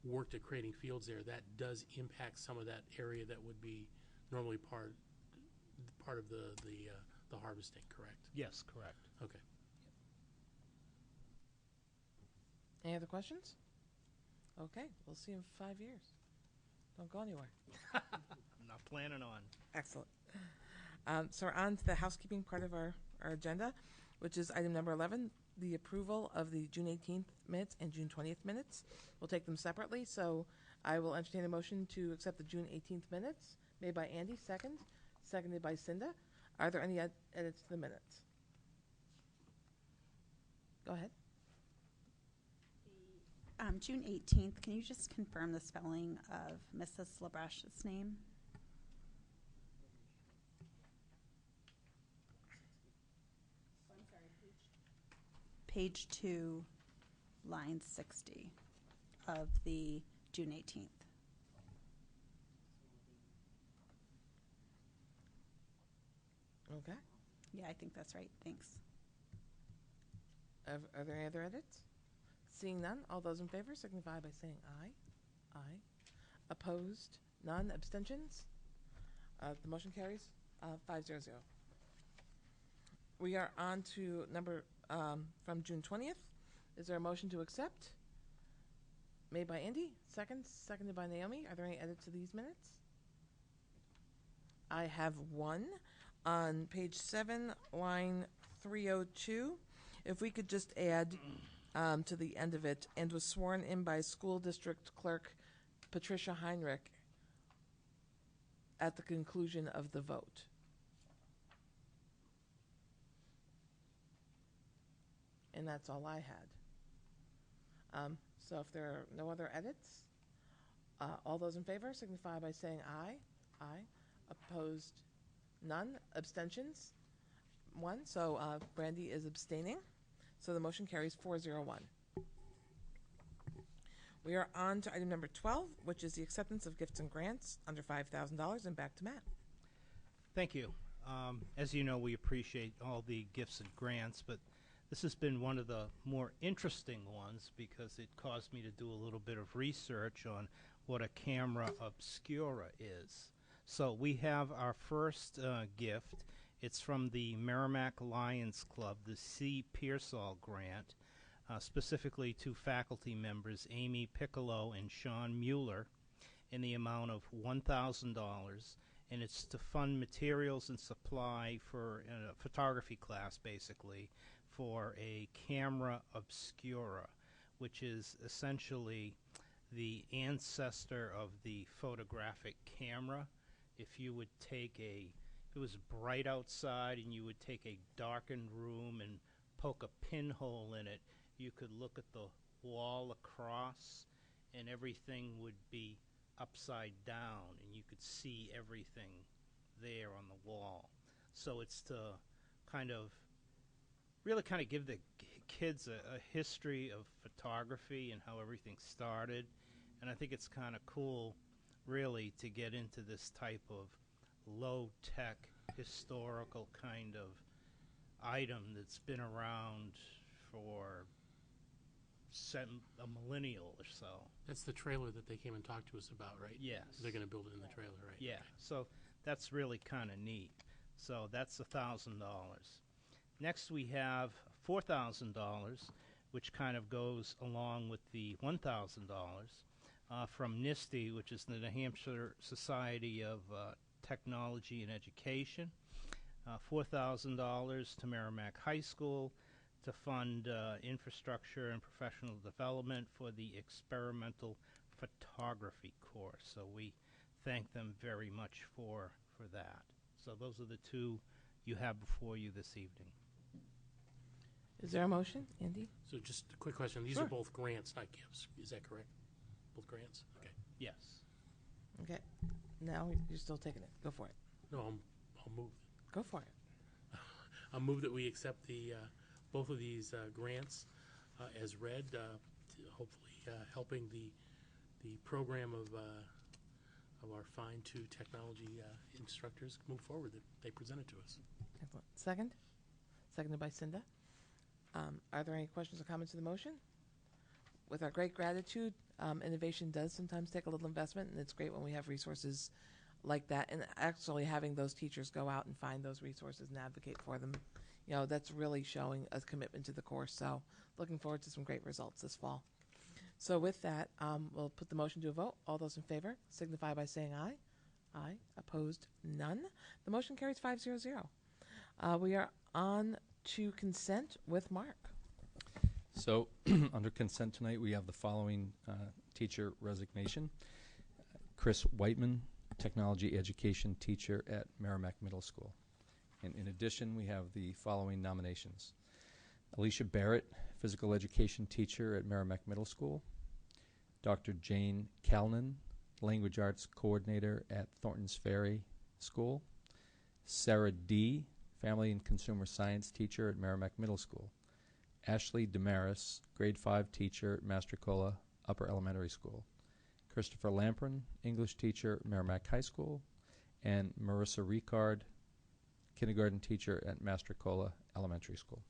worked at creating fields there, that does impact some of that area that would be normally part of the harvesting, correct? Yes, correct. Okay. Any other questions? Okay, we'll see you in 5 years. Don't go anywhere. I'm not planning on. Excellent. So we're on to the housekeeping part of our agenda, which is item number 11, the approval of the June 18th minutes and June 20th minutes. We'll take them separately, so I will entertain a motion to accept the June 18th minutes, made by Andy, seconded by Cinda. Are there any edits to the minutes? Go ahead. June 18th, can you just confirm the spelling of Mrs. Labrash's name? I'm sorry, page 2, line 60 of the June 18th. Okay. Yeah, I think that's right. Thanks. Are there any other edits? Seeing none, all those in favor signify by saying aye. Aye. Opposed? None. Abstentions? The motion carries 5-0. We are on to number from June 20th. Is there a motion to accept? Made by Andy, seconded by Naomi. Are there any edits to these minutes? I have one on page 7, line 302. If we could just add to the end of it, and was sworn in by school district clerk Patricia Heinrich at the conclusion of the vote. And that's all I had. So if there are no other edits, all those in favor signify by saying aye. Aye. Opposed? None. Abstentions? 1. So Brandy is abstaining. So the motion carries 401. We are on to item number 12, which is the acceptance of gifts and grants under $5,000, and back to Matt. Thank you. As you know, we appreciate all the gifts and grants, but this has been one of the more interesting ones because it caused me to do a little bit of research on what a camera obscura is. So we have our first gift. It's from the Merrimack Lions Club, the C. Pearsall grant, specifically to faculty members Amy Piccolo and Sean Mueller, in the amount of $1,000, and it's to fund materials and supply for a photography class, basically, for a camera obscura, which is essentially the ancestor of the photographic camera. If you would take a it was bright outside and you would take a darkened room and poke a pinhole in it, you could look at the wall across and everything would be upside down and you could see everything there on the wall. So it's to really give the kids a history of photography and how everything started. And I think it's kind of cool, really, to get into this type of low-tech, historical kind of item that's been around for a millennial or so. That's the trailer that they came and talked to us about, right? Yes. They're going to build it in the trailer, right? Yeah, so that's really kind of neat. So that's $1,000. Next we have $4,000, which kind of goes along with the $1,000 from NISTE, which is the New Hampshire Society of Technology and Education. $4,000 to Merrimack High School to fund infrastructure and professional development for the experimental photography course. So we thank them very much for that. So those are the two you have before you this evening. Is there a motion, Andy? So just a quick question. These Sure. are both grants, not gifts. Is that correct? Both grants? Okay. Yes. Okay. Now you're still taking it. Go for it. No, I'll move. Go for it. I'll move that we accept the both of these grants as read, hopefully helping the program of our Find 2 technology instructors move forward that they presented to us. Excellent. Second? Seconded by Cinda. Are there any questions or comments to the motion? With our great gratitude, innovation does sometimes take a little investment, and it's great when we have resources like that, and actually having those teachers go out and find those resources and advocate for them. You know, that's really showing a commitment to the course. So looking forward to some great results this fall. So with that, we'll put the motion to a vote. All those in favor signify by saying aye. Aye. Opposed? None. The motion carries 5-0-0. We are on to consent with Mark. So under consent tonight, we have the following teacher resignation. Chris Whiteman, technology education teacher at Merrimack Middle School. And in addition, we have the following nominations. Alicia Barrett, physical education teacher at Merrimack Middle School. Dr. Jane Calnan, language arts coordinator at Thornton's Ferry School. Sarah D., family and consumer science teacher at Merrimack Middle School. Ashley Damaris, grade 5 teacher at Mastrocola Upper Elementary School. Christopher Lamprin, English teacher at Merrimack High School. And Marissa Ricard, kindergarten teacher at Mastrocola Elementary School.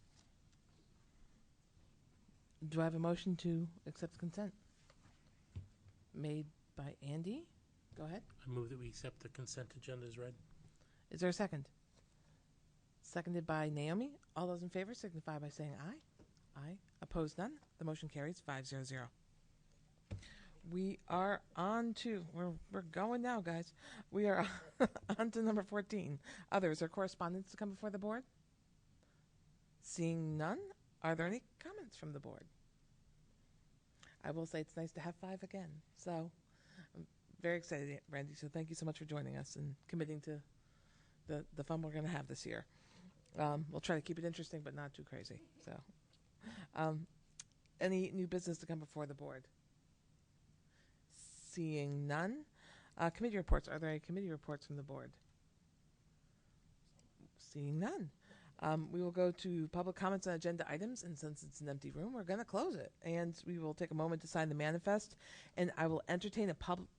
Do I have a motion to accept consent? Made by Andy. Go ahead. I move that we accept the consent agenda as read. Is there a second? Seconded by Naomi. All those in favor signify by saying aye. Aye. Opposed? None. The motion carries 5-0-0. We are on to, we're going now, guys. We are on to number 14. Others or correspondence to come before the board? Seeing none, are there any comments from the board? I will say it's nice to have 5 again. So I'm very excited, Randy. So thank you so much for joining us and committing to the fun we're going to have this year. We'll try to keep it interesting, but not too crazy. So, any new business to come before the board? Seeing none. Committee reports. Are there any committee reports from the board? Seeing none. We will go to public comments on agenda items, and since it's an empty room, we're going to close it. And we will take a moment to sign the manifest, and I will entertain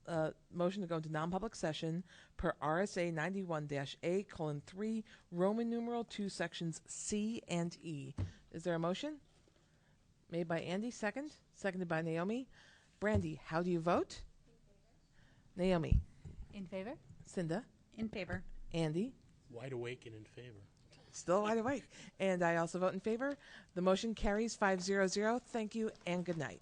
a motion to go into non-public session per RSA 91-A:3, Roman numeral 2, sections C and E. Is there a motion? Made by Andy, seconded by Naomi. Brandy, how do you vote? Naomi. In favor? Cinda. In favor. Andy. Wide awake and in favor. Still wide awake. And I also vote in favor. The motion carries 5-0-0. Thank you and good night.